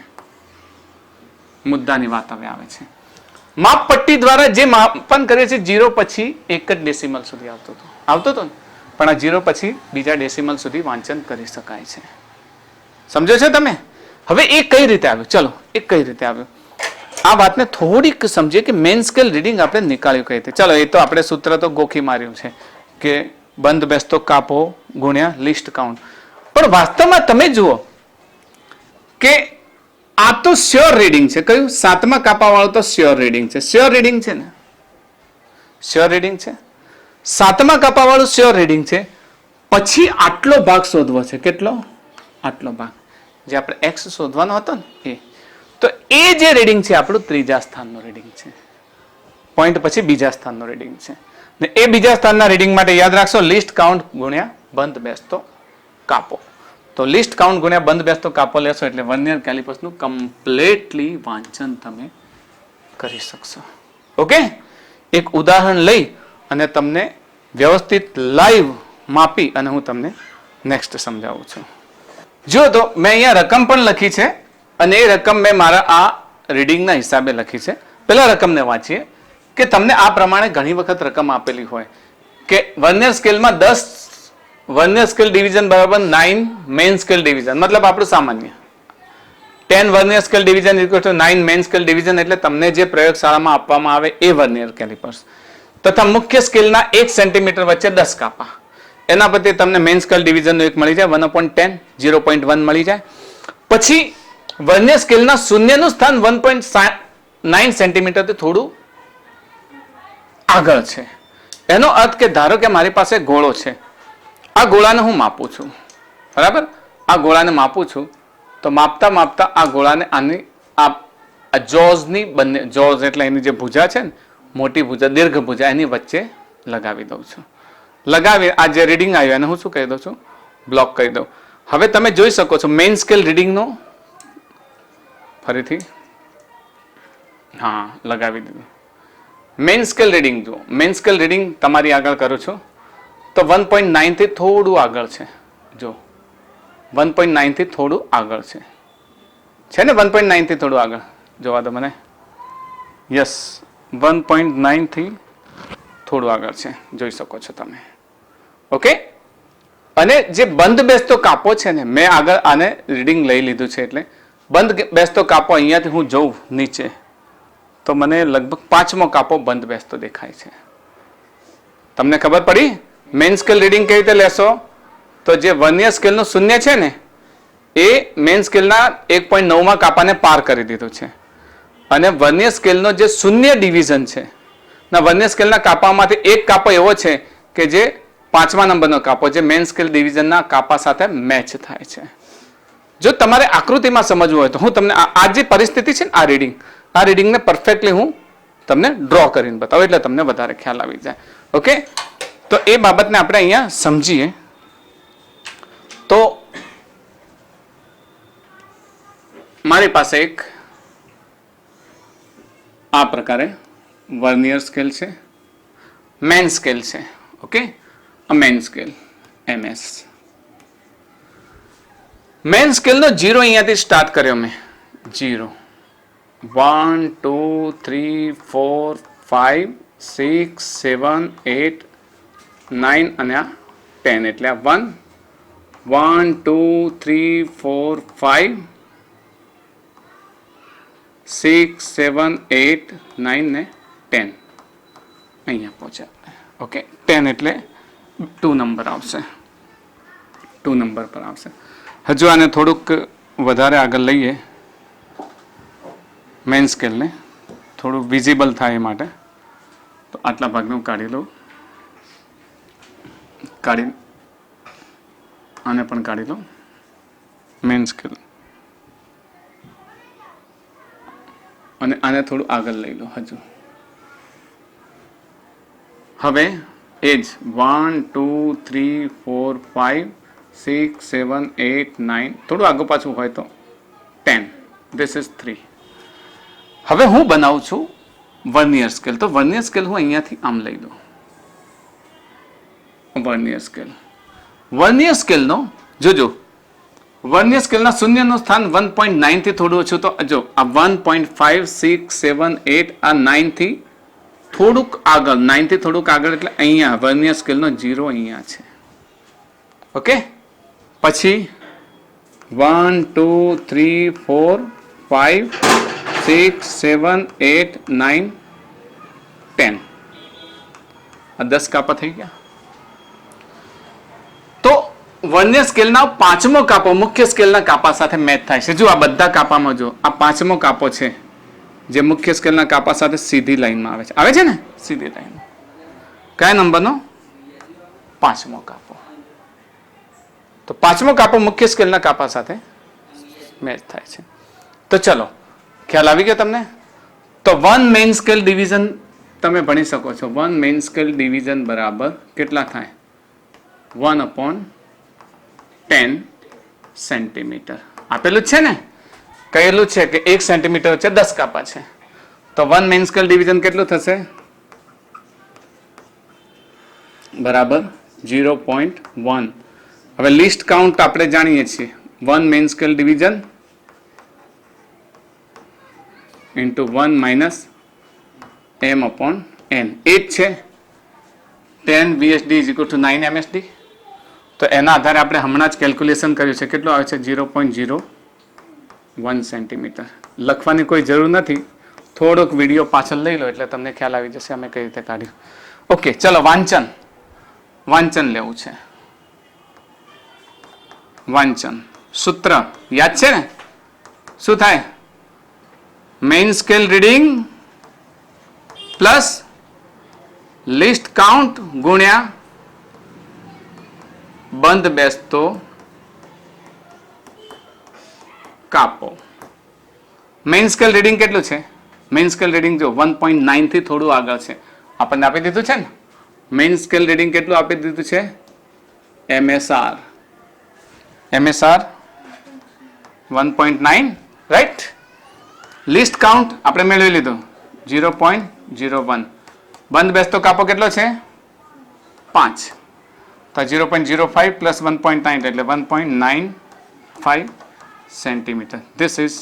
માપપટ્ટી દ્વારા જે માપન કરે છે 0 પછી એક જ ડેસિમલ સુધી આવતો હતો ને, પણ આ 0 પછી બીજા ડેસિમલ સુધી વાંચન કરી શકાય છે. સમજો છો તમે? હવે એ કઈ રીતે આવ્યું? ચલો, એ કઈ રીતે આવ્યું આ વાતને થોડીક સમજીએ કે મેઇન સ્કેલ રીડિંગ આપણે નીકાળ્યું કઈ રીતે. ચલો, એ તો આપણે સૂત્ર તો ગોખી માર્યું છે કે બંધ બેસતો કાપો ગુણ્યા લિસ્ટ કાઉન્ટ. પણ વાસ્તવમાં તમે જુઓ કે આ તો શ્યોર રીડિંગ છે. કયું? 7મા કાપા વાળું તો શ્યોર રીડિંગ છે. શ્યોર રીડિંગ છે ને? શ્યોર રીડિંગ છે. 7મા કાપા વાળું શ્યોર રીડિંગ છે. પછી આટલો ભાગ શોધવો છે. કેટલો? આટલો ભાગ જે આપણે x શોધવાનો હતો ને એ. તો એ જે રીડિંગ છે આપણું ત્રીજા સ્થાનનું રીડિંગ છે. પોઈન્ટ પછી બીજા સ્થાનનું રીડિંગ છે. ને એ બીજા સ્થાનના રીડિંગ માટે યાદ રાખશો લિસ્ટ કાઉન્ટ ગુણ્યા બંધ બેસતો કાપો. તો લિસ્ટ કાઉન્ટ ગુણ્યા બંધ બેસતો કાપો લેશો એટલે વર્નિયર કેલિપર્સનું કમ્પ્લીટલી વાંચન તમે કરી શકશો. ઓકે, એક ઉદાહરણ લઈ અને તમને વ્યવસ્થિત લાઈવ માપી અને હું તમને નેક્સ્ટ સમજાવું છું. જો તો મેં અહીંયા રકમ પણ લખી છે અને એ રકમ મેં મારા આ રીડિંગના હિસાબે લખી છે. પહેલા રકમને વાંચીએ કે તમને આ પ્રમાણે ઘણી વખત રકમ આપેલી હોય કે વર્નિયર સ્કેલમાં 10 વર્નિયર સ્કેલ ડિવિઝન બરાબર 9 મેઇન સ્કેલ ડિવિઝન, મતલબ આપણું સામાન્ય 10 vernier scale division equal to 9 main scale division, એટલે તમને જે પ્રયોગશાળામાં આપવામાં આવે એ વર્નિયર કેલિપર્સ. તથા મુખ્ય સ્કેલના 1 સેન્ટીમીટર વચ્ચે 10 કાપા. એના પરથી તમને મેઇન સ્કેલ ડિવિઝનનું એક મળી જાય 1/10, 0.1 મળી જાય. પછી વર્નિયર સ્કેલના શૂન્યનું સ્થાન 1.9 સેન્ટીમીટરથી થોડું આગળ છે. એનો અર્થ કે ધારો કે મારી પાસે ગોળો છે, આ ગોળાને હું માપું છું, બરાબર? આ ગોળાને માપું છું તો માપતા માપતા આ ગોળાને આની આ જોઝની બંને જોઝ એટલે એની જે ભુજા છે ને મોટી ભુજા દીર્ઘ ભુજા એની વચ્ચે લગાવી દઉં છું. લગાવી આ જે રીડિંગ આવ્યું એને હું શું કહી દઉં છું? બ્લોક કરી દઉં. હવે તમે જોઈ શકો છો મેઇન સ્કેલ રીડિંગનો ફરીથી હા લગાવી દીધું. મેઇન સ્કેલ રીડિંગ જુઓ. મેઇન સ્કેલ રીડિંગ તમારી આગળ કરું છું તો 1.9 થી થોડું આગળ છે. જો 1.9 થી થોડું આગળ છે ને 1.9 થી થોડું આગળ જોવા દો મને. યસ 1.9 થી થોડું આગળ છે, જોઈ શકો છો તમે. ઓકે, અને જે બંધ બેસતો કાપો છે ને મેં આગળ આને રીડિંગ લઈ લીધું છે એટલે બંધ બેસતો કાપો અહીંયાથી હું જોઉં નીચે તો મને લગભગ 5મો કાપો બંધ બેસતો દેખાય છે. તમને ખબર પડી? મેઇન સ્કેલ રીડિંગ કેવી રીતે લેશો? તો જે વર્નિયર સ્કેલનું શૂન્ય છે ને એ મેઇન સ્કેલના 1.9માં કાપાને પાર કરી દીધું છે અને વર્નિયર સ્કેલનો જે શૂન્ય ડિવિઝન છે ના વર્નિયર સ્કેલના કાપામાંથી એક કાપો એવો છે કે જે 5મા નંબરનો કાપો જે મેઇન સ્કેલ ડિવિઝનના કાપા સાથે મેચ થાય છે. જો તમારે આકૃતિમાં સમજવું હોય તો હું તમને આ જે પરિસ્થિતિ છે ને આ રીડિંગને પરફેક્ટલી હું તમને ડ્રો કરીને બતાવું એટલે તમને વધારે ખ્યાલ આવી જાય. ઓકે, તો એ બાબતને આપણે અહીંયા સમજીએ. તો મારી પાસે એક આ પ્રકારે વર્નિયર સ્કેલ છે, મેન સ્કેલ છે. Okay, main scale MS. Main સ્કેલનો 0 અહીંયાથી સ્ટાર્ટ કર્યો મેં. 0 1 2 3 4 5 6 7 8 9 અને આ 10 એટલે આ 1 1 2 3 4 5 6 7 8 9 ને 10 અહીંયા પહોંચ્યા. ઓકે, 10 એટલે 2 નંબર આવશે. 2 નંબર પર આવશે. હજુ આને થોડુંક વધારે આગળ લઈએ મેઇન સ્કેલને થોડું વિઝિબલ થાય એ માટે તો આટલા ભાગનું કાઢી લઉં. આને પણ કાઢી લઉં મેઇન સ્કેલ અને આને થોડું આગળ લઈ લો હજુ. હવે એ જ 1 2 3 4 5 6 7 8 9 થોડું આગળ પાછું હોય તો 10. This is 3. હવે હું બનાવું છું વર્નિયર સ્કેલ. તો વર્નિયર સ્કેલ હું અહીંયાથી આમ લઈ દઉં. વર્નિયર સ્કેલનો જોજો વર્નિયર સ્કેલના શૂન્યનું સ્થાન 1.9 થી થોડું ઓછું તો જો આ 1.5 6 7 8 આ 9 થી થોડુંક આગળ 9 થી થોડુંક આગળ એટલે અહીંયા વર્નિયર સ્કેલનો 0 અહીંયા છે. ઓકે, પછી 1 2 3 4 5 6 7 8 9 10 આ 10 કાપા થઈ ગયા. તો વર્નિયર સ્કેલના 5મો કાપો મુખ્ય સ્કેલના કાપા સાથે મેચ થાય છે. જો આ બધા કાપામાં જો આ 5મો કાપો છે જે મુખ્ય સ્કેલના કાપા સાથે સીધી લાઈનમાં આવે છે ને સીધી લાઈન. કયા નંબરનો? 5મો કાપો. તો 5મો કાપો મુખ્ય સ્કેલના કાપા સાથે મેચ થાય છે. તો ચલો ખ્યાલ આવી ગયો તમને? તો 1 મેઇન સ્કેલ ડિવિઝન તમે ભણી શકો છો. 1 મેઇન સ્કેલ ડિવિઝન બરાબર કેટલા થાય? 1/10 સેન્ટીમીટર આપેલું છે ને, કહેલું છે કે 1 સેન્ટીમીટર વચ્ચે 10 કાપા છે. તો 1 મેઇન સ્કેલ ડિવિઝન કેટલું થશે? બરાબર 0.1. હવે લિસ્ટ કાઉન્ટ આપણે જાણીએ છીએ. 1 main scale division into 1 minus m/n. એ જ છે 10 VSD is equal two 9 MSD. તો એના આધારે આપણે હમણાં જ કેલ્ક્યુલેશન કર્યું છે. કેટલું આવે છે? 0.01 સેન્ટીમીટર. લખવાની કોઈ જરૂર નથી, થોડોક વિડીયો પાછળ લઈ લો એટલે તમને ખ્યાલ આવી જશે અમે કઈ રીતે કાઢ્યું. ઓકે, ચલો વાંચન લેવું છે. વાંચન સૂત્ર યાદ છે ને? શું થાય? Main scale reading plus list count ગુણ્યા બંધ બેસતો કાપો. મેઇન સ્કેલ રીડિંગ કેટલું છે? મેઇન સ્કેલ રીડિંગ જો 1.9 થી થોડું આગળ છે. આપણને આપી દીધું છે ને મેઇન સ્કેલ રીડિંગ કેટલું આપી દીધું છે? MSR 1.9, right. લિસ્ટ કાઉન્ટ આપણે મેળવી લીધું 0.01. બંધ બેસતો કાપો કેટલો છે? 5. તો 0.05 પ્લસ 1.9 એટલે 1.95 centimetre. This is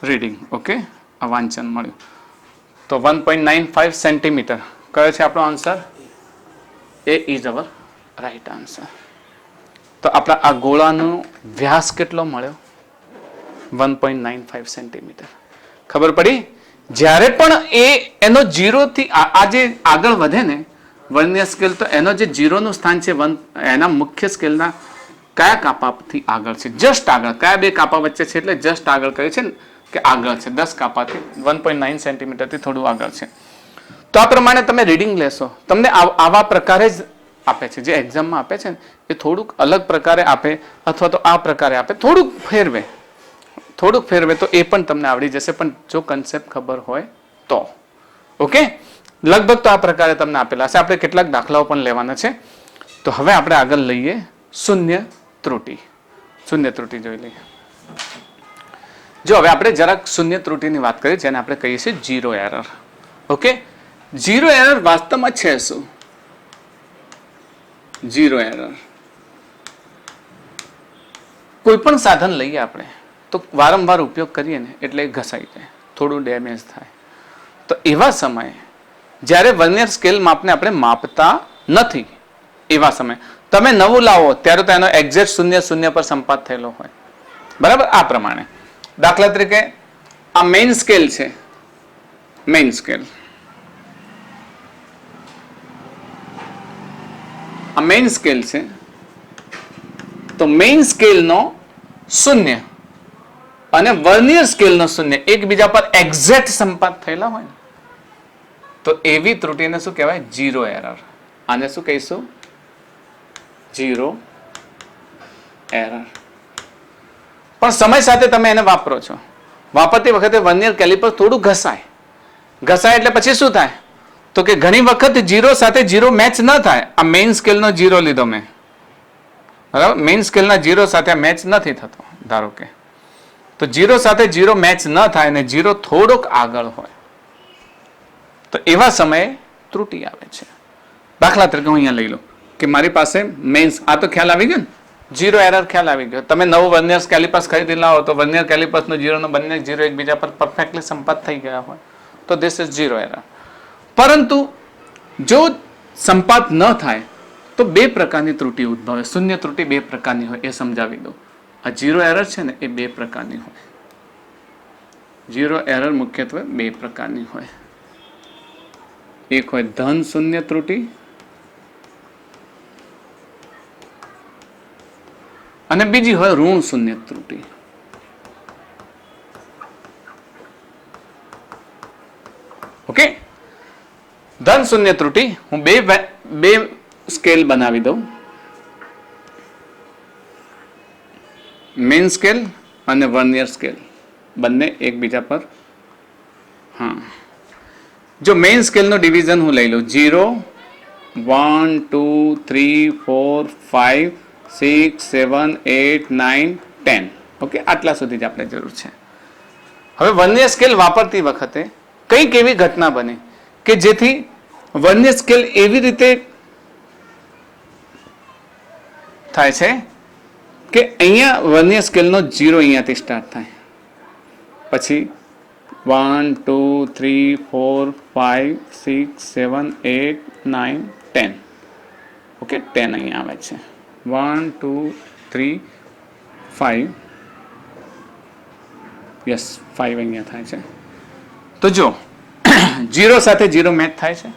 reading. Okay, આ વાંચન મળ્યું. તો 1.95 સેન્ટીમીટર કયો છે આપણો answer? A is our right answer. તો આપણા આ ગોળાનો વ્યાસ કેટલો મળ્યો? 1.95 સેન્ટીમીટર. ખબર પડી? જ્યારે પણ એનો 0 થી આ જે આગળ વધે ને વર્નિયર સ્કેલ, તો એનો જે 0 નું સ્થાન છે એના મુખ્ય સ્કેલના કયા કાપાથી આગળ છે? જસ્ટ આગળ. કયા બે કાપા વચ્ચે છે? એટલે જસ્ટ આગળ કહે છે ને કે આગળ છે 10 કાપાથી 1.9 સેન્ટીમીટરથી થોડું આગળ છે. તો આ પ્રમાણે તમે રીડિંગ લેશો. તમને આવા પ્રકારે જ આપે છે. જે એક્ઝામમાં આપે છે ને એ થોડુંક અલગ પ્રકારે આપે અથવા તો આ પ્રકારે આપે, થોડુંક ફેરવે તો એ પણ તમને આવડી જશે, પણ જો કન્સેપ્ટ ખબર હોય તો. ઓકે, લગભગ તો આ પ્રકારે તમને આપેલા હશે. આપણે કેટલાક દાખલાઓ પણ લેવાના છે. તો હવે આપણે આગળ લઈએ શૂન્ય ત્રુટિ. શૂન્ય ત્રુટિ જોઈ લઈએ. જો હવે આપણે જરાક શૂન્ય ત્રુટિની વાત કરીએ, જેને આપણે કહીએ છીએ zero error. Okay, zero error વાસ્તવમાં છે શું? ઝીરો એરર કોઈ પણ સાધન લઈએ આપણે તો વારંવાર ઉપયોગ કરીએ ને એટલે ઘસાઈ જાય, થોડું ડેમેજ થાય. તો એવા સમયે જ્યારે વર્નિયર સ્કેલ માપને આપણે માપતા નથી, એવા સમયે તમે નવું લાવો ત્યારે તો એનો એક્ઝેક્ટ 0 પર સંપાત થયેલો હોય. બરાબર? આ પ્રમાણે દાખલા તરીકે આ મેઇન સ્કેલ છે. મેઇન સ્કેલ, આ મેઇન સ્કેલ છે. તો મેઇન સ્કેલનો 0 અને વર્નિયર સ્કેલનો 0 એકબીજા પર એક્ઝેક્ટ સંપાત થયેલા હોય ને તો એવી ત્રુટિને શું કહેવાય? Zero error. આને શું કહીશું? Zero error. પણ સમય સાથે તમે એને વાપરો છો. વાપરતી વખતે વર્નિયર કેલિપર થોડું ઘસાય એટલે પછી શું થાય? તો કે ઘણી વખત 0 સાથે 0 મેચ ન થાય. આ મેઇન સ્કેલનો 0 લીધો મેં, બરાબર? મેઇન સ્કેલના 0 સાથે મેચ નથી થતો, ધારો કે. તો 0 સાથે 0 મેચ ન થાય અને 0 થોડોક આગળ હોય તો એવા સમયે ત્રુટિ આવે છે. દાખલા તરીકે હું અહીંયા લઈ લો કે મારી પાસે મેઇન્સ, આ તો ખ્યાલ આવી ગયો ને, ઝીરો એરર ખ્યાલ આવી ગયો. તમે નવું વર્નિયર કેલિપર્સ ખરીદી લાવો તો વર્નિયર કેલિપર્સનો 0 નો બંને 0 એકબીજા પર પરફેક્ટલી સંપાત થઈ ગયા હોય તો ધીસ ઇઝ ઝીરો એરર. પરંતુ જો સંપાત ન થાય તો બે પ્રકારની ત્રુટિ ઉદ્ભવે. શૂન્ય ત્રુટિ બે પ્રકારની હોય, એ સમજાવી દો. આ ઝીરો એરર છે ને એ બે પ્રકારની હોય. ઝીરો એરર મુખ્યત્વે બે પ્રકારની હોય. એક હોય ધન શૂન્ય ત્રુટિ અને બીજી હોય ઋણ શૂન્ય ત્રુટિ. ઓકે, ધન શૂન્ય ત્રુટિ હું બે સ્કેલ બનાવી દઉં, મેઇન સ્કેલ અને વર્નિયર સ્કેલ બંને એકબીજા પર. હા, જો મેઇન સ્કેલનો ડિવિઝન હું લઈ લઉં 0 1 2 3 4 5 6 7 8 9 10. ઓકે, આટલા સુધી જ આપણે જરૂર છે. હવે વર્નિયર સ્કેલ વાપરતી વખતે કંઈક એવી ઘટના બને કે જેથી વર્નિયર સ્કેલ એવી રીતે થાય છે કે અહીંયા વર્નિયર સ્કેલનો 0 અહીંયાથી સ્ટાર્ટ થાય, પછી 1 2 3 4 5 6 7 8 9 10. ઓકે, 10 અહીંયા આવે છે. 1 2 3 5, યસ 5 અહીંયા થાય છે. તો જો 0 સાથે 0 મેચ થાય છે?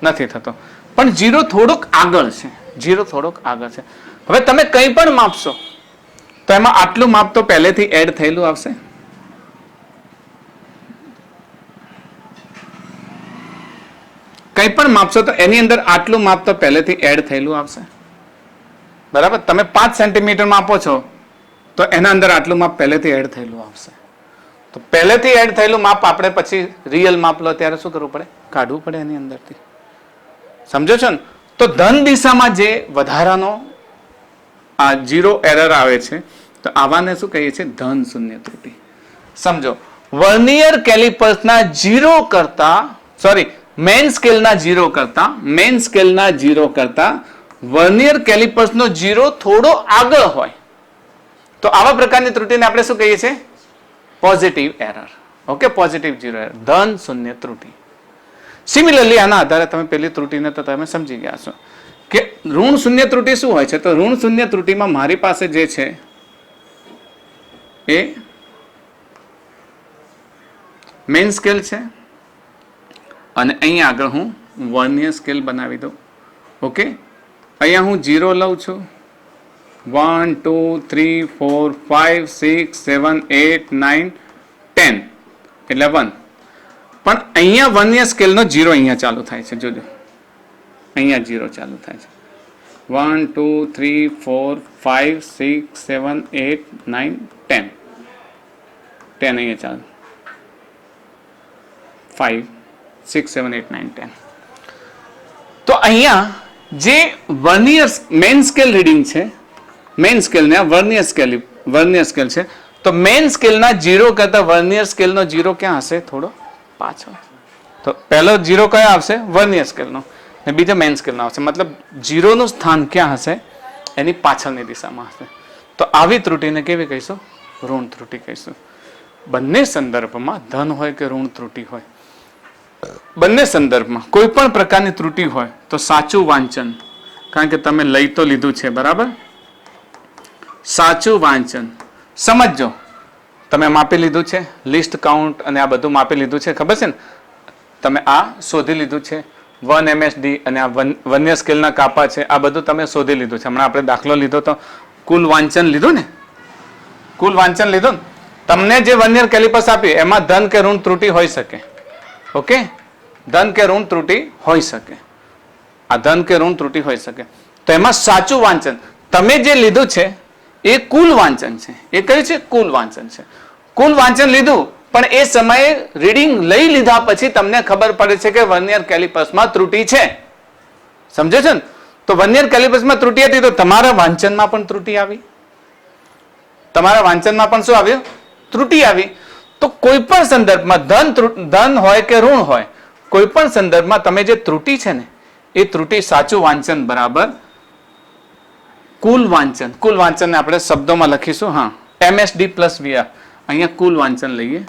નથી થતો. પણ 0 થોડોક આગળ છે. 0 થોડોક આગળ છે. હવે તમે કંઈ પણ માપશો તો એમાં આટલું માપ તો પહેલેથી એડ થયેલું આવશે. કંઈ પણ માપશો તો એની અંદર આટલું માપ તો પહેલેથી એડ થયેલું આવશે. બરાબર? તમે 5 સેન્ટીમીટર માપો છો તો એના અંદર આટલું માપ પહેલેથી એડ થયેલું આવશે. તો પહેલેથી એડ થયેલું માપ આપણે પછી રિયલ માપ લો ત્યારે શું કરવું પડે? કાઢવું પડે એની અંદરથી. સમજો છો ને? તો ધન દિશામાં જે વધારાનો આ 0 એરર આવે છે તો આવાને શું કહીએ છીએ? ધન શૂન્ય ત્રુટિ. સમજો, વર્નિયર કેલિપર્સના 0 કરતા મેઇન સ્કેલના 0 કરતા વર્નિયર કેલિપર્સનો 0 થોડો આગળ હોય તો આવા પ્રકારની ત્રુટિને આપણે શું કહીએ છીએ? Positive error. Okay, positive 0 error, ધન શૂન્ય ત્રુટિ. સિમિલરલી આના આધારે તમે પેલી ત્રુટિને તો તમે સમજી ગયા છો કે ઋણ શૂન્ય ત્રુટિ શું હોય છે. તો ઋણ શૂન્ય ત્રુટિમાં મારી પાસે જે છે એ મેઇન સ્કેલ છે અને અહીંયા આગળ હું વર્નિયર સ્કેલ બનાવી દઉં. ઓકે, અહીંયા હું 0 લઉં છું, 1 2 3 4 5 6 7 8 9 10 એટલે 1. પણ અહીંયા વર્નિયર સ્કેલનો 0 અહીંયા ચાલુ થાય છે. જોજો, અહીંયા 0 ચાલુ થાય છે. 1 2 3 4 5 6 7 8 9 10 અહીંયા ચાલુ, 5 6 7 8 9 10. તો અહીંયા જે વર્નિયર મેઇન સ્કેલ રીડિંગ છે, મેઇન સ્કેલ ને વર્નિયર સ્કેલ છે, તો મેઇન સ્કેલના 0 કરતા વર્નિયર સ્કેલનો 0 ક્યાં હશે? થોડો પાછળ. તો પહેલો 0 કયો આવશે? વર્નિયર સ્કેલનો, ને બીજો મેઇન સ્કેલનો આવશે. મતલબ 0 નું સ્થાન ક્યાં હશે? એની પાછળની દિશામાં હશે. તો આવી ત્રુટિને કેવી કહીશું? ઋણ ત્રુટિ કહીશું. બંને સંદર્ભમાં ધન હોય કે ઋણ ત્રુટિ હોય, બંને સંદર્ભમાં કોઈ પણ પ્રકારની ત્રુટિ હોય તો સાચું વાંચન, કારણ કે તમે લઈ તો લીધું છે, બરાબર? સાચું વાંચન સમજો. તમે માપી લીધું છે, લિસ્ટ કાઉન્ટ અને આ બધું માપી લીધું છે, ખબર છે ને? તમે આ શોધી લીધું છે, 1 MSD અને આ વર્નિયર સ્કેલના કાપા છે, આ બધું તમે શોધી લીધું છે. હમણાં આપણે દાખલો લીધો તો કુલ વાંચન લીધું ને, કુલ વાંચન લીધું ને. તમને જે વર્નિયર કેલિપર્સ આપી એમાં ધન કે ઋણ ત્રુટિ હોઈ શકે. ઓકે, ધન કે ઋણ ત્રુટિ હોઈ શકે. આ ધન કે ઋણ ત્રુટિ હોઈ શકે. તો એમાં સાચું વાંચન તમે જે લીધું છે એ કુલ વાંચન છે. એ કયું છે? કુલ વાંચન છે. કુલ વાંચન લીધું, પણ એ સમયે રીડિંગ લઈ લીધા પછી તમને ખબર પડે છે કે વર્નિયર કેલિપર્સમાં ત્રુટિ છે. સમજે છે ને? તો વર્નિયર કેલિપર્સમાં ત્રુટિ હતી તો તમારા વાંચનમાં પણ ત્રુટિ આવી. તમારા વાંચનમાં પણ શું આવ્યું? ત્રુટિ આવી. તો કોઈ પણ સંદર્ભમાં ધન હોય કે ઋણ હોય, કોઈ પણ સંદર્ભમાં તમે જે ત્રુટિ છે ને એ ત્રુટિ સાચું વાંચન બરાબર કુલ વાંચન. કુલ વાંચનને આપણે શબ્દોમાં લખીશું. હા, MSD પ્લસ VR. અહીંયા કુલ વાંચન લઈએ,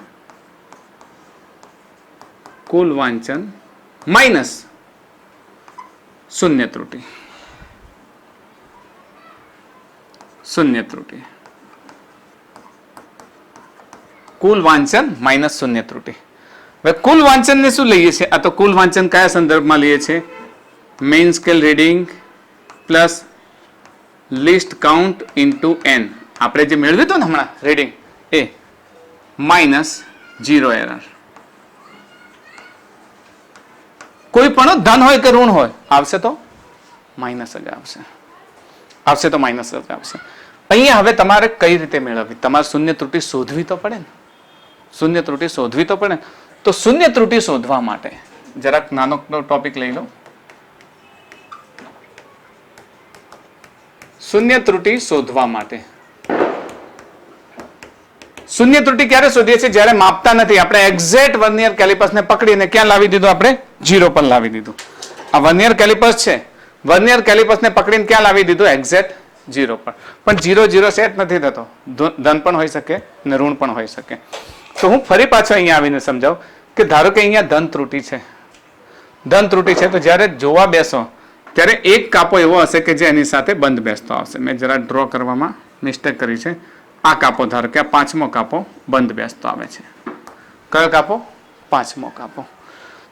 કુલ વાંચન માઇનસ શૂન્ય ત્રુટિ. શૂન્ય ત્રુટિ, કુલ વાંચન માઇનસ શૂન્ય ત્રુટિ. હવે કુલ વાંચન ને શું લઈએ છીએ? આ તો કુલ વાંચન કયા સંદર્ભમાં લઈએ છીએ? Main scale reading plus list count into n. આપણે જે મેળવ્યું હતું ને હમણાં રીડિંગ એ માઇનસ 0 એરર. કોઈ પણ ધન હોય કે ઋણ હોય આવશે તો માઇનસ જ આવશે. આવશે તો માઇનસ જ આવશે. અહીંયા હવે તમારે કઈ રીતે મેળવવી? તમારે શૂન્ય ત્રુટિ શોધવી તો પડે ને. શૂન્ય ત્રુટિ શોધવી તો પડે. તો શૂન્ય ત્રુટિ શોધવા માટે જરાક નાનો ટોપિક લઈ લો. શૂન્ય ત્રુટિ શોધવા માટે, શૂન્ય ત્રુટિ ક્યારે શોધીએ છીએ? જ્યારે માપતા નથી. આપણે એક્ઝેક્ટ વર્નિયર કેલિપર્સને પકડીને ક્યાં લાવી દીધું? આપણે 0 પર લાવી દીધું. આ વર્નિયર કેલિપર્સ છે, વર્નિયર કેલિપર્સને પકડીને ક્યાં લાવી દીધું? એક્ઝેક્ટ 0 પર. પણ 0 0 સેટ નથી થતો. ધન પણ હોઈ શકે અને ઋણ પણ હોઈ શકે. તો હું ફરી પાછો અહીંયા આવીને સમજાવું કે ધારો કે અહીંયા ધન ત્રુટિ છે, ધન ત્રુટિ છે. તો જ્યારે જોવા બેસો ત્યારે એક કાપો એવો હશે કે જે એની સાથે બંધ બેસતો આવશે. મેં જરા ડ્રો કરવામાં મિસ્ટેક કરી છે. આ કાપો ધારો કે આ 5મો કાપો બંધ બેસતો આવે છે. કયો કાપો? 5મો કાપો.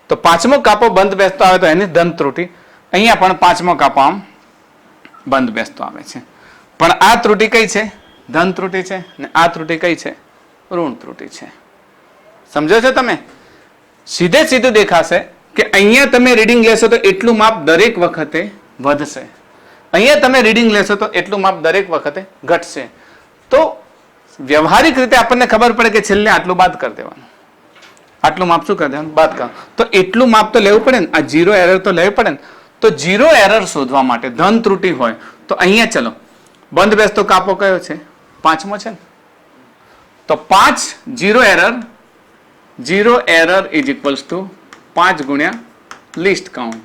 તો 5મો કાપો બંધ બેસતો આવે તો એની ધન ત્રુટિ. અહીંયા પણ 5મો કાપો આમ બંધ બેસતો આવે છે. પણ આ ત્રુટિ કઈ છે? ધન ત્રુટિ છે. ને આ ત્રુટિ કઈ છે? ઋણ ત્રુટિ છે. સમજો છો તમે? સીધે સીધું દેખાશે કે અહીંયા તમે રીડિંગ લેશો તો એટલું માપ દરેક વખતે વધશે, અહીંયા તમે રીડિંગ લેશો તો એટલું માપ દરેક વખતે ઘટશે. તો વ્યવહારિક રીતે આપણને ખબર પડે કે છેલ્લે આટલું બાદ કરી દેવાનું, આટલું માપ શું કરી દેવાનું, બાદ કરવાનું. તો એટલું માપ તો લેવું પડે ને, આ ઝીરો એરર તો લેવું પડે ને. તો ઝીરો એરર શોધવા માટે ધન ત્રુટિ હોય તો અહીંયા ચલો બંધ બેસતો કાપો કયો છે, પાંચમો છે ને. તો 5 zero error is equals two 5 ગુણ્યા લિસ્ટ કાઉન્ટ.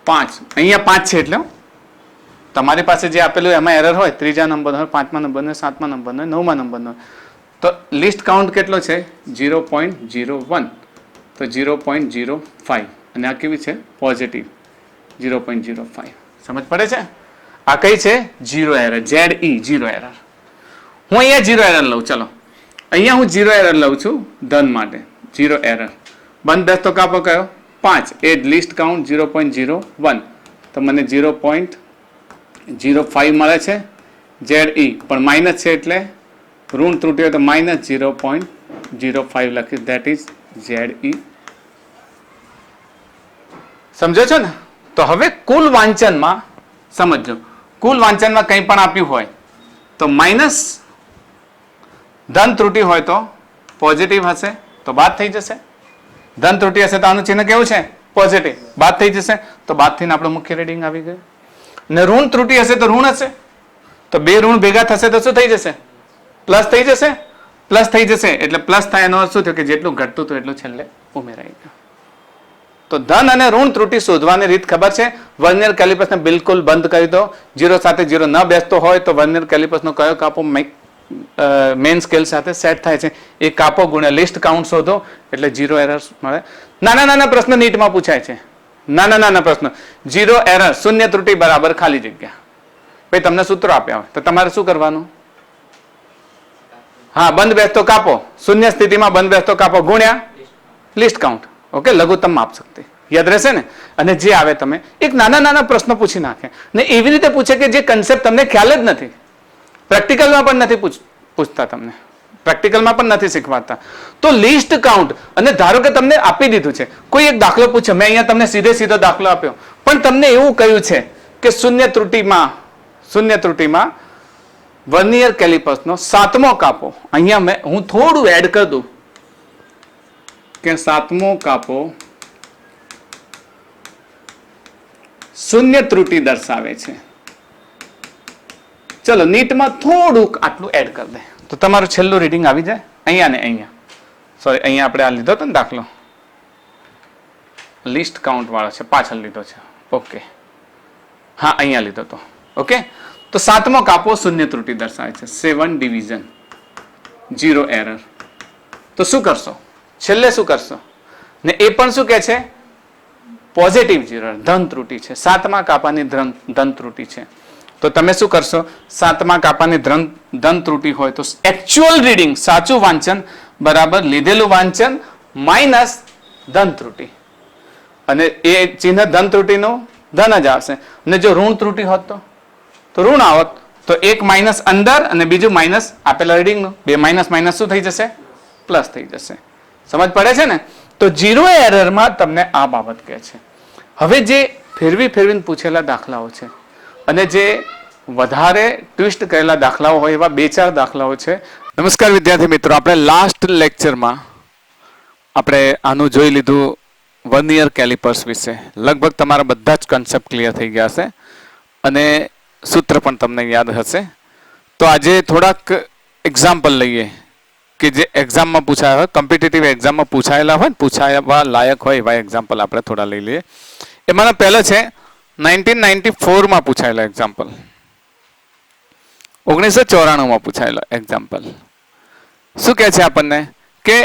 5 અહીંયા 5 છે એટલે તમારી પાસે જે આપેલું એમાં એરર હોય, ત્રીજા નંબર હોય, પાંચમા નંબર હોય, સાતમા નંબર હોય, નવમા નંબર હોય, તો લિસ્ટ કાઉન્ટ કેટલો છે 0.01. તો 0.05 અને આ કેવી છે પોઝિટિવ 0.05. સમજ પડે છે? આ કઈ છે zero error, ZE zero error. હું અહીંયા ઝીરો એરર લઉં, ચલો અહીંયા હું ઝીરો એરર લઉં છું ધન માટે, ઝીરો એરર. બંધ બેસતો કાપો કયો 5, એ લિસ્ટ કાઉન્ટ 0.01. તો મને 0.05 મળે છે ZE, પણ માઇનસ છે એટલે ઋણ ત્રુટિ હોય તો માઇનસ 0.05 લખીશ, ધેટ ઇઝ ZE. સમજો છો ને? તો હવે કુલ વાંચનમાં સમજો, કુલ વાંચનમાં કંઈ પણ આપ્યું હોય તો માઇનસ, ધન ત્રુટિ હોય તો પોઝિટિવ હશે તો બાદ થઈ જશે. ધન ત્રુટિ હશે તો આનું ચિહ્ન કેવું છે પોઝિટિવ, બાદ થઈ જશે તો બાદ થઈને આપણું મુખ્ય રીડિંગ આવી ગયું. ને ઋણ ત્રુટિ હશે તો ઋણ હશે, તો બે ઋણ ભેગા થશે તો શું થઈ જશે, પ્લસ થઈ જશે. પ્લસ થઈ જશે એટલે પ્લસ થાય એનો અર્થ શું થયો કે જેટલું ઘટતું હતું એટલું છેલ્લે ઉમેરાઈ ગયું. તો ધન અને ઋણ ત્રુટિ શોધવાની રીત ખબર છે. વર્નિયર કેલિપર્સને બિલકુલ બંધ કરી દો. ઝીરો સાથે ઝીરો ન બેસતો હોય તો વર્નિયર કેલિપર્સનો કયો કાપો મેઇન સ્કેલ સાથે સેટ થાય છે એ કાપો ગુણ્યા લિસ્ટ કાઉન્ટ શોધો એટલે ઝીરો એરર મળે. નાના નાના પ્રશ્ન નીટમાં પૂછાય છે, નાના નાના પ્રશ્ન. ઝીરો એરર શૂન્ય ત્રુટિ બરાબર ખાલી જગ્યા. ભાઈ તમને સૂત્રો આપ્યા હોય તો તમારે શું કરવાનું, હા બંધ બેસતો કાપો, શૂન્ય સ્થિતિમાં બંધ બેસતો કાપો ગુણ્યા લિસ્ટ કાઉન્ટ. ઓકે, લઘુત્તમ માપ શક્તિ યાદ રહેશે ને. અને જે આવે તમે એક નાના નાના પ્રશ્નો પૂછી નાખે ને એવી રીતે પૂછે કે જે કન્સેપ્ટ તમને ખ્યાલ જ નથી, પ્રેક્ટિકલમાં પણ નથી પૂછતા, તમને પ્રેક્ટિકલમાં પણ નથી શીખવાડતા. તો લિસ્ટ કાઉન્ટ, અને ધારો કે તમને આપી દીધું છે, કોઈ એક દાખલો પૂછે, મેં અહીંયા તમને સીધો દાખલો આપ્યો, પણ તમને એવું કહ્યું છે કે શૂન્ય ત્રુટિમાં વર્નિયર કેલિપર્સનો 7મો કાપો. અહીંયા હું થોડું એડ કરી દઉં કે 7મો કાપો શૂન્ય ત્રુટિ દર્શાવે છે. ચલો નીટમાં થોડુંક આટલું એડ કરી દે તો તમારું છેલ્લું રીડિંગ આવી જાય. અહીંયા ને અહીંયા, સોરી અહીંયા આપણે આ લીધો હતો ને દાખલો, લિસ્ટ કાઉન્ટ વાળો છે, પાછળ લીધો છે. ઓકે, હા અહીંયા લીધો હતો. ઓકે, તો 7મો કાપો શૂન્ય ત્રુટિ દર્શાવે છે, 7 ડિવિઝન, ઝીરો એરર. તો શું કરશો છેલ્લે, શું કરશો ને એ પણ શું કે છે પોઝિટિવ ઝીરો, ધન ત્રુટિ છે. 7મા કાપાની ધન ત્રુટિ છે. તો તમે શું કરશો, 7મા કાપાની ધન ત્રુટિ હોય તો એકચ્યુઅલ રીડિંગ, સાચું વાંચન બરાબર લીધેલું વાંચન માઇનસ ધન ત્રુટિ, અને એ ચિહ્ન ધન ત્રુટિનું ધન જ આવશે. અને જો ઋણ ત્રુટિ હોત તો ઋણ આવત, તો એક માઇનસ અંદર અને બીજું માઇનસ આપેલા રીડિંગનું, બે માઇનસ માઇનસ શું થઈ જશે, પ્લસ થઈ જશે. સમજ પડે છે ને? તો ઝીરો એરરમાં તમને આ બાબત કહે છે. હવે જે ફેરવીને પૂછેલા દાખલાઓ છે અને જે વધારે ટ્વિસ્ટ કરેલા દાખલાઓ હોય એવા 2-4 દાખલાઓ છે. નમસ્કાર વિદ્યાર્થી મિત્રો, આપણે લાસ્ટ લેક્ચરમાં આપણે આનું જોઈ લીધું વર્નિયર કેલિપર્સ વિશે. લગભગ તમારા બધા જ કન્સેપ્ટ ક્લિયર થઈ ગયા હશે અને સૂત્ર પણ તમને યાદ હશે. તો આજે થોડાક એક્ઝામ્પલ લઈએ કે જે એક્ઝામમાં પૂછાયા હોય, કોમ્પિટિટિવ એક્ઝામમાં પૂછાયેલા હોય, પૂછાવા લાયક હોય એવા એક્ઝામ્પલ આપણે થોડા લઈ લઈએ. એમાંના પહેલો છે 1994માં પૂછાયેલા એક્ઝામ્પલ, 1994માં પૂછાયેલા એક્ઝામ્પલ. શું કહે છે આપણને કે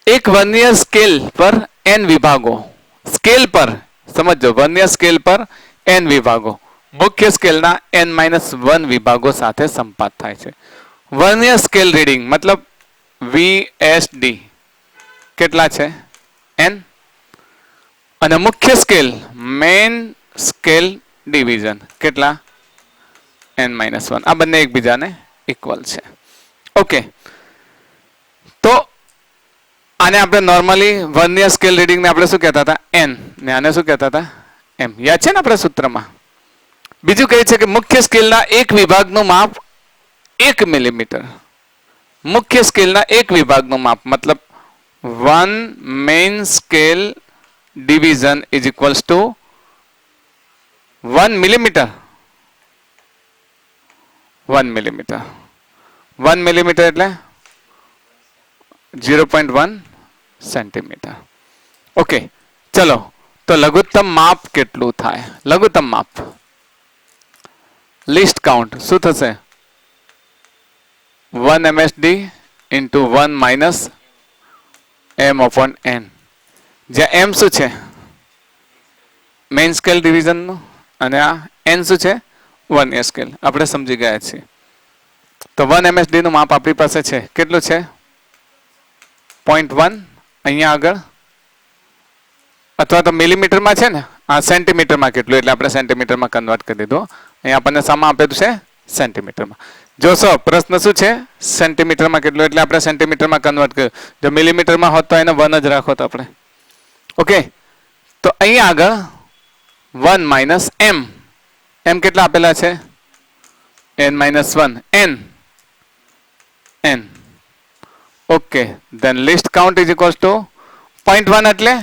એક વર્નિયર સ્કેલ પર n વિભાગો, સ્કેલ પર સમજો, વર્નિયર સ્કેલ પર n વિભાગો મુખ્ય સ્કેલના n-1 વિભાગો સાથે સંપાત થાય છે. વર્નિયર સ્કેલ રીડિંગ મતલબ VSD કેટલા છે n, અને મુખ્ય સ્કેલ મેઇન સ્કેલ ડિવિઝન કેટલા n-1. આ બંને એકબીજાને ઇક્વલ છે. ઓકે, તો આને આપણે નોર્મલી વર્નિયર સ્કેલ રીડિંગને આપણે શું કહેતા હતા n, ને આને શું કહેતા હતા m. યાદ છે ને આપણે સૂત્રમાં? બીજું કહે છે કે મુખ્ય સ્કેલના એક વિભાગનું માપ 1 મિલીમીટર. મુખ્ય સ્કેલના એક વિભાગનું માપ મતલબ 1 main scale division is equals two 1 millimetre. 1 millimetre. 1 millimetre એટલે 0.1 સેન્ટીમીટર. ઓકે, ચલો તો લઘુત્તમ માપ કેટલું થાય? લઘુત્તમ માપ લિસ્ટ કાઉન્ટ શું થશે? 1 MSD into 1 minus m upon n. જ્યાં m શું છે? મેઇન સ્કેલ ડિવિઝનનું અને આ n શું છે? 1 year સ્કેલ. આપણે સમજી ગયા છીએ. તો 1 MSD નું માપ આપણી પાસે છે. કેટલું છે? 0.1 અહીંયા આગળ, અથવા તો મિલીમીટરમાં છે ને, આ સેન્ટીમીટરમાં કેટલું એટલે આપણે સેન્ટીમીટરમાં કન્વર્ટ કરી દીધું. અહીંયા આપણને સામા આપેલું છે સેન્ટીમીટરમાં. જોશો પ્રશ્ન શું છે? સેન્ટીમીટરમાં કેટલું એટલે આપણે સેન્ટીમીટરમાં કન્વર્ટ કર્યું. જો મિલીમીટરમાં હોત તો એને 1 જ રાખો તો આપણે. ઓકે, તો અહીંયા આગળ 1 માઇનસ m. m કેટલા આપેલા છે? n minus 1 n. Okay, then least count is equals to 0.1 એટલે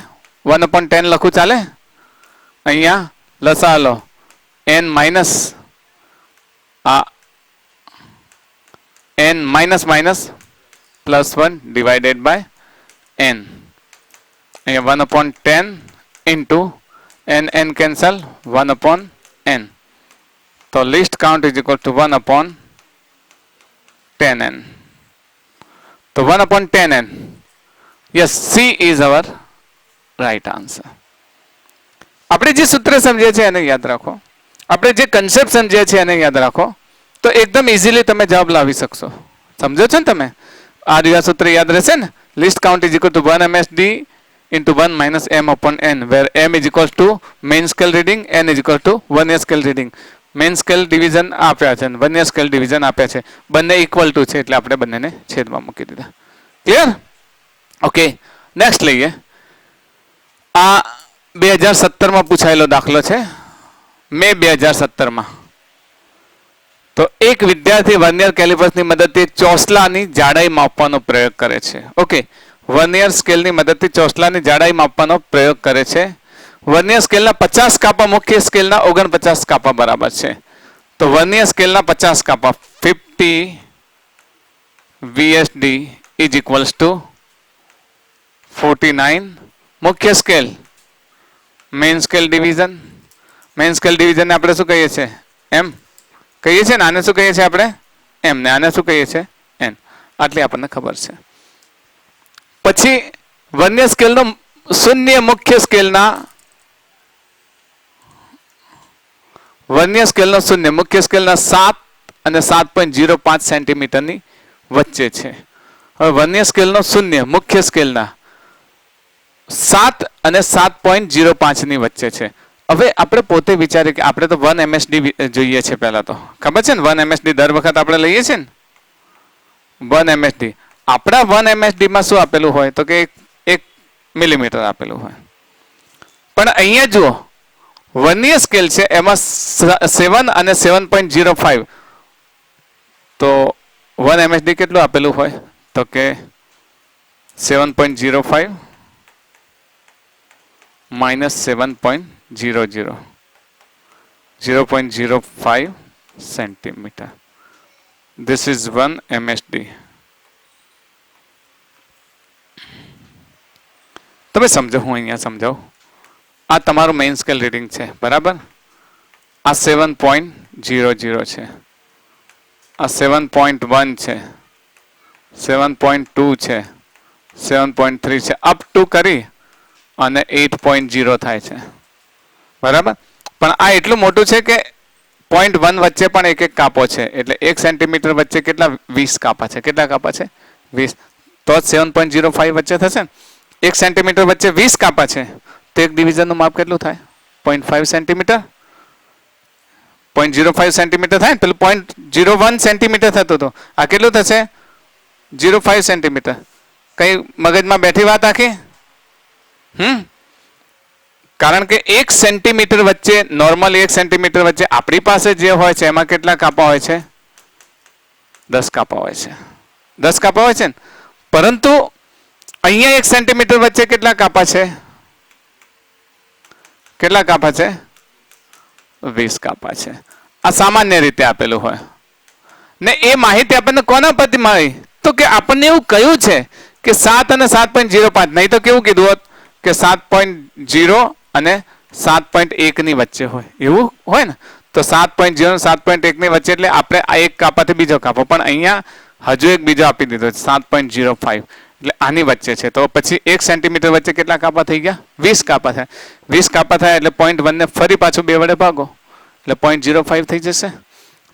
1/10 લખું ચાલે? અહીંયા લસા લો n માઇનસ આ n minus minus plus 1 divided by n. અહીંયા 1/10 ઇન્ટુ n કેન્સલ 1/n. તો least count is equal to 1/10n. તો 1/10n. Yes, C is our right answer. આપણે જે સૂત્ર સમજીએ છીએ એને યાદ રાખો, આપણે જે કન્સેપ્ટ સમજીએ છીએ એને યાદ રાખો, તો એકદમ ઇઝીલી તમે જવાબ લાવી શકશો. સમજો છો ને તમે? આ રીવા સૂત્ર યાદ રહેશે ને? List count is equal two 1 MSD into 1 minus m upon n, where m is equals to main scale reading, n is equal to 1 year scale reading. Main scale division આપ્યા છે, 1 year સ્કેલ ડિવિઝન આપ્યા છે, બંને equal to છે એટલે આપણે બંનેને છેદમાં મૂકી દીધા. ક્લિયર? ઓકે, નેક્સ્ટ લઈએ. આ 2017માં પૂછાયેલો દાખલો છે, મે 2017માં. તો એક વિદ્યાર્થી વર્નિયર કેલિપર્સની મદદથી ચોસલાની જાડાઈ માપવાનો પ્રયોગ કરે છે. ઓકે, વર્નિયર સ્કેલની મદદથી ચોસલાની જાડાઈ માપવાનો પ્રયોગ કરે છે. વર્નિયર સ્કેલના 50 કાપા મુખ્ય સ્કેલના 49 કાપા બરાબર છે. તો વર્નિયર સ્કેલના 50 કાપા 50 VSD ઇઝ ઇક્વલ્સ ટુ 49 મુખ્ય scale main scale division. Main scale division આપણે શું કહીએ છીએ? m કહીએ છીએ ને. આને શું કહીએ છીએ આપણે? m ને. આને શું કહીએ છીએ? n. આટલી આપણને ખબર છે. પછી વર્નિયર સ્કેલનો શૂન્ય મુખ્ય સ્કેલના વર્નિયર સ્કેલનો શૂન્ય મુખ્ય સ્કેલના 7 અને 7.05 સેન્ટીમીટરની વચ્ચે છે. હવે વર્નિયર સ્કેલનો શૂન્ય મુખ્ય સ્કેલના 7 અને 7.05 ની વચ્ચે છે. હવે આપણે પોતે વિચારીએ કે આપણે તો 1 MSD જોઈએ છે. પહેલા તો ખબર છે ને 1 MSD દર વખત આપણે લઈએ છીએ ને 1 MSD. આપણા 1 MSD માં શું આપેલું હોય? તો કે 1 મિલીમીટર આપેલું હોય. પણ અહીંયા જુઓ વર્નિયર સ્કેલ છે એમાં 7 અને 7.05. તો 1 MSD કેટલું આપેલું હોય? તો કે 7.05 minus 7.00 0.05 centimeter. This is 1 MSD. તમે સમજો, હું અહીંયા સમજાવું. આ તમારું મેઇન સ્કેલ રીડિંગ છે, બરાબર? આ 7.00 છે, આ 7.1 છે, 7.2 છે, 7.3 છે, અપ ટુ કરી અને 8.0 થાય છે, બરાબર? પણ આ એટલું મોટું છે કે 0.1 વચ્ચે પણ એક એક કાપો છે, એટલે 1 સેન્ટીમીટર વચ્ચે કેટલા 20 કાપા છે. કેટલા કાપા છે? 20. તો 7.05 વચ્ચે થશે ને. 1 સેન્ટીમીટર વચ્ચે 20 કાપા છે, તો એક ડિવિઝનનું માપ કેટલું થાય? 0.5 સેન્ટીમીટર. 0.05 સેન્ટીમીટર થાય ને, પેલું 0.01 સેન્ટીમીટર થતું હતું. આ કેટલું થશે? 0.5 સેન્ટીમીટર. કઈ મગજમાં બેઠી વાત આખી? કારણ કે 1 સેન્ટીમીટર વચ્ચે નોર્મલ 1 સેન્ટીમીટર વચ્ચે આપણી પાસે જે હોય છે એમાં કેટલા કાપા હોય છે? 10 કાપા હોય છે. 10 કાપા હોય છે ને, પરંતુ અહીંયા 1 સેન્ટીમીટર વચ્ચે કેટલા કાપા છે? કેટલા કાપા છે? 20 કાપા છે. આ સામાન્ય રીતે આપેલું હોય ને એ માહિતી આપણને કોના પરથી મળી? તો કે આપણને એવું કહ્યું છે કે 7 અને 7.05, નહીં તો કેવું કીધું હોત કે 7.0 અને 7.1 ની વચ્ચે હોય, એવું હોય ને. તો 7.0 અને 7.1 ની વચ્ચે એટલે આપણે આ એક કાપાથી બીજો કાપો, પણ અહીંયા હજુ એક બીજો આપી દીધો 7.05 એટલે આની વચ્ચે છે. તો પછી 1 સેન્ટીમીટર વચ્ચે કેટલા કાપા થઈ ગયા? 20 કાપા થાય. 20 કાપા થાય એટલે 0.1 ને ફરી પાછું 2 વડે ભાગો એટલે 0.05 થઈ જશે.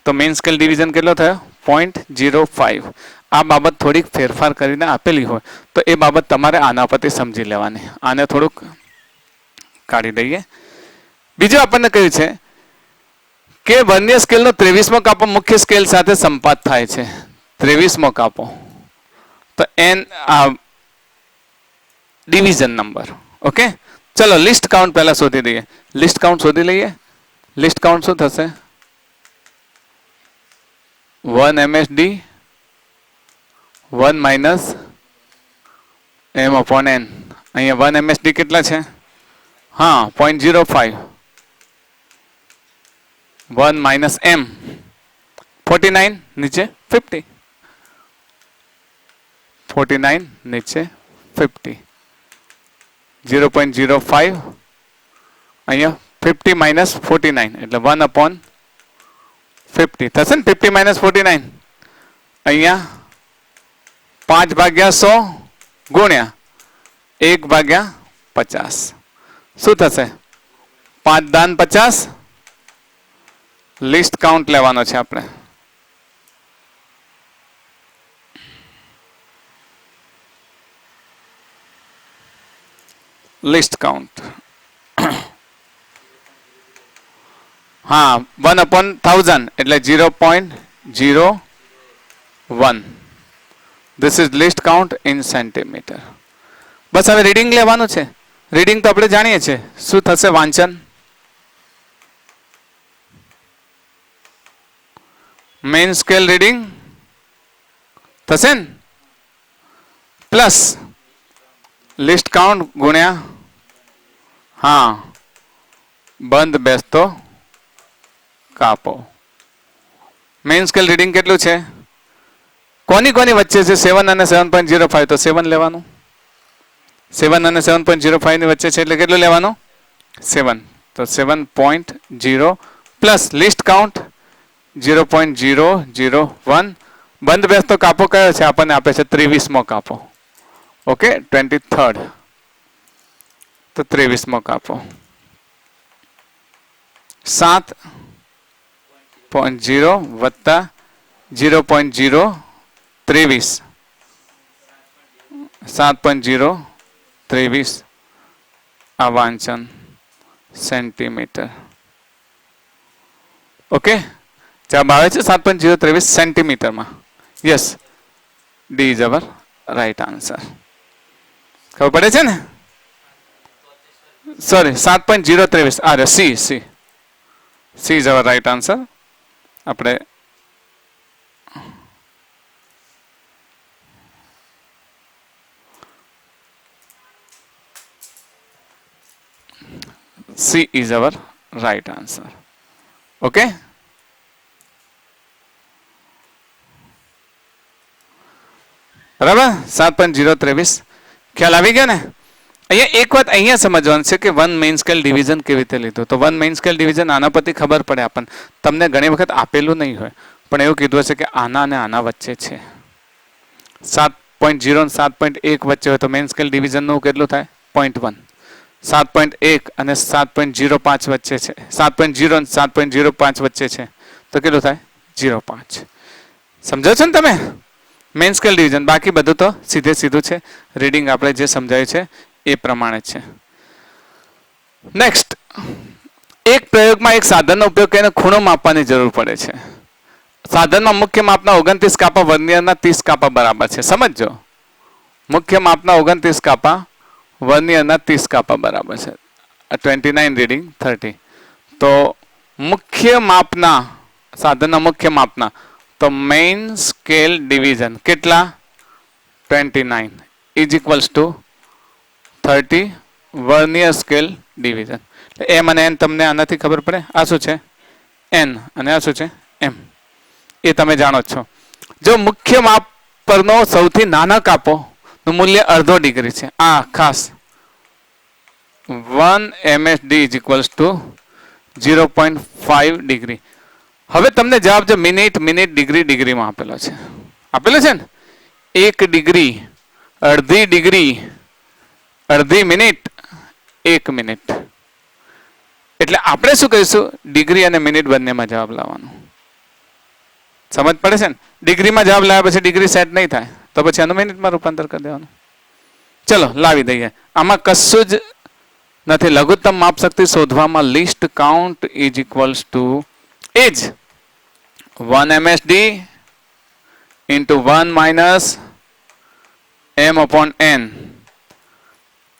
તો મેઇન સ્કેલ ડિવિઝન કેટલો થયો? 0.05. આ બાબત થોડીક ફેરફાર કરીને આપેલી હોય તો એ બાબત તમારે આના પરથી સમજી લેવાની. આને થોડુંક કાઢી દઈએ. બીજું આપણને કહ્યું છે કે વર્નિયર સ્કેલનો 23મો કાપો મુખ્ય સ્કેલ સાથે સંપાત થાય છે. 23મો કાપો તો એન ડિવિઝન નંબર. ઓકે, ચલો લિસ્ટ કાઉન્ટ પહેલા શોધી દઈએ. લિસ્ટ કાઉન્ટ શોધી લઈએ. લિસ્ટ કાઉન્ટ શું થશે? 1 MSD 1 minus m upon n. અહીંયા 1 MSD કેટલા છે? હા, 0.05. 1 માઇનસ m 49 નીચે 50. 49 નીચે 50. 0.05 અહીંયા 50 માઇનસ 49 એટલે 1 upon 50 થશે ને. 50 માઇનસ 49 અહીંયા 5 ભાગ્યા 100 ગુણ્યા 1 ભાગ્યા 50 શું થશે? 5 દાન 50. લિસ્ટ કાઉન્ટ લેવાનો છે આપણે. લિસ્ટ કાઉન્ટ હા 1 upon 1000 એટલે 0.01. This is list count in centimeter. બસ હવે રીડિંગ લેવાનું છે. રીડિંગ તો આપણે જાણીએ છીએ શું થશે? વાંચન મેઇન સ્કેલ રીડિંગ થશે ને પ્લસ લિસ્ટ કાઉન્ટ ગુણ્યા હા બંધ બેસતો કાપો. મેઇન સ્કેલ રીડિંગ કેટલું છે? કોની કોની વચ્ચે છે? 7 અને 7.05. તો 7 લેવાનું. 7 અને 7.05 ની વચ્ચે છે એટલે કેટલું લેવાનું? 7. તો 7.0 પ્લસ લિસ્ટ કાઉન્ટ 0.001. બંધ બેસતો કાપો કયો છે? આપણને આપે છે 23મો કાપો. Okay, 23rd. તો 23મો કાપો 7.0 વત્તા 0.023 7.023 આ વાંચન સેન્ટીમીટર. ઓકે, જવાબ આવે છે 7.023 સેન્ટીમીટરમાં. Yes, D is our right answer. ખબર પડે છે ને? સોરી 7.023. અરે C C C is our right answer. આપણે C is our right answer. Okay? બરાબર 7.023 ખ્યાલ આવી ગયો ને? અહીંયા એક વાત અહીંયા સમજવાનું છે કે વન મેઇન સ્કેલ ડિવિઝન કેવી રીતે લીધું. તો વન મેઇન સ્કેલ ડિવિઝન આના પરથી ખબર પડે આપણને. તમને ઘણી વખત આપેલું નહીં હોય પણ એવું કીધું હશે કે આના અને આના વચ્ચે છે. 7.0 અને 7.1 વચ્ચે હોય તો મેઇન સ્કેલ ડિવિઝનનું કેટલું થાય? 0.1. 7.1 અને 7.05 વચ્ચે છે. 7.0 અને 7.05 વચ્ચે છે તો કેટલું થાય? 0.5. સમજો છો ને તમે? Main scale division. બાકી બધું તો સીધે સીધું છે. રીડિંગ આપણે જે સમજાયું છે એ પ્રમાણે છે. નેક્સ્ટ, એક પ્રયોગમાં એક સાધનનો ઉપયોગ કરીને ખૂણો માપવાની જરૂર પડે છે. સાધનમાં મુખ્ય માપના 29 કાપા વર્નિયરના 30 કાપા બરાબર છે. સમજો, મુખ્ય માપના 29 કાપા વર્નિયરના 30 કાપા બરાબર છે. 29 રીડિંગ 30. તો મુખ્ય માપના સાધનના મુખ્ય માપના તો મેઇન સ્કેલ ડિવિઝન કેટલા 29 is equals to 30 vernier scale division. M અને એન તમને આનાથી ખબર પડે. આ શું છે એન અને આ શું છે એમ, એ તમે જાણો છો. જો મુખ્ય માપ પરનો સૌથી નાના કાપો નું મૂલ્ય અડધો ડિગ્રી છે. આ ખાસ 1 MSD is equals two 0.5 degree. હવે તમને જવાબ જો મિનિટ મિનિટ ડિગ્રી ડિગ્રીમાં આપેલો છે. આપેલો છે ને 1 ડિગ્રી, અડધી ડિગ્રી, અડધી મિનિટ, 1 મિનિટ. એટલે આપણે શું કહીશું ડિગ્રી અને મિનિટ બંનેમાં જવાબ લાવવાનો. સમજ પડે છે ને? ડિગ્રીમાં જવાબ લાવ્યા પછી ડિગ્રી સેટ નહીં થાય તો પછી આનું મિનિટમાં રૂપાંતર કરી દેવાનું. ચલો લાવી દઈએ. આમાં કશું જ નથી. લઘુત્તમ માપ શક્તિ શોધવામાં list count is equals two is 1 MSD into 1 minus M upon N.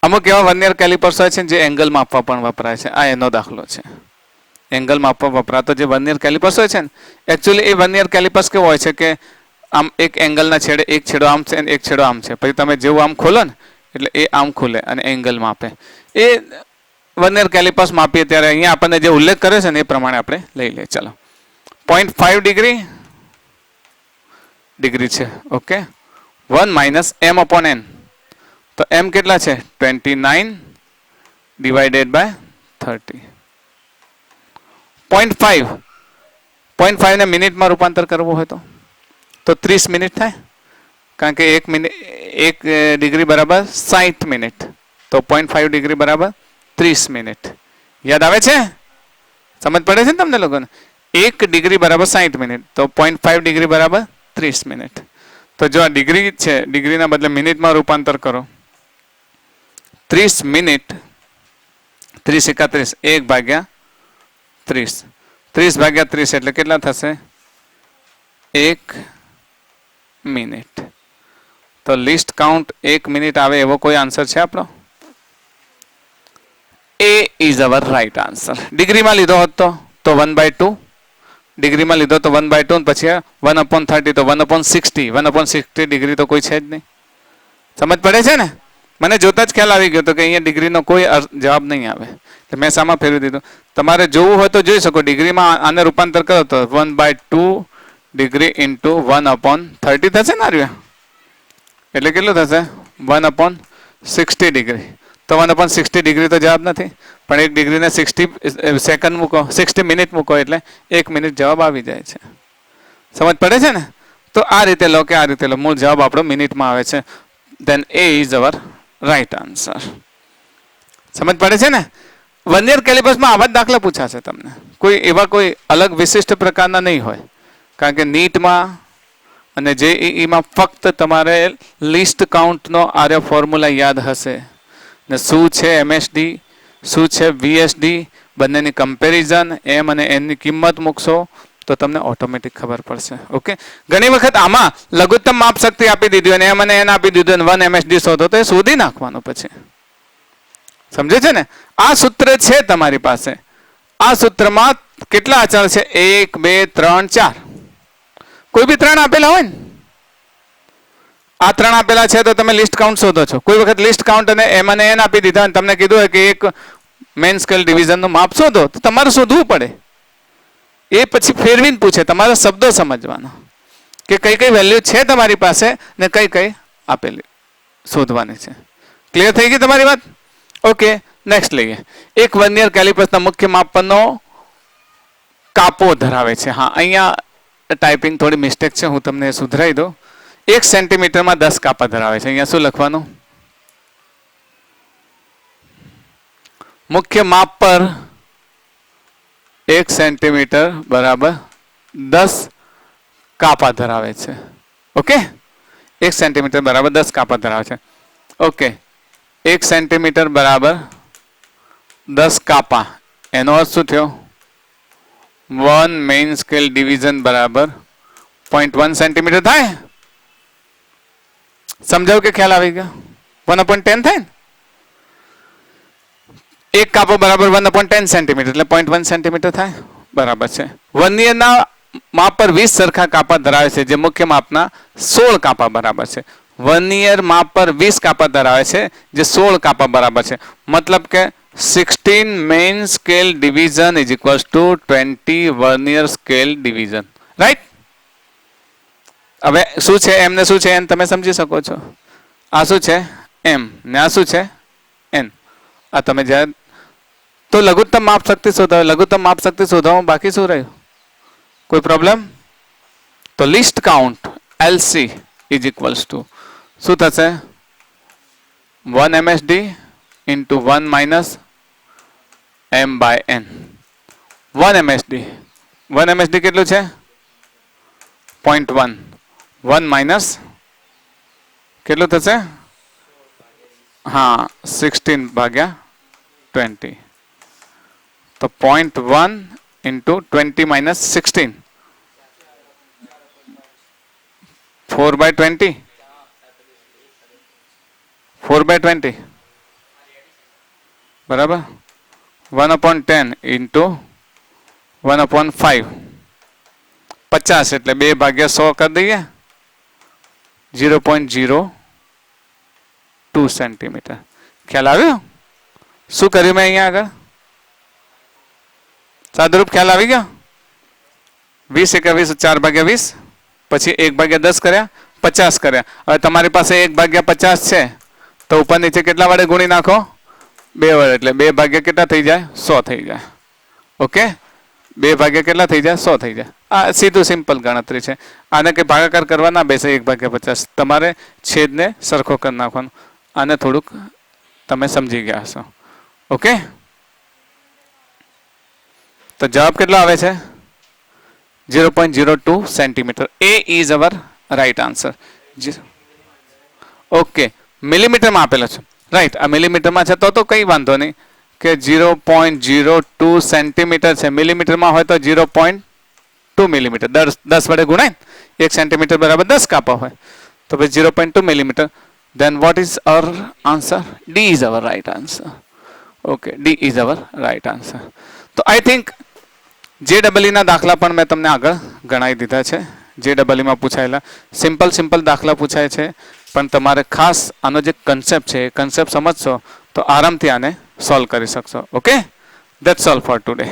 અમુક એવા વર્નિયર કેલિપર્સ હોય છે જે એંગલ માપવા પણ વપરાય છે. આ એનો દાખલો છે. એંગલ માપવા વપરાતો જે વર્નિયર કેલિપર્સ હોય છે ને, એકચ્યુઅલી એ વર્નિયર કેલિપર્સ કેવો હોય છે કે આમ એક એંગલના છેડે એક છેડો આમ છે અને એક છેડો આમ છે. પછી તમે જેવું આમ ખોલો ને એટલે એ આમ ખુલે અને એંગલ માપે. એ વર્નિયર કેલિપર્સ માપીએ ત્યારે અહીંયા આપણને જે ઉલ્લેખ કરે છે ને એ પ્રમાણે આપણે લઈ લઈએ. ચાલો 0.5 ડિગ્રી છે. Okay 1 minus M upon N. તો M કેટલા છે 29 ડિવાઇડેડ બાય 30. 0.5 ને મિનિટમાં રૂપાંતર કરવું હોય તો 30 મિનિટ થાય. કારણ કે 1 ડિગ્રી બરાબર 60 મિનિટ. તો 0.5 ડિગ્રી બરાબર 30 મિનિટ. યાદ આવે છે? સમજ પડે છે ને તમને લોકોને? 1 ડિગ્રી બરાબર 60 મિનિટ તો 0.5 ડિગ્રી બરાબર 30 મિનિટ. તો જો આ ડિગ્રી છે, ડિગ્રીના બદલે મિનિટમાં રૂપાંતર કરો. 30 મિનિટ 30 31 1 ભાગ્યા 30. 30 ભાગ્યા 30 એટલે કેટલા થશે 1 મિનિટ. તો લિસ્ટ કાઉન્ટ 1 મિનિટ આવે એવો કોઈ આન્સર છે આપણો? એ ઇઝ અવર રાઈટ આન્સર. ડિગ્રીમાં લીધો હોત તો 1/2. ડિગ્રીમાં લીધો તો 1/2 પછી 1/30 તો 1/60. 1/60 ડિગ્રી તો કોઈ છે જ નહીં. સમજ પડે છે ને? મને જોતા જ ખ્યાલ આવી ગયો તો કે અહીંયા ડિગ્રીનો કોઈ જવાબ નહીં આવે. એટલે મેં સામા ફેરવી દીધું. તમારે જોવું હોય તો જોઈ શકો. ડિગ્રીમાં આને રૂપાંતર કરો તો 1/2 ડિગ્રી ઇન્ટુ 1/30 થશે ને આર્યા? એટલે કેટલું થશે 1/60 ડિગ્રી. તો 1/60 ડિગ્રી તો જવાબ નથી, પણ 1 ડિગ્રીને 60 સેકન્ડ મૂકો, 60 મિનિટ મૂકો એટલે 1 મિનિટ જવાબ આવી જાય છે. સમજ પડે છે ને? તો આ રીતે લો કે આ રીતે લો, મૂળ જવાબ આપણો મિનિટમાં આવે છે. Then A is our right answer. સમજ પડે છે ને? વર્નિયર કેલિપર્સમાં આવા જ દાખલા પૂછાશે તમને. કોઈ એવા કોઈ અલગ વિશિષ્ટ પ્રકારના નહીં હોય. કારણ કે નીટમાં અને જેઈઈમાં ફક્ત તમારે લિસ્ટ કાઉન્ટનો આર્ય ફોર્મ્યુલા યાદ હશે ને શું છે એમએસડી, શું છે વીએસડી, બંનેની કમ્પેરિઝન, એમ અને એનની કિંમત મૂકશો તો તમને ઓટોમેટિક ખબર પડશે. ઓકે, ઘણી વખત આમાં લઘુત્તમ માપ શક્તિ આપી દીધી અને એમ અને એન આપી દીધું અને 1 MSD શોધો તો એ શોધી નાખવાનું પછી. સમજે છે ને? આ સૂત્ર છે તમારી પાસે. આ સૂત્રમાં કેટલા અચળ છે? 1 2 3 4. કોઈ બી 3 આપેલા હોય ને, આ 3 આપેલા છે તો તમે લિસ્ટ કાઉન્ટ શોધો છો. કોઈ વખત લિસ્ટ કાઉન્ટ અને એમ અને એન આપી દીધા અને તમને કીધું હોય કે એક મેન સ્કેલ ડિવિઝનનું માપ શોધો તો તમારે શોધવું પડે. એ પછી ફેરવીને પૂછે, તમારે શબ્દો સમજવાનો કે કઈ કઈ વેલ્યુ છે તમારી પાસે ને કઈ કઈ આપેલી શોધવાની છે. ક્લિયર થઈ ગઈ તમારી વાત? ઓકે, નેક્સ્ટ લઈએ. એક વર્નિયર કેલિપર્સના મુખ્ય માપનનો કાપો ધરાવે છે. હા, અહીંયા ટાઈપિંગ થોડી મિસ્ટેક છે, હું તમને સુધરાઈ દઉં. 1 સેન્ટીમીટરમાં 10 કાપા ધરાવે છે. અહીંયા શું લખવાનું? મુખ્ય માપ પર 1 સેન્ટીમીટર બરાબર 10 કાપા ધરાવે છે. ઓકે, 1 સેન્ટીમીટર બરાબર 10 કાપા ધરાવે છે. ઓકે, 1 સેન્ટીમીટર બરાબર 10 કાપા, એનો અર્થ શું થયો? 1 મેઇન સ્કેલ ડિવિઝન બરાબર 0.1 સેન્ટીમીટર થાય. સમજાવ કે ખ્યાલ આવી ગયો? 1/10 થાય ને? એક કાપો બરાબર 1/10 સેન્ટીમીટર એટલે 0.1 સેન્ટીમીટર થાય. બરાબર છે. વર્નિયરના માપ પર 20 સરખા કાપા ધરાવે છે જે મુખ્ય માપના 16 કાપા બરાબર છે. વર્નિયર માપ પર 20 કાપા ધરાવે છે જે 16 કાપા બરાબર છે. મતલબ કે 16 main scale division is equals two 20 vernier scale division. Right. હવે શું છે એમ ને શું છે એન તમે સમજી શકો છો. આ શું છે એમ ને આ શું છે એન. આ તમે જ્યારે તો લઘુત્તમ માપ શક્તિ શોધો. લઘુત્તમ માપ શક્તિ શોધવામાં બાકી શું રહ્યું? કોઈ પ્રોબ્લેમ? તો least count LC is equals to શું થશે? 1 MSD into 1 minus m by n. 1 MSD 1 MSD કેટલું છે? 0.1. 1 માઇનસ કેટલું થશે? હા 16/20. તો 0.1 ઇન્ટુ 20 માઇનસ 16 4/20. 4/20 બરાબર. 1/10 ઇન્ટુ 1/5 50 એટલે 2/100 કરી દઈએ. 0.02 સેન્ટીમીટર. ખ્યાલ આવ્યો શું કર્યું મેં અહીંયા આગળ? સાદુરૂપ ખ્યાલ આવી ગયો? 20 × 20 4/20 પછી 1/10 કર્યા 50 કર્યા. હવે તમારી પાસે 1/50 છે તો ઉપર નીચે કેટલા વડે ગુણી નાખો? 2 વડે એટલે 2 કેટલા થઈ જાય? 100 થઈ જાય. ઓકે 2 કેટલા થઈ જાય? 100 થઈ જાય. આ સીધું સિમ્પલ ગણતરી છે. આને કે ભાગાકાર કરવા ના બેસે 1/50. તમારે છેદને સરખો કરી નાખવાનો. આને થોડુંક તમે સમજી ગયા હશો. ઓકે તો જવાબ કેટલો આવે છે? 0.02 centimetre. A is our right answer. Okay મિલીમીટરમાં આપેલો છે. રાઈટ. આ મિલીમીટરમાં છે તો કંઈ વાંધો નહીં કે 0.02 સેન્ટીમીટર છે. મિલીમીટરમાં હોય તો 0.2 મિલીમીટર 10 વડે ગુણાય. 1 સેન્ટીમીટર બરાબર 10 કાપા હોય તો પછી 0.2 millimetre. then what is our answer? D is our right answer. Okay, D is our right answer. તો આઈ થિંક JEE ના દાખલા પણ મેં તમને આગળ ગણાવી દીધા છે. JEE માં પૂછાયેલા સિમ્પલ દાખલા પૂછાય છે પણ તમારે ખાસ આનો જે કન્સેપ્ટ છે એ કન્સેપ્ટ સમજશો તો આરામથી આને સોલ્વ કરી શકશો. Okay, that's all four today.